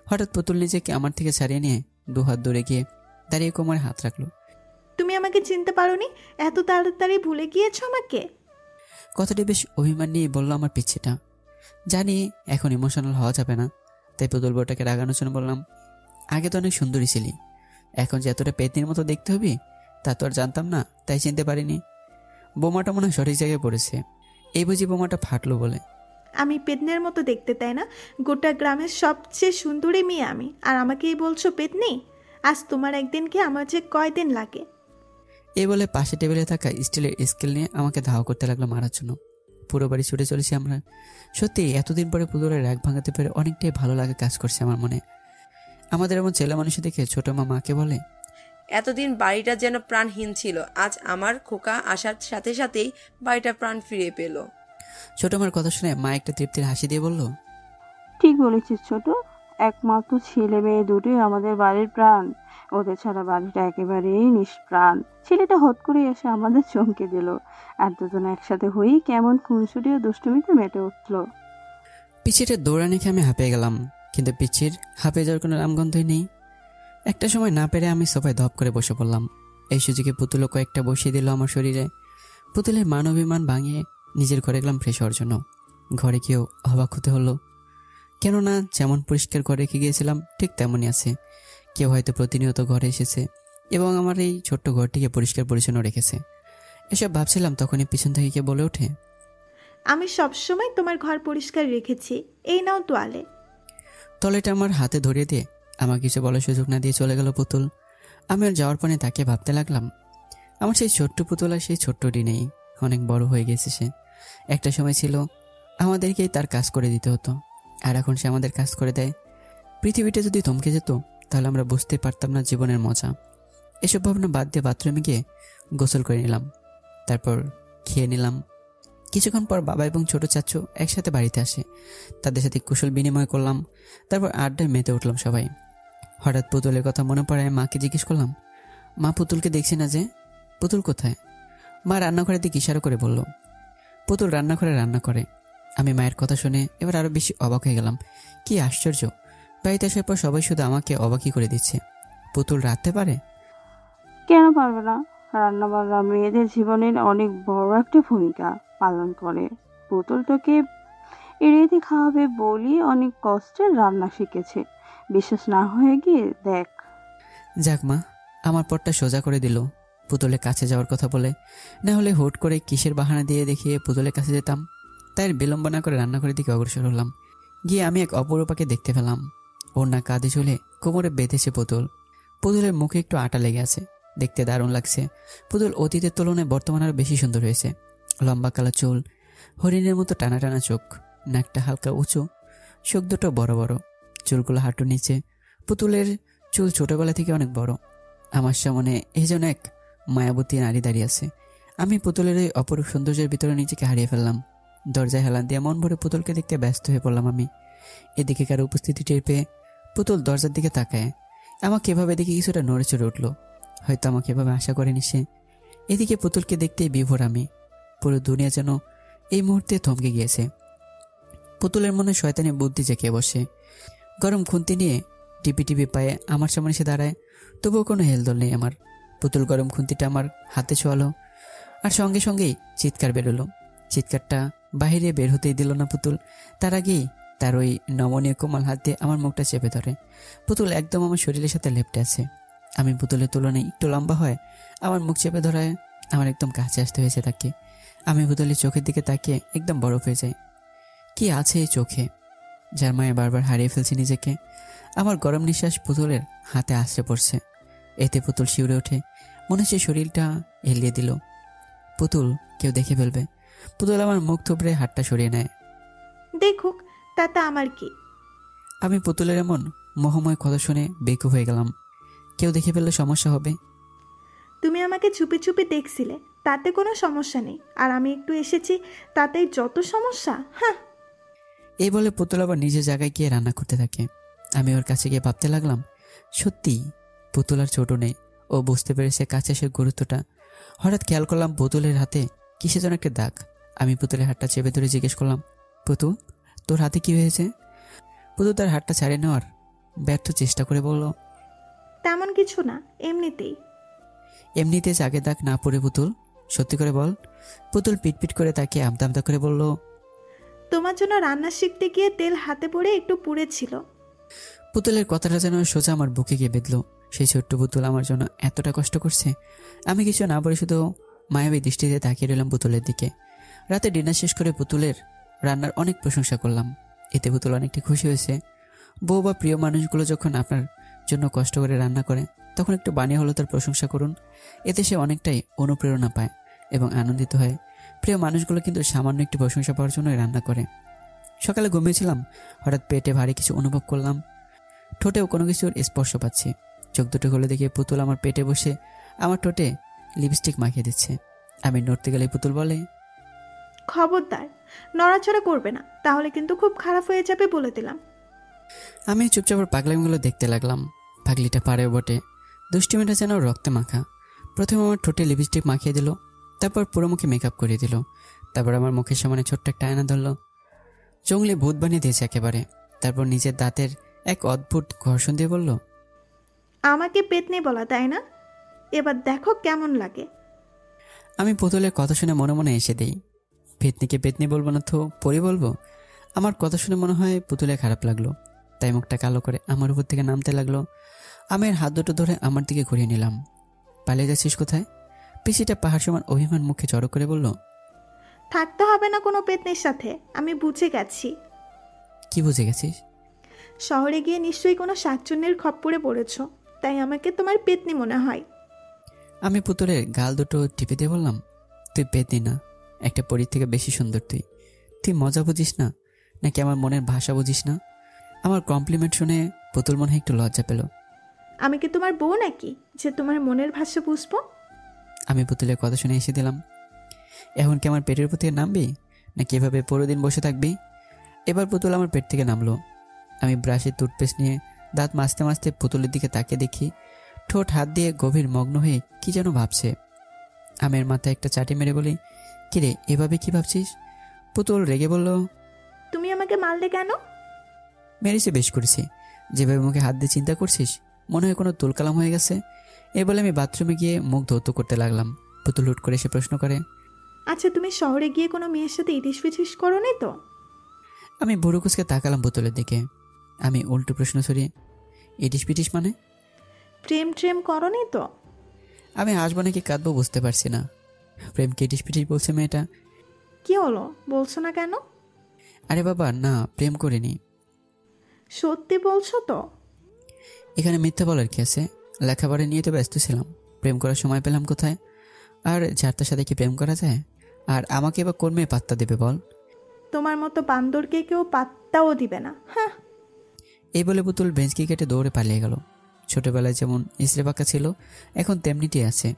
হঠাৎ পুতুল নিজেকে আমার থেকে ছাড়িয়ে নিয়ে 2 হাত দূরে গিয়ে দাঁড়িয়ে কোমরে হাত রাখলো। তুমি আমাকে চিনতে পারোনি? এত তাড়াতাড়ি ভুলে গিয়েছো আমাকে? কথাটি বেশ অভিমান নিয়ে বললো আমার পিচ্ছিটা। জানি এখন ইমোশনাল হওয়া যাবে না, তাই পুতুল বউটাকে রাগানোর জন্য বললাম, আগে তো অনেক সুন্দরী ছিলি, এখন যে এতটা পেতনির মতো দেখতে হবে তা তো আর জানতাম না, তাই চিনতে পারিনি। বোমাটা মনে হয় সঠিক জায়গায় পড়েছে। এই বুঝি বোমাটা ফাটলো বলে? আমি পেতনের মতো দেখতে, তাই না? গোটা গ্রামের সবচেয়ে সুন্দরী মেয়ে আমি, আর আমাকেই বলছো পেতনি? আজ তোমার একদিন কি আমার যে কয়দিন লাগে? এই বলে পাশে টেবিলে থাকা স্টিলের স্কেল নিয়ে আমাকে ধাওয়া করতে লাগলো মারার জন্য। পুরো বাড়ি ছুটে চলেছি আমরা। সত্যি এতদিন পরে পুতুলের রাগ ভাঙাতে পেরে অনেকটাই ভালো লাগে কাজ করছে আমার মনে। আমাদের এমন ছেলে মানুষ দেখে ছোট মা মাকে বলে, এতদিন বাড়িটা যেন প্রাণহীন ছিল, আজ আমার খোকা আসার সাথে সাথেই বাড়িটা প্রাণ ফিরে পেল। ছোট মার কথা শুনে মা একটা তৃপ্তির হাসি দিয়ে বলল, ঠিক বলেছিস ছোট, একমাত্র ছেলে মেয়ে দুটোই আমাদের বাড়ির প্রাণ। ওদের ছাড়া বাড়িটা একেবারেই নিষ্প্রাণ। ছেলেটা হট করে এসে আমাদের চমকে দিল, আর দুজন একসাথে হয়েই কেমন খুনসুটি ও দুষ্টুমিতে মেতে উঠলো। পিছিটা দৌড়ানি খেয়ে আমি হাঁপিয়ে গেলাম, কিন্তু পিছির হাঁপিয়ে যাওয়ার কোনো নামগন্ধই নেই। একটা সময় না পেরে আমি সোফায় ধপ করে বসে পড়লাম। এই সুযোগে পুতুলও কয়েকটা বসিয়ে দিল আমার শরীরে। পুতুলের মান অভিমান ভাঙিয়ে নিজের ঘরে গেলাম ফ্রেশ হওয়ার জন্য। ঘরে গিয়েও অবাক হতে হলো, কেননা যেমন পরিষ্কার করে রেখে গিয়েছিলাম ঠিক তেমনই আছে। কেউ হয়তো প্রতিনিয়ত ঘরে এসেছে এবং আমার এই ছোট্ট ঘরটিকে পরিষ্কার পরিচ্ছন্ন রেখেছে। এসব ভাবছিলাম তখনই পিছন থেকে কে বলে ওঠে, আমি সবসময় তোমার ঘর পরিষ্কার রেখেছি, এই নাও তোয়ালে। তলেটা আমার হাতে ধরিয়ে দিয়ে আমার কিছু বলার সুযোগ না দিয়ে চলে গেল পুতুল। আমি আর যাওয়ার পরে তাকে ভাবতে লাগলাম, আমার সেই ছোট্ট পুতুল আর সেই ছোট্টটি নেই, অনেক বড় হয়ে গেছে সে। একটা সময় ছিল আমাদেরকেই তার কাজ করে দিতে হতো, আর এখন সে আমাদের কাজ করে দেয়। পৃথিবীটা যদি থমকে যেত তাহলে আমরা বুঝতে পারতাম না জীবনের মজা। এসব ভাবনা বাদ দিয়ে বাথরুমে গিয়ে গোসল করে নিলাম, তারপর খেয়ে নিলাম। কিছুক্ষণ পর বাবা এবং ছোট চাচু একসাথে বাড়িতে আসে, তাদের সাথে কুশল বিনিময় করলাম, তারপর আড্ডায় মেতে উঠলাম সবাই। হঠাৎ পুতুলের কথা মনে পড়ায় মাকে জিজ্ঞেস করলাম, মা পুতুলকে দেখছি না যে, পুতুল কোথায়? মা রান্নাঘরের দিকে ইশারা করে বলল, পুতুল রান্নাঘরে রান্না করে। আমি মায়ের কথা শুনে এবার আরো বেশি অবাক হয়ে গেলাম। কি আশ্চর্য, বাড়িতে আসার পর সবাই শুধু আমাকে অবাকই করে দিচ্ছে। পুতুল রাঁধতে পারে? কেন পারবে না? রান্না বান্না মেয়েদের জীবনের অনেক বড় একটা ভূমিকা পালন করে। পুতুল তোকে এড়িয়ে খাওয়াবে বলি অনেক কষ্টে রান্না শিখেছে। বিশ্বাস না হয়ে গিয়ে দেখ। যাক মা, আমার পথটা সোজা করে দিল পুতুলের কাছে যাওয়ার কথা বলে। না হলে হুট করে কিসের বাহানা দিয়ে দেখিয়ে পুতুলের কাছে যেতাম। তাই বিলম্ব না করে রান্নাঘরের দিকে অগ্রসর হলাম। গিয়ে আমি এক অপরূপাকে দেখতে পেলাম। ওর না কাঁধে চলে কোমরে বেঁধেছে পুতুল। পুতুলের মুখে একটু আটা লেগে আছে, দেখতে দারুণ লাগছে। পুতুল অতীতের তুলনায় বর্তমানে আরো বেশি সুন্দর হয়েছে। লম্বা কালো চুল, হরিণের মতো টানা টানা চোখ, নাকটা হালকা উঁচু, চোখ দুটো বড় বড়, চুলগুলো হাঁটুর নিচে। পুতুলের চুল ছোটবেলা থেকে অনেক বড়। আমার সামনে এই যেন এক মায়াবতী নারী দাঁড়িয়ে আছে। আমি পুতুলের এই অপরূপ সৌন্দর্যের ভিতরে নিজেকে হারিয়ে ফেললাম। দরজায় হেলান দিয়ে মন ভরে পুতুলকে দেখতে ব্যস্ত হয়ে পড়লাম আমি। এদিকে কারো উপস্থিতি টের পেয়ে পুতুল দরজার দিকে তাকায়। আমাকে এভাবে দেখে কিছুটা নড়ে চড়ে উঠলো। হয়তো আমাকে এভাবে আশা করেনি সে। এদিকে পুতুলকে দেখতেই বিভোর আমি। পুরো দুনিয়া যেন এই মুহূর্তে থমকে গিয়েছে। পুতুলের মনে শয়তানি বুদ্ধি জেঁকে বসে। গরম খুন্তি নিয়ে টিপি টিপি পায়ে আমার সামনে এসে দাঁড়ায়। তবুও কোনো হেলদোল নেই আমার। পুতুল গরম খুন্তিটা আমার হাতে ছোঁয়ালো, আর সঙ্গে সঙ্গেই চিৎকার বেরোলো। চিৎকারটা বাহিরে বের হতেই দিল না পুতুল। তার আগেই তার ওই নমনীয় কোমল হাত দিয়ে আমার মুখটা চেপে ধরে। পুতুল একদম আমার শরীরের সাথে লেপ্টে আছে। আমি পুতুলের তুলনায় একটু লম্বা হয় আমার মুখ চেপে ধরায় আমার একদম কাছে আসতে হয়েছে তাকে। আমি পুতুলের চোখের দিকে তাকিয়ে একদম বরফ হয়ে যাই। কি আছে এই চোখে, যার মায়ে বারবার হারিয়ে ফেলছি নিজেকে। আমার গরম নিঃশ্বাস পুতুলের হাতে আশ্রে পড়ছে। এতে পুতুল শিউরে ওঠে, মনে হচ্ছে শরীরটা এলিয়ে দিল। পুতুল কেউ দেখে ফেলবে। পুতুল আমার মুখ থুবড়ে হাতটা সরিয়ে নেয়। দেখুক, তাতে আমার কি? আমি পুতুলের এমন মোহময় কথা শুনে বেকুব হয়ে গেলাম। কেউ দেখে ফেললে সমস্যা হবে। তুমি আমাকে চুপি চুপি দেখছিলে, তাতে কোনো সমস্যা নেই। আর আমি একটু এসেছি, তাতেই যত সমস্যা। হ্যাঁ। এই বলে পুতুল আবার নিজের জায়গায় গিয়ে রান্না করতে থাকে। আমি ওর কাছে গিয়ে ভাবতে লাগলাম, সত্যি পুতুল আর ছোট নেই। ও বুঝতে পেরেছে কাছে আসার গুরুত্বটা। হঠাৎ খেয়াল করলাম পুতুলের হাতে কিসে যেন একটা দাগ। আমি পুতুলের হাতটা চেপে ধরে জিজ্ঞেস করলাম, পুতুল তোর হাতে কি হয়েছে? পুতুল তার হাতটা ছাড়িয়ে নেওয়ার ব্যর্থ চেষ্টা করে বলল, তেমন কিছু না, এমনিতেই। এমনিতে জাগে দাগ না পড়ে পুতুল, সত্যি করে বল। পুতুল পিটপিট করে তাকে আমতা আমতা করে বলল, তোমার জন্য রান্না শিখতে গিয়ে তেল হাতে পড়ে একটু পুড়েছিল। পুতুলের কথাটা যেন সোজা আমার বুকে গিয়ে বেঁধল। সেই ছোট্ট পুতুল আমার জন্য এতটা কষ্ট করছে। আমি কিছু না বলে শুধু মায়াবী দৃষ্টিতে তাকিয়ে রইলাম পুতুলের দিকে। রাতে ডিনার শেষ করে পুতুলের রান্নার অনেক প্রশংসা করলাম। এতে পুতুল অনেকটা খুশি হয়েছে। বউ বা প্রিয় মানুষগুলো যখন আপনার জন্য কষ্ট করে রান্না করে, তখন একটু বানিয়ে হলো তার প্রশংসা করুন। এতে সে অনেকটাই অনুপ্রেরণা পায় এবং আনন্দিত হয়। প্রিয় মানুষগুলো কিন্তু সামান্য একটু প্রশংসা পাওয়ার জন্যই রান্না করে। সকালে ঘুমিয়েছিলাম, হঠাৎ পেটে ভারী কিছু অনুভব করলাম। ঠোঁটেও কোনো কিছুর স্পর্শ পাচ্ছি। চোখ দুটো খুলে দেখে পুতুল আমার পেটে বসে আমার ঠোঁটে লিপস্টিক মাখিয়ে দিচ্ছে। আমি নড়তে গেলে পুতুল বলে, খবরদার নড়াচড়া করবে না, তাহলে কিন্তু খুব খারাপ হয়ে যাবে বলে দিলাম। আমি চুপচাপ পাগলামিগুলো দেখতে লাগলাম। পাগলিটা পারেও বটে, দুষ্টিমিটা যেন রক্তে মাখা। প্রথমে আমার ঠোঁটে লিপস্টিক মাখিয়ে দিল, তারপর পুরো মুখে মেকআপ করিয়ে দিল, তারপর আমার মুখের সামনে ছোট্ট একটা আয়না ধরলো। জঙ্গলি ভূত বানিয়ে দিয়েছে একেবারে। তারপর নিজের দাঁতের এক অদ্ভুত ঘর্ষণ দিয়ে বলল, আমাকে পেতনি বলা, তাই না? এবার দেখো কেমন লাগে। আমি পুতুলের কথা শুনে মনে মনে এসে দেই, পেতনিকে পেতনি বলবো না তো পরি বলবো? আমার কথা শুনে মনে হয় পুতুলে খারাপ লাগলো, তাই মুখটা কালো করে আমার উপর থেকে নামতে লাগলো। আমি এর হাত দুটো ধরে আমার দিকে ঘুরিয়ে নিলাম। পালিয়ে যাচ্ছিস কোথায়? পিসিটা পাহাড় সমান অভিমান মুখে জড়ো করে বলল, থাকতে হবে না কোনো পেতনির সাথে, আমি বুঝে গেছি। কি বুঝে গেছিস? শহরে গিয়ে নিশ্চয়ই কোনো শাকচুন্নির খপ্পরে পড়েছ, তাই আমাকে তোমার পেতনি মনে হয়। আমি পুতুলের গাল দুটো টিপে দিয়ে বললাম, তুই পেতনি না, একটা পরীর থেকে বেশি সুন্দর। তুই মজা বুঝিস না, নাকি আমার মনের ভাষা বুঝিস না? আমার কমপ্লিমেন্ট শুনে পুতুল মনে হয় একটু লজ্জা পেল। আমি কি তোমার বউ নাকি যে তোমার মনের ভাষা বুঝবো? আমি পুতুলের কথা শুনে এসে দিলাম, এখন কি আমার পেটের উপর থেকে নামবি, নাকি এভাবে পুরো দিন বসে থাকবি? এবার পুতুল আমার পেট থেকে নামলো। আমি ব্রাশে টুথপেস্ট নিয়ে দাঁত মাজতে মাজতে পুতুলের দিকে তাকিয়ে দেখি ঠোঁট হাত দিয়ে গভীর মগ্ন হয়ে কি যেন ভাবছে। আমি এর মাথায় একটা চাটি মেরে বলি, কিরে এভাবে কি ভাবছিস? পুতুল রেগে বলল, তুমি আমাকে মারলে কেন? মেরেছি, বেশ করেছি। যেভাবে মুখে হাত দিয়ে চিন্তা করছিস মনে হয় কোনো তুলকালাম হয়ে গেছে। এ বলে আমি বাথরুমে গিয়ে মুখ ধৌত করতে লাগলাম। পুতুল হুট করে এসে প্রশ্ন করে, আচ্ছা তুমি শহরে গিয়ে কোনো মেয়ের সাথে ইটিস ফিটিস করো নি তো? আমি বুড়ো কুচকে তাকালাম পুতুলের দিকে। আমি উল্টো প্রশ্ন সরিয়ে, ইটিস পিটিস মানে? প্রেম ট্রেম করো নি তো? আমি হাসবো নাকি কাঁদবো বুঝতে পারছি না। প্রেমকে ইটিস পিটিস বলছে মেয়েটা। কি হলো, বলছো না কেন? আরে বাবা না, প্রেম করিনি। সত্যি বলছো তো? এখানে মিথ্যা বলার কি আছে? লেখাপড়া নিয়ে তো ব্যস্ত ছিলাম, প্রেম করার সময় পেলাম কোথায়? আর যার তার সাথে কি প্রেম করা যায়? আর আমাকে এবার কোন মেয়ে পাত্তা দেবে বল? তোমার মতো বান্দরকে কেউ পাত্তাও দিবে না। হ্যাঁ। এই বলে পুতুল বেঞ্চকে কেটে দৌড়ে পালিয়ে গেল। ছোটবেলায় যেমন ইসরে পাকা ছিল, এখন তেমনিটি আছে।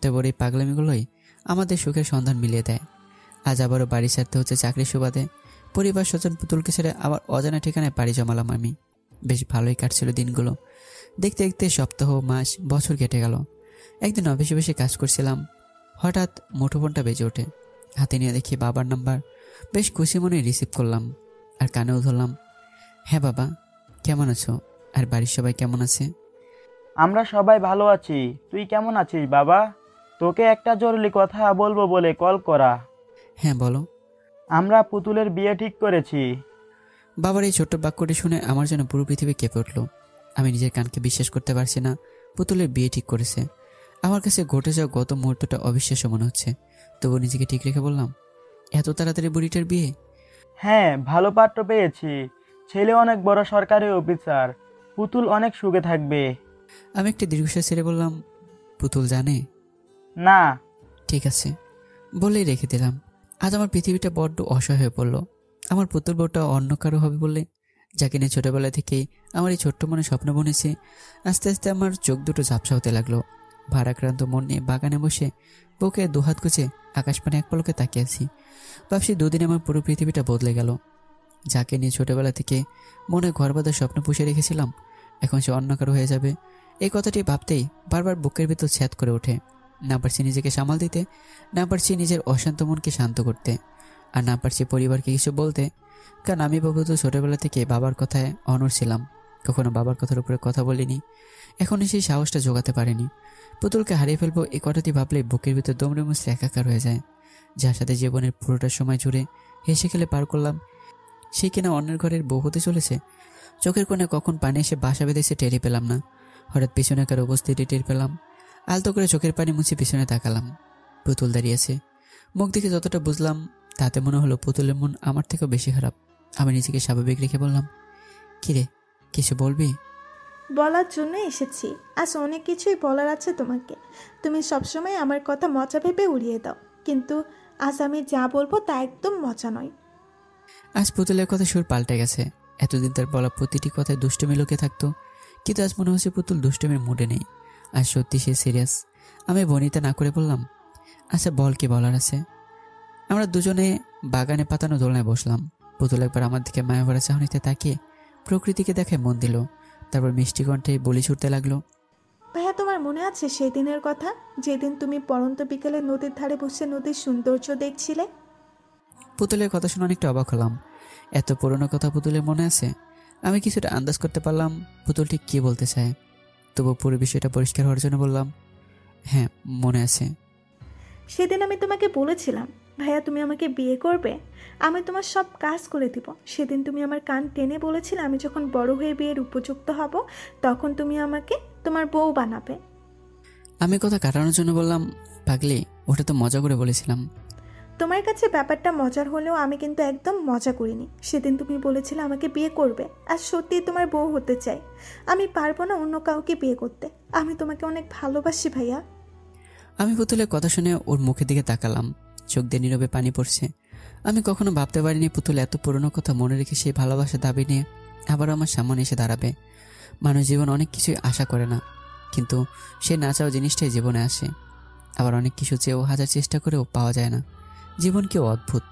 তবে এই পাগলামিগুলোই আমাদের সুখের সন্ধান মিলিয়ে দেয়। আজ আবারও বাড়ি ছাড়তে হচ্ছে চাকরির সুবাদে। পরিবার স্বজন পুতুলকে ছেড়ে আবার অজানা ঠিকানায় পাড়ি জমালাম আমি। বেশ ভালোই কাটছিল দিনগুলো। দেখতে দেখতে সপ্তাহ, মাস, বছর কেটে গেল। একদিন অফিসে বসে কাজ করছিলাম, হঠাৎ মুঠোফোনটা বেজে ওঠে। হাতে নিয়ে দেখি বাবার নাম্বার। বেশ খুশি মনে রিসিভ করলাম আর কানেও ধরলাম। হ্যাঁ বাবা, কেমন আছো? আর বাড়ির সবাই কেমন আছে? আমরা সবাই ভালো আছি। তুই কেমন আছিস বাবা? তোকে একটা জরুরি কথা বলবো বলে কল করা। হ্যাঁ বলো। আমরা পুতুলের বিয়ে ঠিক করেছি। বাবার এই ছোট্ট বাক্যটি শুনে আমার যেন পুরো পৃথিবী কেঁপে উঠল। আমি নিজের কানকে বিশ্বাস করতে পারছি না। পুতুলের বিয়ে ঠিক করেছে। আমার কাছে ঘটে যাওয়া গত মুহূর্তটা অবিশ্বাস্য মনে হচ্ছে। তবু নিজেকে ঠিক রেখে বললাম, এত তাড়াতাড়ি বুড়িটার বিয়ে? হ্যাঁ, ভালো পাত্র পেয়েছি। ছেলে অনেক বড় সরকারি অফিসার। পুতুল অনেক সুখে থাকবে। আমি একটি দীর্ঘশ্বাস ছেড়ে বললাম, পুতুল জানে? না। ঠিক আছে বলেই রেখে দিলাম। আজ আমার পৃথিবীটা বড্ড অসহায় হয়ে পড়ল। আমার পুতুল বউটা অন্য কারো হবে বললে, যাকে নিয়ে ছোটবেলা থেকেই আমার এই ছোট্ট মনে স্বপ্ন বনেছে। আস্তে আস্তে আমার চোখ দুটো ঝাপসা হতে লাগলো। ভারাক্রান্ত মন নিয়ে বাগানে বসে বউকে দুহাত গুছে আকাশপানে এক পলকে তাকিয়ে আছি। ভাবছি দুদিনে আমার পুরো পৃথিবীটা বদলে গেল। যাকে নিয়ে ছোটবেলা থেকে মনে ঘর বাঁধার স্বপ্ন পুষে রেখেছিলাম, এখন সে অন্য কারো হয়ে যাবে। এই কথাটি ভাবতেই বারবার বুকের ভিতর ছ্যাদ করে ওঠে। না পারছি নিজেকে সামাল দিতে, না পারছি নিজের অশান্ত মনকে শান্ত করতে, আর না পারছি পরিবারকে কিছু বলতে। কারণ আমি বাবু তো ছোটবেলা থেকে বাবার কথায় অনড় ছিলাম, কখনো বাবার কথার উপরে কথা বলিনি। এখনই সেই সাহসটা জোগাতে পারিনি। পুতুলকে হারিয়ে ফেলবো এই কথাটি ভাবলেই বুকের ভিতর দমড়ে মুচড়ে একাকার হয়ে যায়। যার সাথে জীবনের পুরোটা সময় জুড়ে হেসে খেলে পার করলাম, সে কিনা অন্যের ঘরের বউ হতে চলেছে। চোখের কোণে কখন পানি এসে বাসা বেঁধেছে টেরই পেলাম না। হঠাৎ পিছনে কারো উপস্থিতি টের পেলাম। আলতো করে চোখের পানি মুছে পিছনে তাকালাম। পুতুল দাঁড়িয়েছে। মুখ দেখে যতটা বুঝলাম তাতে মনে হলো পুতুলের মন আমার থেকেও বেশি খারাপ। আমি নিজেকে স্বাভাবিক রেখে বললাম, কিরে কিছু বলবি? বলার জন্য এসেছি। আজ অনেক কিছুই বলার আছে তোমাকে। তুমি সবসময় আমার কথা মজা ভেবে উড়িয়ে দাও, কিন্তু আজ আমি যা বলবো তা একদম মজা নয়। আজ পুতুলের কথা সুর পাল্টে গেছে। এতদিন তার বলা প্রতিটি কথায় দুষ্টুমি লুকে থাকতো, কিন্তু আজ মনে হচ্ছে পুতুল দুষ্টুমির মুডে নেই। আজ সত্যি সে সিরিয়াস। আমি বনিতা না করে বললাম, আচ্ছা বল কি বলার আছে। আমরা দুজনে বাগানে পাতানো দোলনায় বসলাম। পুতুল একবার আমার দিকে মায়া ভরা চাহনিতে তাকিয়ে প্রকৃতিকে দেখে মন দিল। তারপর মিষ্টি কণ্ঠে বলি ছুটতে লাগলো, ভাইয়া তোমার মনে আছে সেই দিনের কথা, যেদিন তুমি পরন্ত বিকেলে নদীর ধারে বসে নদীর সৌন্দর্য দেখছিলে? পুতুলের কথা শুনে অনেকটা অবাক হলাম। এত পুরনো কথা পুতুলের মনে আছে? আমি কিছুটা আন্দাজ করতে পারলাম পুতুল ঠিক কী বলতে চায়। তবু পুরো বিষয়টা পরিষ্কার হওয়ার জন্য বললাম, হ্যাঁ মনে আছে। সেদিন আমি তোমাকে বলেছিলাম, ভাইয়া তুমি আমাকে বিয়ে করবে, আমি তোমার সব কাজ করে দিব। সেদিন তুমি আমার কান টেনে বলেছিলে আমি যখন বড় হয়ে বিয়ের উপযুক্ত হব তখন তুমি আমাকে তোমার বউ বানাবে। আমি কথা কাটানোর জন্য বললাম, পাগলি ওটা তো মজা করে বলেছিলাম। তোমার কাছে ব্যাপারটা মজার হলেও আমি কিন্তু একদম মজা করিনি। সেদিন তুমি বলেছিলে আমাকে বিয়ে করবে, আর সত্যি তোমার বউ হতে চাই। আমি পারবো না অন্য কাউকে বিয়ে করতে। আমি তোমাকে অনেক ভালোবাসি ভাইয়া। আমি পুতুলের কথা শুনে ওর মুখের দিকে তাকালাম। চোখ দিয়ে নীরবে পানি পড়ছে। আমি কখনো ভাবতে পারিনি পুতুল এত পুরনো কথা মনে রেখে সেই ভালোবাসা দাবি নিয়ে আবার আমার সামনে এসে দাঁড়াবে। মানুষ জীবন অনেক কিছুই আশা করে না, কিন্তু সে না চাওয়া জিনিসটাই জীবনে আসে। আবার অনেক কিছু চেয়েও হাজার চেষ্টা করেও পাওয়া যায় না। জীবন কেউ অদ্ভুত।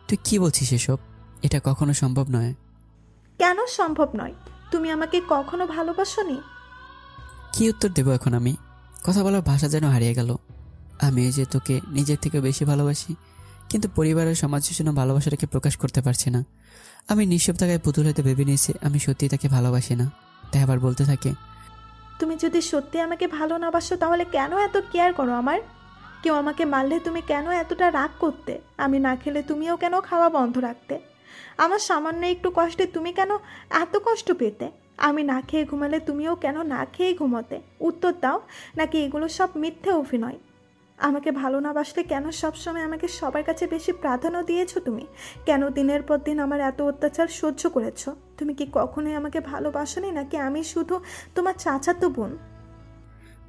তুই কি বলছিস এসব? এটা কখনো সম্ভব নয়। কেন সম্ভব নয়? তুমি আমাকে কখনো ভালোবাসোনি? কি উত্তর দেব এখন আমি? কথা বলার ভাষা যেন হারিয়ে গেল। আমি যে তোকে নিজের থেকে বেশি ভালোবাসি, কিন্তু পরিবারের সমাজের জন্য ভালোবাসাটাকে প্রকাশ করতে পারছি না। আমি নিঃশব্দতায় পুতুল হতে ভেবে নিয়েছি আমি সত্যি তাকে ভালোবাসি না। তাই আবার বলতে থাকে, তুমি যদি সত্যি আমাকে ভালো না বাসো তাহলে কেন এত কেয়ার করো আমার? কেউ আমাকে মারলে তুমি কেন এতটা রাগ করতে? আমি না খেলে তুমিও কেন খাওয়া বন্ধ রাখতে? আমার সামান্য একটু কষ্টে তুমি কেন এত কষ্ট পেতে? আমি না খেয়ে ঘুমালে তুমিও কেন না খেয়ে ঘুমোতে? উত্তর দাও, নাকি এগুলো সব মিথ্যে অভিনয়? আমাকে ভালো না বাসলে কেন সবসময় আমাকে সবার কাছে বেশি প্রাধান্য দিয়েছো তুমি? কেন দিনের পর দিন আমার এত অত্যাচার সহ্য করেছো? তুমি কি কখনোই আমাকে ভালোবাসোনি, নাকি আমি শুধু তোমার চাচাতো বোন?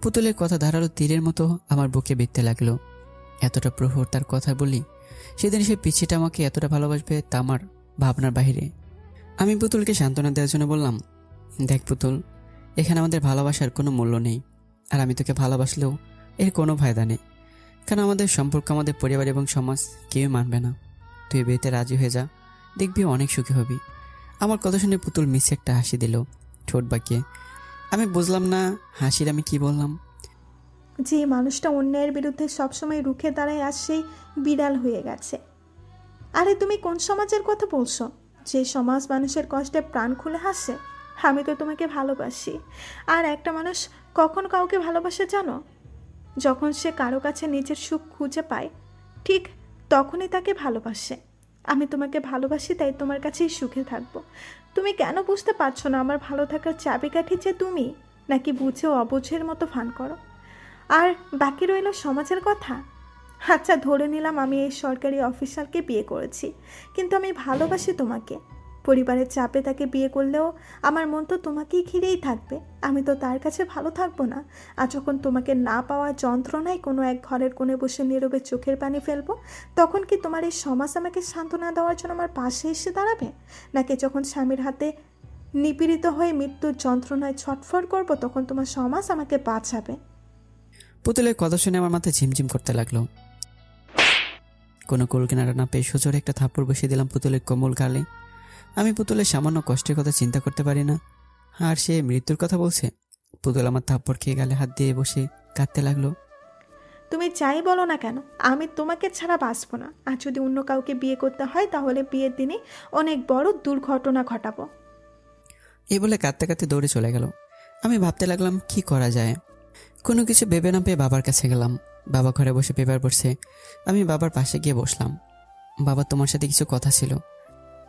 পুতুলের কথা ধারালো তীরের মতো আমার বুকে বিঁধতে লাগলো। এতটা প্রহর তার কথা বলি, সেদিন সে পিছিটা আমাকে এতটা ভালোবাসবে তা আমার ভাবনার বাহিরে। আমি পুতুলকে সান্ত্বনা দেওয়ার জন্য বললাম, দেখ পুতুল, এখানে আমাদের ভালোবাসার কোনো মূল্য নেই, আর আমি তোকে ভালোবাসলেও এর কোনো ফায়দা নেই, কারণ আমাদের সম্পর্ক আমাদের পরিবার এবং সমাজ কেউই মানবে না। তুই বিয়েতে রাজি হয়ে যা, দেখবি অনেক সুখী হবি। আমার কথা শুনে পুতুল মিছে একটা হাসি দিল, ঠোঁট বাঁকিয়ে। আমি বুঝলাম না হাসির আমি কি বললাম। যে মানুষটা অন্যায়ের বিরুদ্ধে সবসময় রুখে দাঁড়ায় আজ সেই বিড়াল হয়ে গেছে। আরে তুমি কোন সমাজের কথা বলছো? যে সমাজ মানুষের কষ্টে প্রাণ খুলে হাসে। আমি তো তোমাকে ভালোবাসি। আর একটা মানুষ কখন কাউকে ভালোবাসে জানো? যখন সে কারো কাছে নিজের সুখ খুঁজে পায়, ঠিক তখনই তাকে ভালোবাসে। আমি তোমাকে ভালোবাসি, তাই তোমার কাছেই সুখে থাকবো। তুমি কেন বুঝতে পারছো না আমার ভালো থাকার চাবিকাঠি যে তুমি? নাকি বুঝে অবুঝের মতো ফান করো? আর বাকি রইল সমাজের কথা। আচ্ছা, ধরে নিলাম আমি এই সরকারি অফিসারকে বিয়ে করেছি, কিন্তু আমি ভালোবাসি তোমাকে। পরিবারের চাপে তাকে বিয়ে করলেও আমার মন তো তোমাকেই ঘিরেই থাকবে। আমি তো তার কাছে ভালো থাকবো না। আর যখন তোমাকে না পাওয়ার যন্ত্রণায় কোনো এক ঘরের কোণে বসে নীরবে চোখের পানি ফেলবো, তখন কি তোমার এই সমাজ আমাকে সান্ত্বনা দেওয়ার জন্য আমার পাশে এসে দাঁড়াবে? নাকি যখন স্বামীর হাতে নিপীড়িত হয়ে মৃত্যুর যন্ত্রণায় ছটফট করবো, তখন তোমার সমাজ আমাকে বাঁচাবে? পুতুলের কথা শুনে আমার মাথায় ঝিমঝিম করতে লাগলো। কোনো কুল কিনারা না পেয়ে সোজোরে একটা থাপ্পড় বসিয়ে দিলাম পুতুলের কোমল গালে। আমি পুতুলের সামান্য কষ্টের কথা চিন্তা করতে পারি না, আর সে মৃত্যুর কথা বলছে। পুতুল আমার থাপ্পড় খেয়ে গালে হাত দিয়ে বসে কাঁদতে লাগলো। তুমি যাই বলো না কেন, আমি তোমাকে ছাড়া বাঁচবো না। আর যদি অন্য কাউকে বিয়ে করতে হয়, তাহলে বিয়ের দিনে অনেক বড় দুর্ঘটনা ঘটাবো। এই বলে কাঁদতে কাঁদতে দৌড়ে চলে গেল। আমি ভাবতে লাগলাম কি করা যায়। কোনো কিছু ভেবে না পেয়ে বাবার কাছে গেলাম। বাবা ঘরে বসে পেপার পড়ছে। আমি বাবার পাশে গিয়ে বসলাম। বাবা, তোমার সাথে কিছু কথা ছিল।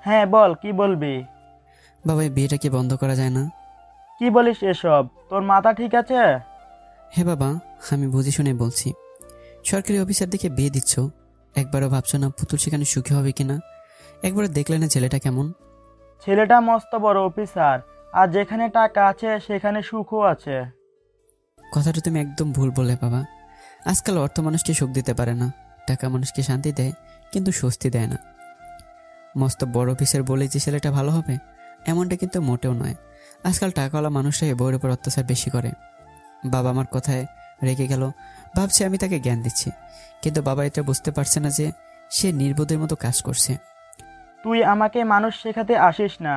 হ্যাঁ বল, কি বলবি? বাবা, এই বিয়েটা কি বন্ধ করা যায় না? কি বলিস এসব? তোর মাথা ঠিক আছে? হ্যাঁ বাবা, আমি বুঝে শুনে বলছি। সরকারি অফিসার দেখে বিয়ে দিচ্ছ, একবারও ভাবছো না পুতুল সেখানে সুখী হবে কিনা? একবারও দেখলে না ছেলেটা কেমন? ছেলেটা মস্ত বড় অফিসার, আর যেখানে টাকা আছে সেখানে সুখও আছে। কথাটা তুমি একদম ভুল বললে বাবা। আজকাল অর্থ মানুষকে সুখ দিতে পারে না, টাকা মানুষকে শান্তি দেয় কিন্তু স্বস্তি দেয় না। মস্ত বড় অফিসার বলে যে ছেলেটা ভালো হবে এমনটা কিন্তু মোটেও নয়। আজকাল টাকাওয়ালা মানুষরাই বউয়ের উপর অত্যাচার বেশি করে। বাবা আমার কথায় রেগে গেল। ভাবছে আমি তাকে জ্ঞান দিচ্ছি, কিন্তু বাবা এটা বুঝতে পারছে না যে সে নির্বোধের মতো কাজ করছে। তুই আমাকে মানুষ শেখাতে আসিস না।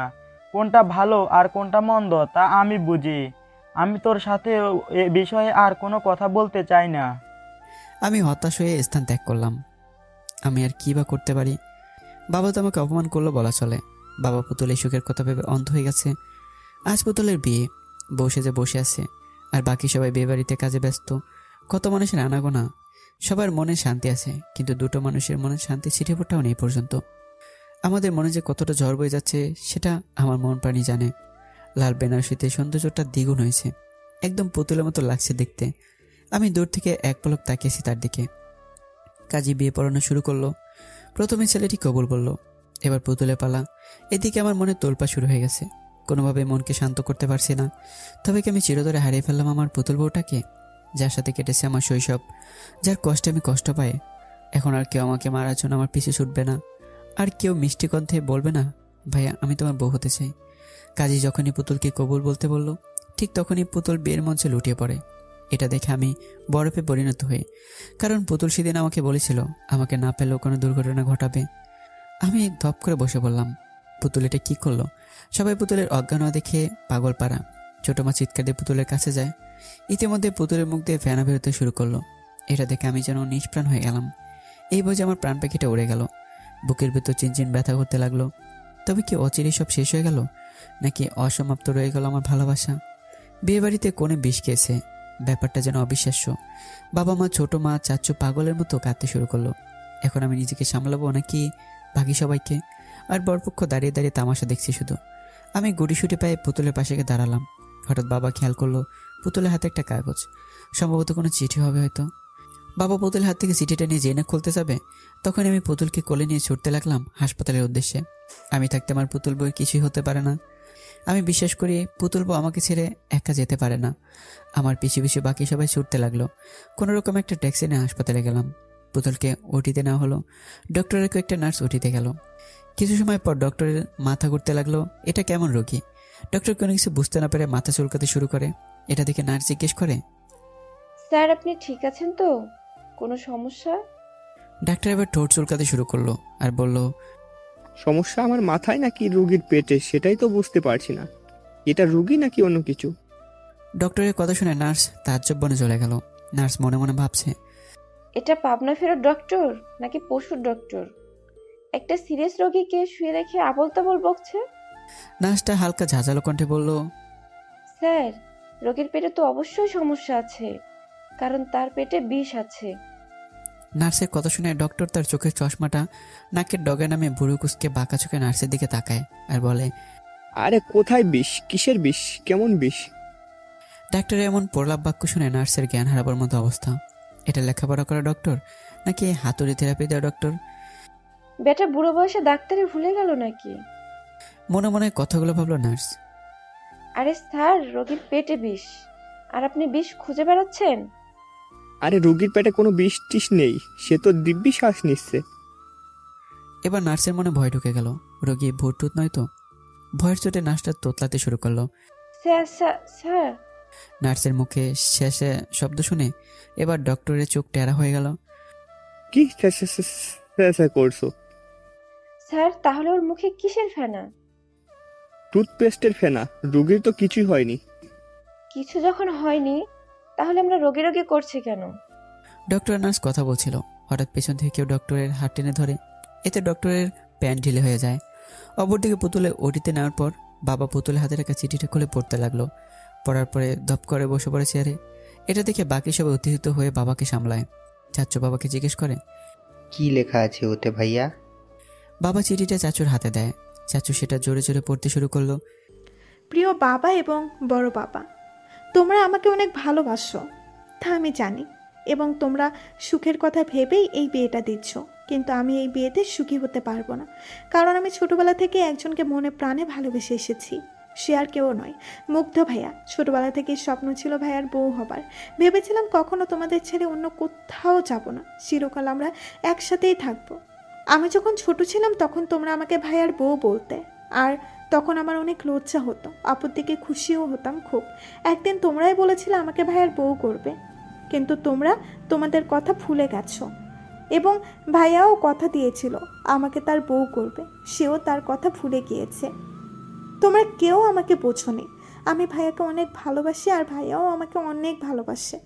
কোনটা ভালো আর কোনটা মন্দ তা আমি বুঝি। আমি তোর সাথে এ বিষয়ে আর কোনো কথা বলতে চাই না। আমি হতাশ হয়ে স্থান ত্যাগ করলাম। আমি আর কি বা করতে পারি? বাবা তো আমাকে অপমান করলো বলা চলে। বাবা পুতুলের সুখের কথা ভেবে অন্ধ হয়ে গেছে। আজ পুতুলের বিয়ে, বসে যে বসে আছে, আর বাকি সবাই বিয়ে বাড়িতে কাজে ব্যস্ত। কত মানুষের আনাগোনা, সবার মনে শান্তি আছে, কিন্তু দুটো মানুষের মনে শান্তি ছিটে ফোটাও নেই পর্যন্ত। আমাদের মনে যে কতটা ঝড় বয়ে যাচ্ছে সেটা আমার মন প্রাণী জানে। লাল বেনারসিতে সৌন্দর্যটা দ্বিগুণ হয়েছে, একদম পুতুলের মতো লাগছে দেখতে। আমি দূর থেকে এক পলক তাকিয়েছি তার দিকে। কাজী বিয়ে পড়ানো শুরু করলো। প্রথমে ছেলেটি কবুল বলল, এবার পুতুলের পালা। এদিকে আমার মনে তোলপা শুরু হয়ে গেছে। কোনোভাবে মনকে শান্ত করতে পারছি না। তবে কি আমি চিরতরে হারিয়ে ফেললাম আমার পুতুল বউটাকে, যার সাথে কেটেছে আমার শৈশব, যার কষ্টে আমি কষ্ট পাই। এখন আর কেউ আমাকে মারার জন্য আমার পিছু ছুটবে না, আর কেউ মিষ্টি কণ্ঠে বলবে না, ভাইয়া আমি তোমার বউ হতে চাই। কাজী যখনই পুতুলকে কবুল বলতে বলল, ঠিক তখনই পুতুল বিয়ের মঞ্চে লুটিয়ে পড়ে। এটা দেখে আমি বরফে পরিণত হই, কারণ পুতুল সেদিন আমাকে বলেছিল আমাকে না পেলেও কোনো দুর্ঘটনা ঘটাবে। আমি ধপ করে বসে বললাম, পুতুল এটা কী করলো? সবাই পুতুলের অজ্ঞান হওয়া দেখে পাগল পাড়া। ছোটো মা চিৎকার দিয়ে পুতুলের কাছে যায়। ইতিমধ্যে পুতুলের মুখ দিয়ে ফেনা বেরোতে শুরু করলো। এটা দেখে আমি যেন নিষ্প্রাণ হয়ে গেলাম। এই বোঝে আমার প্রাণ পাখিটা উড়ে গেল। বুকের ভিতর চিনচিন ব্যথা করতে লাগলো। তবে কি অচিরেই সব শেষ হয়ে গেল, নাকি অসমাপ্ত রয়ে গেল আমার ভালোবাসা? বিয়ে বাড়িতে কোণে বিষ খেয়েছে, ব্যাপারটা যেন অবিশ্বাস্য। বাবা মা, ছোট মা, চাচু পাগলের মতো কাঁদতে শুরু করলো। এখন আমি নিজেকে সামলাবো নাকি বাকি সবাইকে? আর বরপক্ষ দাঁড়িয়ে দাঁড়িয়ে তামাশা দেখছি শুধু। আমি গুটিসুটি পায়ে পুতুলের পাশে গিয়ে দাঁড়ালাম। হঠাৎ বাবা খেয়াল করলো পুতুলের হাতে একটা কাগজ, সম্ভবত কোনো চিঠি হবে হয়তো। বাবা পুতুলের হাত থেকে চিঠিটা নিয়ে জেনে খুলতে যাবে, তখন আমি পুতুলকে কোলে নিয়ে ছুটতে লাগলাম হাসপাতালের উদ্দেশ্যে। আমি থাকতে আমার পুতুল বউয়ের কিছুই হতে পারে না। আমি বিশ্বাস করি পুতুল বউ আমাকে ছেড়ে একা যেতে পারে না। আমার পিছু পিছু বাকি সবাই ছুটতে লাগলো। কোনো রকম একটা ট্যাক্সি নিয়ে হাসপাতালে গেলাম। পুতুলকে ওটিতে নেওয়া হলো। ডক্টরের কয়েকটা নার্স ওটিতে গেল। কিছু সময় পর ডক্টরের মাথা ঘুরতে লাগলো। এটা কেমন রোগী? ডক্টর কোনো কিছু বুঝতে না পেরে মাথা চুলকাতে শুরু করে। এটা দেখে নার্স জিজ্ঞেস করে, স্যার আপনি ঠিক আছেন তো? কোনো সমস্যা? ডাক্তার এবার ঠোঁট চুলকাতে শুরু করলো আর বলল, সমস্যা আমার মাথায় নাকি রুগীর পেটে সেটাই তো বুঝতে পারছি না। এটা রুগী নাকি অন্য কিছু? ডক্টরের কথা শুনে নার্স তাজ্জব বনে চলে গেল। নার্স মনে মনে ভাবছে, এটা পাবনা ফেরত ডক্টর নাকি পশুর ডক্টর? একটা সিরিয়াস রোগীকে শুয়ে রেখে আবোল তাবোল বকছে। নার্সটা হালকা ঝাঁঝালো কণ্ঠে বলল, স্যার রোগীর পেটে তো অবশ্যই সমস্যা আছে, কারণ তার পেটে বিষ আছে। নার্সের কথা শুনে ডক্টর তার চোখের চশমাটা নাকের ডগে নামে বুড়ো কুচকে বাঁকা চোখে নার্সের দিকে তাকায় আর বলে, আরে কোথায় বিষ? কিসের বিষ? কেমন বিষ? ডাক্তারের এমন প্রলাপ বাক্য শুনে নার্সের জ্ঞান হারাবার মতো অবস্থা। এটা লেখাপড়া করা ডক্টর নাকি হাতুড়ি থেরাপি দেওয়া ডক্টর? বেটা বুড়ো বয়সে ডাক্তারি ভুলে গেল নাকি? মনে মনে কথাগুলো ভাবলো নার্স। আরে স্যার রোগীর পেটে বিষ, আর আপনি বিষ খুঁজে বেড়াচ্ছেন? আরে রুগীর পেটে কোনো বিষ টিষ নেই, সে তো দিব্যি শ্বাস নিচ্ছে। এবার নার্সের মনে ভয় ঢুকে গেল। রোগী ভুটটুত নয় তো? ভয়ের চোটে নার্সটা তোতলাতে শুরু করলো। Sir sir sir. নার্সের মুখে শেষে শব্দ শুনে এবার ডক্টরের চোখ টেরা হয়ে গেল। কি করছো? স্যার তাহলে ওর মুখে কিসের ফেনা? টুথপেস্টের ফেনা। রুগীর তো কিছুই হয়নি। কিছু যখন হয়নি তাহলে আমরা রোগী রোগী করছি কেন? ডক্টর নার্স কথা বলছিল, হঠাৎ পেছন থেকে কেউ ডক্টরের হাত টেনে ধরে। এতে ডক্টরের প্যান্ট ঢিলে হয়ে যায়। অপরদিকে পুতুলে ওটিতে নেওয়ার পর বাবা পুতুলের হাতে রাখা চিঠিটা খুলে পড়তে লাগলো। পড়ার পরে ধপ করে বসে পড়ে চেয়ারে। এটা দেখে বাকি সবাই উত্তেজিত হয়ে বাবাকে সামলায়। চাচু বাবাকে জিজ্ঞেস করে, কি লেখা আছে ওতে ভাইয়া? বাবা চিঠিটা চাচুর হাতে দেয়। চাচু সেটা জোরে জোরে পড়তে শুরু করলো। প্রিয় বাবা এবং বড় বাবা, তোমরা আমাকে অনেক ভালোবাসো, তা আমি জানি, এবং তোমরা সুখের কথা ভেবেই এই বিয়েটা দিচ্ছ। কিন্তু আমি এই বিয়েতে সুখী হতে পারবো না, কারণ আমি ছোটবেলা থেকে একজনকে মনে প্রাণে ভালোবেসে এসেছি। সে আর কেউ নয়, মুগ্ধ ভাইয়া। ছোটবেলা থেকেই স্বপ্ন ছিল ভাইয়ার বউ হবার। ভেবেছিলাম কখনো তোমাদের ছেড়ে অন্য কোথাও যাব না, চিরকাল আমরা একসাথেই থাকবো। আমি যখন ছোট ছিলাম তখন তোমরা আমাকে ভাইয়ার বউ বলতে, আর তখন আমার অনেক লজ্জা হতো, আপুর দিকে খুশিও হতাম খুব। একদিন তোমরাই বলেছিলে আমাকে ভাইয়ার বউ করবে, কিন্তু তোমরা তোমাদের কথা ভুলে গেছো। এবং ভাইয়াও কথা দিয়েছিল আমাকে তার বউ করবে, সেও তার কথা ভুলে গিয়েছে। তোমরা কেউ আমাকে বোঝোনি। আমি ভাইয়াকে অনেক ভালোবাসি, আর ভাইয়াও আমাকে অনেক ভালোবাসে।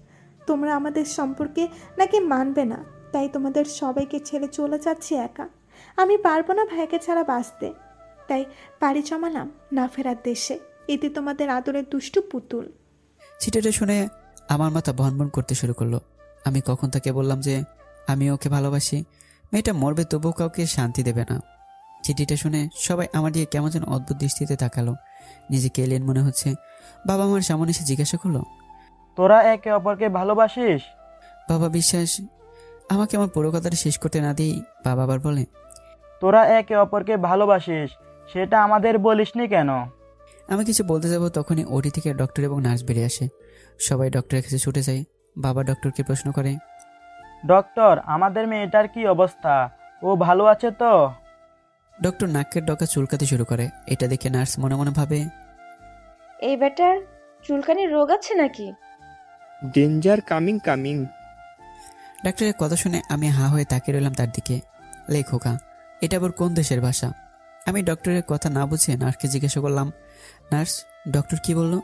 তোমরা আমাদের সম্পর্কে নাকি মানবে না, তাই তোমাদের সবাইকে ছেড়ে চলে যাচ্ছি একা। আমি পারবো না ভাইয়াকে ছাড়া বাঁচতে, তাই পাড়ি জমালাম না ফেরার দেশে। এতে তোমাদের আদরের দুষ্টু পুতুল। চিঠিটা শুনে আমার মাথা ভনভন করতে শুরু করলো। আমি কখন তাকে বললাম যে আমি ওকে ভালোবাসি? মেয়েটা মরবে তবুও কাউকে শান্তি দেবে না। চিঠিটা শুনে সবাই আমার দিকে কেমন যেন অদ্ভুত দৃষ্টিতে তাকালো। নিজেকে এলিয়েন মনে হচ্ছে। বাবা আমার সামনে এসে জিজ্ঞাসা করলো, তোরা একে অপরকে ভালোবাসিস? বাবা বিশ্বাস আমাকে আমার পুরো কথাটা শেষ করতে না দিই বাবা আবার বলে, তোরা একে অপরকে ভালোবাসিস, সেটা আমাদের বলিসনি কেন? আমি কিছু বলতে যাব তখনই ওটি থেকে ডক্টর এবং নার্স বেরিয়ে আসে। সবাই ডক্টরের কাছে ছুটে যায়। বাবা ডক্টরকে প্রশ্ন করে, ডক্টর, আমাদের মেয়েটার কি অবস্থা? ও ভালো আছে তো? ডক্টর নাকের ডগা চুলকাতে শুরু করে। এটা দেখে নার্স মনে মনে ভাবে, এই বেটার চুলকানির রোগ আছে নাকি? Danger coming coming. ডাক্তারের কথা শুনে আমি হা হয়ে তাকিয়ে রইলাম তার দিকে। লেখোকা, এটা আবার কোন দেশের ভাষা? আমি ডক্টরের কথা না বুঝে নার্সকে জিজ্ঞাসা করলাম, নার্স ডক্টর কি বললো?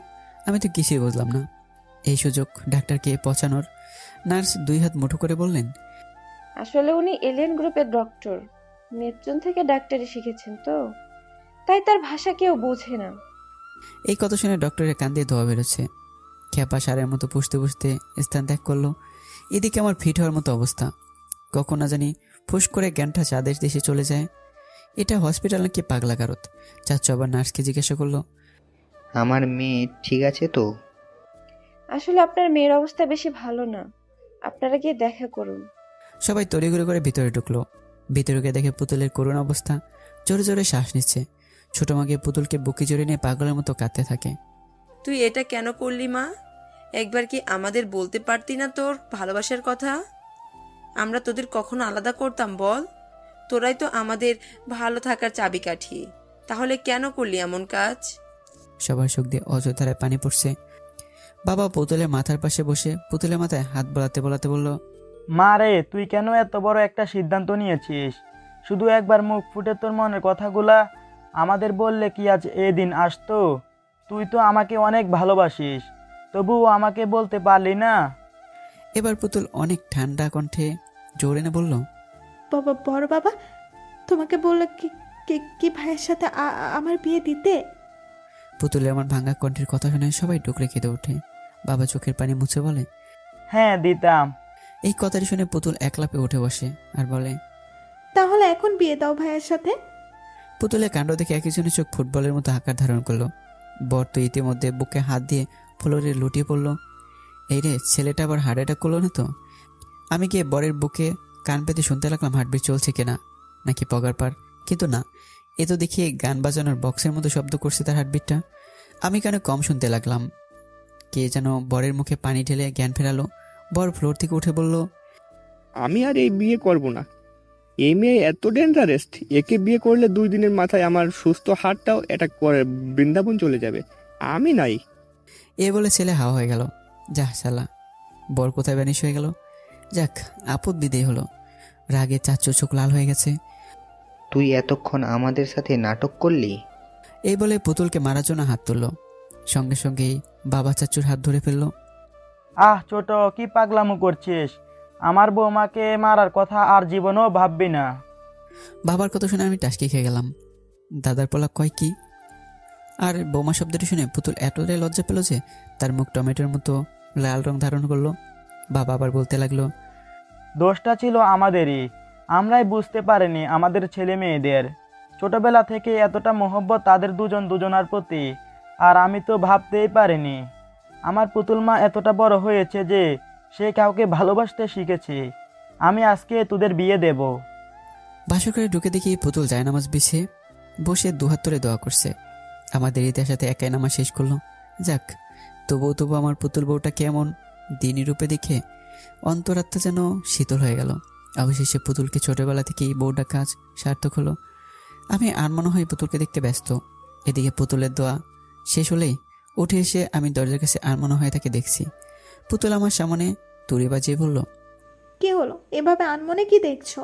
আমি তো কিছুই বুঝলাম না। এই সুযোগ ডাক্তারকে পচানোর। নার্স 2 হাত মুঠো করে বললেন, আসলে উনি এলিয়েন গ্রুপের ডক্টর, নেপচুন থেকে ডাক্তারি শিখেছেন তো, তাই তার ভাষা কেউ বোঝে না। এই কথা শুনে ডক্টরের কান দিয়ে ধোয়া বেরোচ্ছে। খেপা সারের মতো পুষতে পুষতে স্থান ত্যাগ করলো। এদিকে আমার ফিট হওয়ার মতো অবস্থা। কখন না জানি ফুস করে জ্ঞানটা চাঁদের দেশে চলে যায়। এটা হসপিটাল নাকি পাগলা গারদ? চাচ্চু আবার নার্সকে জিজ্ঞাসা করলো, আমার মেয়ে ঠিক আছে তো? আসলে আপনার মেয়ের অবস্থা বেশি ভালো না, আপনারা গিয়ে দেখা করুন। সবাই তড়িঘড়ি করে ভিতরে ঢুকলো। ভিতরে গিয়ে দেখে পুতুলের করুণ অবস্থা, জোরে জোরে শ্বাস নিচ্ছে। ছোট মা গিয়ে পুতুলকে বুকে জড়িয়ে নিয়ে পাগলের মতো কাঁদতে থাকে। তুই এটা কেন করলি মা? একবার কি আমাদের বলতে পারতি না তোর ভালোবাসার কথা? আমরা তোদের কখনো আলাদা করতাম বল? তোরাই তো আমাদের ভালো থাকার চাবিকাঠি। তাহলে কেন করলি এমন কাজ? সবার চোখ দিয়ে অযথায় পানি পড়ছে। বাবা পুতুলের মাথার পাশে বসে পুতুলের মাথায় হাত বোলাতে বোলাতে বলল, মা রে, তুই কেন এত বড় একটা সিদ্ধান্ত নিয়েছিস? শুধু একবার মুখ ফুটে তোর মনের কথাগুলা আমাদের বললে কি আজ এদিন আসতো? তুই তো আমাকে অনেক ভালোবাসিস, তবুও আমাকে বলতে পারলি না। এবার পুতুল অনেক ঠান্ডা কণ্ঠে জোরে না বলল, বাবা, বড় বাবা তোমাকে বললো কি ভাইয়ের সাথে আমার বিয়ে দিতে? পুতুলের আমার ভাঙা কণ্ঠের কথা শুনে সবাই ডুকরে কেঁদে ওঠে। বাবা চোখের পানি মুছে বলে, হ্যাঁ দিতাম। এই কথাটি শুনে পুতুল একলাপে উঠে বসে আর বলে, তাহলে এখন বিয়ে দাও ভাইয়ের সাথে। পুতুলের কাণ্ড দেখে একজনের চোখ ফুটবলের মতো আকার ধারণ করলো। বর তো ইতিমধ্যে বুকে হাত দিয়ে ফ্লোরে লুটিয়ে পড়লো। এই রে, ছেলেটা আবার হার্ট অ্যাটাক করলো না তো? আমি গিয়ে বরের বুকে কান পেতে শুনতে লাগলাম হার্টবিট চলছে কিনা, নাকি পগার পার। কিন্তু না, এ তো দেখি গান বাজানোর বক্সের মতো শব্দ করছে তার হার্টবিটটা। আমি কানে কম শুনতে লাগলাম। কে যেন বরের মুখে পানি ঢেলে জ্ঞান ফেরালো। বর ফ্লোর থেকে উঠে বলল, আমি আর এই বিয়ে করব না। এই মেয়ে এত ডেঞ্জারেস্ট, একে বিয়ে করলে 2 দিনের মাথায় আমার সুস্থ হার্টটাও অ্যাটাক করে বৃন্দাবন চলে যাবে। আমি নাই। এ বলে ছেলে হাওয়া হয়ে গেল। যা শালা, বর কোথায় ব্যানিশ হয়ে গেল। যাক, আপদ বিদেয় হলো। রাগে চাচু চোখ লাল হয়ে গেছে। তুই এতক্ষণ আমাদের সাথে নাটক করলি? এই বলে পুতুলকে মারার জন্য হাত তুলল। সঙ্গে সঙ্গেই বাবা চাচুর হাত ধরে ফেলল। ছোট, কি পাগলামো করছিস? আমার বৌমাকে মারার কথা আর জীবনেও ভাববি না। বাবার কথা শুনে আমি টাসকি খেয়ে গেলাম। দাদার পোলা কয় কি? আর বোমা শব্দটি শুনে পুতুল এতটাই লজ্জা পেল যে তার মুখ টমেটোর মতো লাল রং ধারণ করলো। বাবা আবার বলতে লাগলো, দোষটা ছিল আমাদেরই, আমরাই বুঝতে পারিনি আমাদের ছেলে মেয়েদের। ছোটবেলা থেকে এতটা মোহব্বত তাদের দুজনার প্রতি, আর আমি তো ভাবতেই পারিনি আমার পুতুল মা এতটা বড় হয়েছে যে সে কাউকে ভালোবাসতে শিখেছে। আমি আজকে তোদের বিয়ে দেব। বাসর করে ঢুকে দেখি পুতুল জায়নামাজ বিছে বসে দুহাত ধরে দোয়া করছে। আমাদের ইতিহাস সাথে একাই নামাজ শেষ করলো। যাক, তবু আমার পুতুল বউটা কেমন দিনী রূপে দেখে অন্তরাত্মা যেন শীতল হয়ে গেল। অবশেষে পুতুলকে ছোটবেলা থেকেই বউটা কাজ সার্থক হলো। আমি আর মনে হয় পুতুলকে দেখতে ব্যস্ত। এদিকে পুতুলের দোয়া শেষ হলেই উঠে এসে আমি দরজার কাছে আর মনে হয় তাকে দেখছি। পুতুল আমার সামনে তুড়ি বাজিয়ে বলল, কি হলো এভাবে আনমনে কি দেখছো?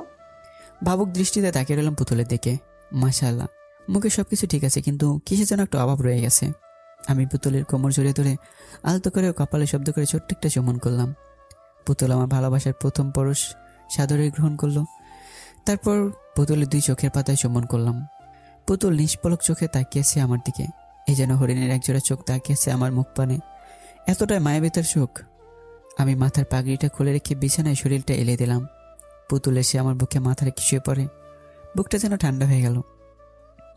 ভাবুক দৃষ্টিতে তাকিয়ে রইলাম পুতুলের দিকে। মাশাআল্লাহ, মুখে সবকিছু ঠিক আছে, কিন্তু কিসে যেন একটা অভাব রয়ে গেছে। আমি পুতুলের কোমর জড়িয়ে ধরে আলতো করে কপালে শব্দ করে ছোট্ট একটা চুম্বন করলাম। পুতুল আমার ভালোবাসার প্রথম পরশ সাদরে গ্রহণ করলো। তারপর পুতুলের 2 চোখের পাতায় চুম্বন করলাম। পুতুল নিষ্পলক চোখে তাকিয়েছে আমার দিকে। এই যেন হরিণের একজোড়া চোখ তাকিয়েছে আমার মুখ পানে। এতটাই মায়াবিতার চোখ। আমি মাথার পাগড়িটা খুলে রেখে বিছানায় শরীরটা এলে দিলাম। পুতুল এসে আমার বুকে মাথা রেখে শুয়ে পড়ে। বুকটা যেন ঠান্ডা হয়ে গেল।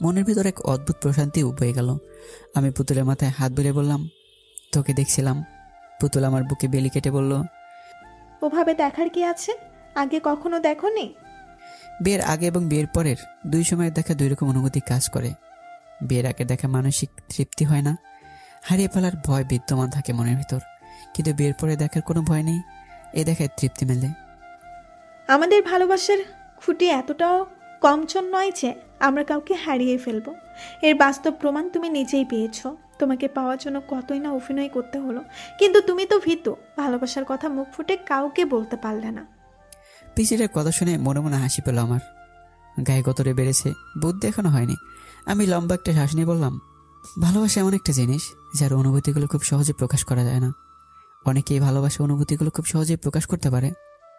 মনের ভিতর এক অদ্ভুত প্রশান্তি বয়ে গেল। আমি পুতুলের মাথায় হাত বুলিয়ে বললাম, তোকে দেখছিলাম। পুতুল আমার বুকে বেলি কেটে বলল, ওভাবে দেখার কি আছে? আগে কখনো দেখোনি? বিয়ের আগে এবং বিয়ের পরের 2 সময়ের দেখা 2 রকম অনুভূতি কাজ করে। বিয়ের আগে দেখা মানসিক তৃপ্তি হয় না, হারিয়ে ফেলার ভয় বিদ্যমান থাকে মনের ভিতর। কিন্তু বিয়ের পরে দেখার কোনো ভয় নেই, এ দেখায় তৃপ্তি মেলে। আমাদের ভালোবাসার খুঁটি এতটাও কমচন নয় যে আমরা কাউকে হারিয়ে ফেলবো। এর বাস্তব প্রমাণ তুমি নিজেই পেয়েছো। তোমাকে পাওয়ার জন্য কতই না অভিনয় করতে হলো, কিন্তু তুমি তো ভীতু। ভালোবাসার কথা মুখ ফুটে কাউকে বলতে পারলে না। পিচিটার কথা শুনে মনে মনে হাসি পেল আমার। গায়ে গতরে বেড়েছে, বুদ্ধি এখনো হয়নি। আমি লম্বা একটা শ্বাস নিয়ে বললাম, ভালোবাসা এমন একটা জিনিস যার অনুভূতিগুলো খুব সহজে প্রকাশ করা যায় না। অনেকেই ভালোবাসা অনুভূতিগুলো খুব সহজেই প্রকাশ করতে পারে,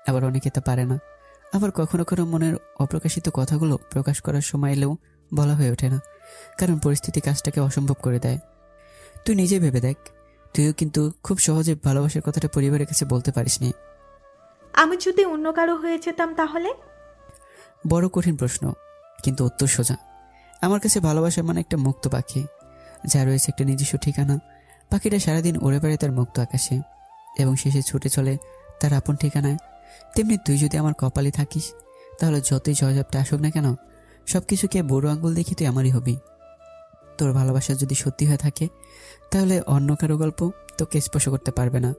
আবার অনেকে তা পারে না। আবার কখনো কখনো মনের অপ্রকাশিত কথাগুলো প্রকাশ করার সময় এলেও বলা হয়ে ওঠে না, কারণ পরিস্থিতি কাজটাকে অসম্ভব করে দেয়। তুই নিজে ভেবে দেখ, তুইও কিন্তু খুব সহজে ভালোবাসার কথাটা পরিবারের কাছে বলতে পারিসনি। আমি যদি অন্য কারো হয়ে যেতাম তাহলে? বড় কঠিন প্রশ্ন, কিন্তু উত্তর সোজা। আমার কাছে ভালোবাসা মানে একটা মুক্ত পাখি, যা রয়েছে একটা নিজস্ব ঠিকানা। পাখিটা সারাদিন উড়ে বেড়ায় তার মুক্ত আকাশে এবং শেষে ছুটে চলে তার আপন ঠিকানায়, তেমনি তুই যদি আমার কপালে থাকিস, তাহলে যতই জয়জবটা আসুক না কেন, সব কিছুকে বুড়ো আঙ্গুল দেখি তুই আমারই হবি। তোর ভালোবাসা যদি সত্যি হয়ে থাকে, তাহলে অন্য কারো গল্প তোকে স্পর্শ করতে পারবে না।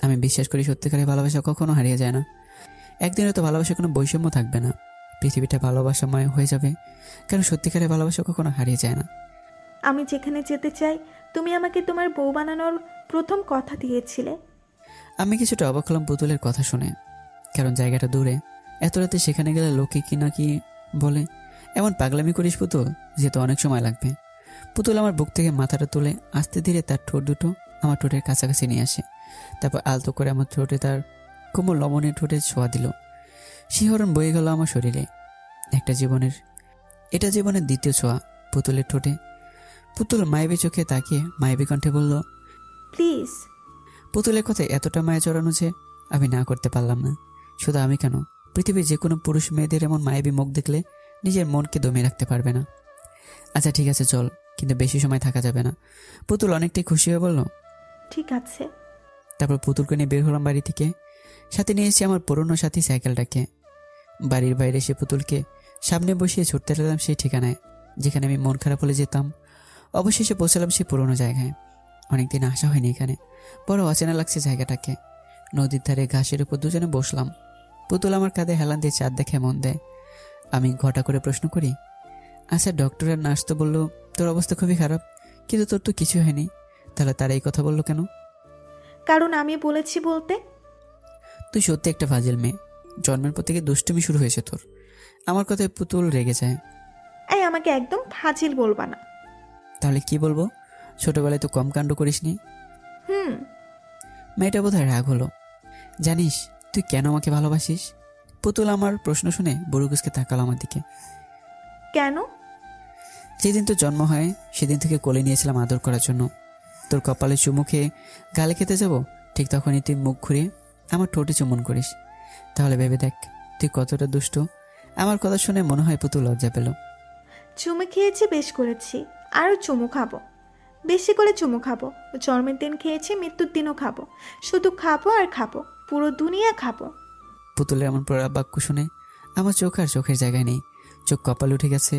আমি বিশ্বাস করি সত্যিকারের ভালোবাসা কখনো হারিয়ে যায় না। একদিনে তো ভালোবাসার কোনো বৈষম্য থাকবে না, পৃথিবীটা ভালোবাসাময় হয়ে যাবে, কারণ সত্যিকারের ভালোবাসা কখনো হারিয়ে যায় না। আমি যেখানে যেতে চাই তুমি আমাকে তোমার বউ বানানোর প্রথম কথা দিয়েছিলে। আমি কিছুটা অবাক হলাম পুতুলের কথা শুনে, কারণ জায়গাটা দূরে, এত রাতে সেখানে গেলে লোকে কি না কি বলে। এমন পাগলামি করিস পুতুল, যেহেতু অনেক সময় লাগবে। পুতুল আমার বুক থেকে মাথাটা তুলে আস্তে ধীরে তার ঠোঁট দুটো আমার ঠোঁটের কাছাকাছি নিয়ে আসে, তারপর আলতো করে আমার ঠোঁটে তার কোমল লবণের ঠোঁটে ছোঁয়া দিল। শিহরণ বয়ে গেল আমার শরীরে। এটা জীবনের দ্বিতীয় ছোঁয়া পুতুলের ঠোঁটে। পুতুল মায়াবী চোখে তাকিয়ে মায়াবী কণ্ঠে বলল, প্লিজ। পুতুলের কথায় এতটা মায়া চড়ানো যে আমি না করতে পারলাম না। শুধু আমি কেন, পৃথিবীর যে কোনো পুরুষ মেয়েদের এমন মায়াবী মুখ দেখলে নিজের মনকে দমিয়ে রাখতে পারবে না। আচ্ছা ঠিক আছে চল, কিন্তু বেশি সময় থাকা যাবে না। পুতুল অনেকটাই খুশি হয়ে বলল, ঠিক আছে। তারপর পুতুলকে নিয়ে বের হলাম বাড়ি থেকে। সাথে নিয়ে এসেছি আমার পুরনো সাথী সাইকেলটাকে। বাড়ির বাইরে এসে পুতুলকে সামনে বসিয়ে ছুটতে লাগলাম সেই ঠিকানায় যেখানে আমি মন খারাপ হলে যেতাম। অবশেষে পৌঁছালাম সেই পুরনো জায়গায়। অনেকদিন আসা হয়নি এখানে, বড় অচেনা লাগছে জায়গাটাকে। নদীর ধারে ঘাসের উপর দুজনে বসলাম। পুতুল আমার কাঁধে হেলান দিয়ে চাঁদ দেখে মন দেয়। আমি ঘটা করে প্রশ্ন করি, আচ্ছা ডক্টর আর নার্স তো বললো তোর অবস্থা খুবই খারাপ, কিন্তু তোর তো কিছু হয়নি, তাহলে তারা এই কথা বললো কেন? কারণ আমি বলেছি বলতে। তুই সত্যি একটা ফাজিল মেয়ে, জন্মের পর থেকে দুষ্টুমি শুরু হয়েছে তোর। আমার কথায় পুতুল রেগে যায়। এই আমাকে একদম ফাজিল বলবা না। তাহলে কি বলবো? ছোটবেলায় তো কম কাণ্ড করিসনি। মেয়েটা বোধহয় রাগ হলো। জানিস তুই কেন আমাকে ভালোবাসিস? পুতুল আমার প্রশ্ন শুনে বুড়ুগুসকে তাকালো আমার দিকে। কেন? যেদিন তোর জন্ম হয় সেদিন থেকে কোলে নিয়েছিলাম আদর করার জন্য। তোর কপালে চুমু খেয়ে গালে খেতে যাব, ঠিক তখনই তুই মুখ ঘুরিয়ে আমার ঠোঁটে চুমন করিস। তাহলে ভেবে দেখ তুই কতটা দুষ্ট। আমার কথা শুনে মনে হয় পুতুল লজ্জা পেল। চুমু খেয়েছি, বেশ করেছি, আরও চুমু খাবো, বেশি করে চুমু খাবো। জন্মের দিন খেয়েছি, মৃত্যুর দিনও খাবো, শুধু খাবো আর খাবো, পুরো দুনিয়া খাবো। পুতুলের এমন প্রলাপ বাক্য শুনে আমার চোখ আর চোখের জায়গায় নেই, চোখ কপাল উঠে গেছে।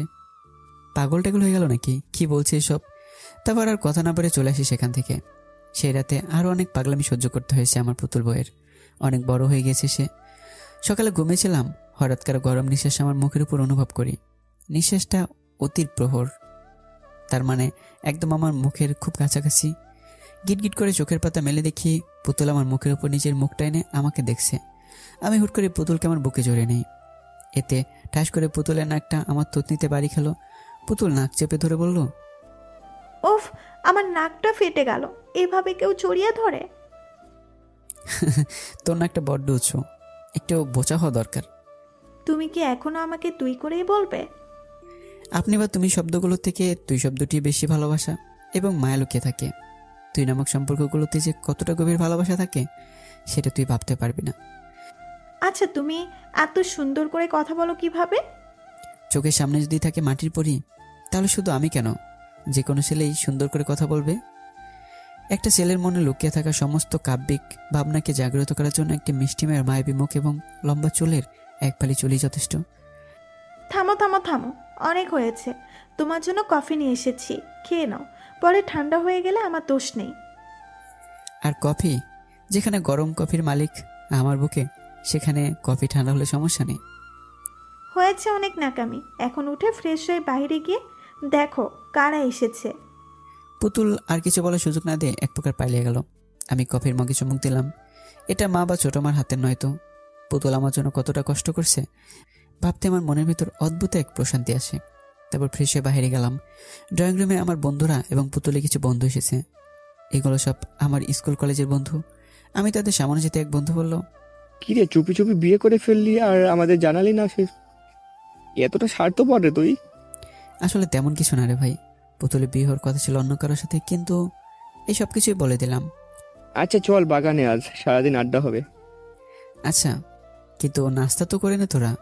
পাগল টাগল হয়ে গেল নাকি, কি বলছে এসব? তারপর আর কথা না বলে চলে আসি সেখান থেকে। সেই রাতে আরও অনেক পাগলামি সহ্য করতে হয়েছে আমার পুতুল বউয়ের। অনেক বড় হয়ে গেছে সে। সকালে ঘুমিয়েছিলাম, হঠাৎ করে গরম নিঃশ্বাস আমার মুখের উপর অনুভব করি। নিঃশ্বাসটা অতির প্রহর, তার মানে একদম আমার মুখের খুব কাছাকাছি। গিটগিট করে চোখের পাতা মেলে দেখি পুতুল আমার মুখের উপর নিজের মুখটা এনে আমাকে দেখছে। আমি হুট করে পুতুলকে আমার বুকে জড়িয়ে নেই। এতে ঠাস করে পুতুলের নাকটা আমার থুতনিতে বাড়ি খেলো। পুতুল নাক চেপে ধরে বলল, ওফ, আমার নাকটা ফেটে গেল, এভাবে কেউ জড়িয়ে ধরে? তোর নাকটা বড্ড উঁচু, একটু বোচা হওয়া দরকার। তুমি কি এখনো আমাকে তুই করেই বলবে? আপনি বা তুমি শব্দগুলো থেকে তুই শব্দটি বেশি ভালোবাসা এবং মায়া লুকিয়ে থাকে। তুই নামক সম্পর্কগুলোতে যে কতটা গভীর ভালোবাসা থাকে সেটা তুই ভাবতে পারবি না। আচ্ছা, তুমি এত সুন্দর করে কথা বলো কিভাবে? চোখের সামনে যদি থাকে মাটির পরি, তাহলে শুধু আমি কেন, যে কোনো ছেলেই সুন্দর করে কথা বলবে। একটা ছেলের মনে লুকিয়ে থাকা সমস্ত কাব্যিক ভাবনাকে জাগ্রত করার জন্য একটি মিষ্টি মেয়ের মায়াবী মুখ এবং লম্বা চুলের এক ফালি চুলই যথেষ্ট। থামো থামো থামো, অনেক হয়েছে। তোমার জন্য কফি নিয়ে এসেছি, খেয়ে নাও, পরে ঠান্ডা হয়ে গেলে আমার দোষ নেই। আর কফি? যেখানে গরম কফির মালিক আমার বুকে, সেখানে কফি ঠান্ডা হলে সমস্যা নেই। হয়েছে অনেক নাকামি, এখন উঠে ফ্রেশ হয়ে বাইরে গিয়ে দেখো কারা এসেছে। পুতুল আর কিছু বলার সুযোগ না দিয়ে এক প্রকার পালিয়ে গেল। আমি কফির মগে চুমুক দিলাম। এটা মা বা ছোট মার হাতের নয়তো। পুতুল আমার জন্য কতটা কষ্ট করছে ভাবতে আমার মনের ভিতর অদ্ভুত এক প্রশান্তি আসে। তারপর ফ্রেশ হয়ে বাইরে গেলাম। ড্রয়িং রুমে আমার বন্ধুরা এবং পুতুলে কিছু বন্ধু এসেছে। এগুলো সব আমার স্কুল কলেজের বন্ধু। আমি তাদের সামনে যেতে এক বন্ধু বলল, কিরে চুপি চুপি বিয়ে করে ফেললি আর আমাদের জানালি না? সে এতটা স্বার্থপর রে তুই? আসলে তেমন কিছু না রে ভাই, পুতুলে বিয়ে হওয়ার কথা ছিল অন্য কারোর সাথে, কিন্তু এই সব কিছুই বলে দিলাম। আচ্ছা চল বাগানে, আজ সারাদিন আড্ডা হবে। আচ্ছা, কিন্তু নাস্তা তো করে না তোরা?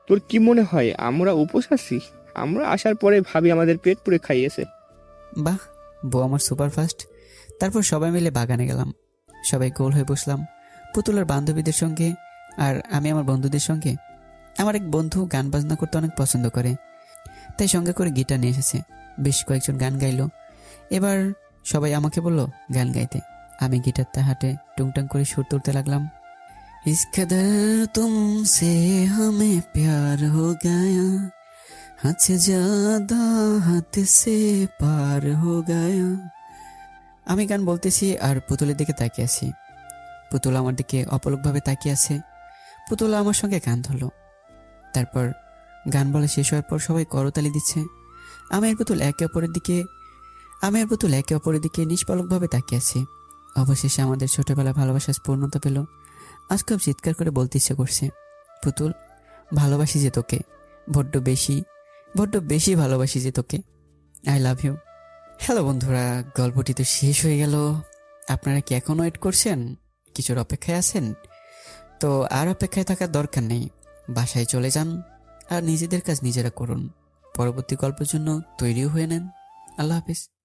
তোর কি মনে হয় আমরা উপোস আছি? আমরা আসার পরে ভাবি আমাদের পেট পুরে খাইয়েছে। বাহ, বউ আমার সুপারফাস্ট। তারপর সবাই মিলে বাগানে গেলাম। সবাই গোল হয়ে বসলাম। পুতুলের বান্ধবীদের সঙ্গে আর আমি আমার বন্ধুদের সঙ্গে। আমার এক বন্ধু গান বাজনা করতে অনেক পছন্দ করে, তাই সঙ্গে করে গিটার নিয়ে এসেছে। বেশ কয়েকজন গান গাইলো। এবার সবাই আমাকে বললো গান গাইতে। আমি গিটারটা হাতে টুংটাং করে সুর তুলতে লাগলাম। इस कदर तुमसे हमें प्यार हो गया, हद से ज्यादा हद से पार हो गया। আমি গান বলতেছি আর পুতুলের দিকে তাকিয়ে আছি। পুতুল আমার দিকে অপলকভাবে তাকিয়ে আছে। পুতুল আমার সঙ্গে গান ধরলো। তারপর গান বলা শেষ হওয়ার পর সবাই করতালি দিচ্ছে। আমি আর পুতুল একে অপরের দিকে নিষ্পলকভাবে তাকিয়ে আছি। অবশেষে আমাদের ছোটবেলা ভালোবাসা পূর্ণতা পেল। আজ খুব চিৎকার করে বলতে ইচ্ছে করছে, পুতুল ভালোবাসি যে তোকে, বড্ড বেশি ভালোবাসি যে তোকে, আই লাভ ইউ। হ্যালো বন্ধুরা, গল্পটি তো শেষ হয়ে গেল। আপনারা কি এখন ওয়েট করছেন? কিছুর অপেক্ষায় আছেন? তো আর অপেক্ষায় থাকার দরকার নেই, বাসায় চলে যান আর নিজেদের কাজ নিজেরা করুন। পরবর্তী গল্পের জন্য তৈরিও হয়ে নেন। আল্লাহ হাফিজ।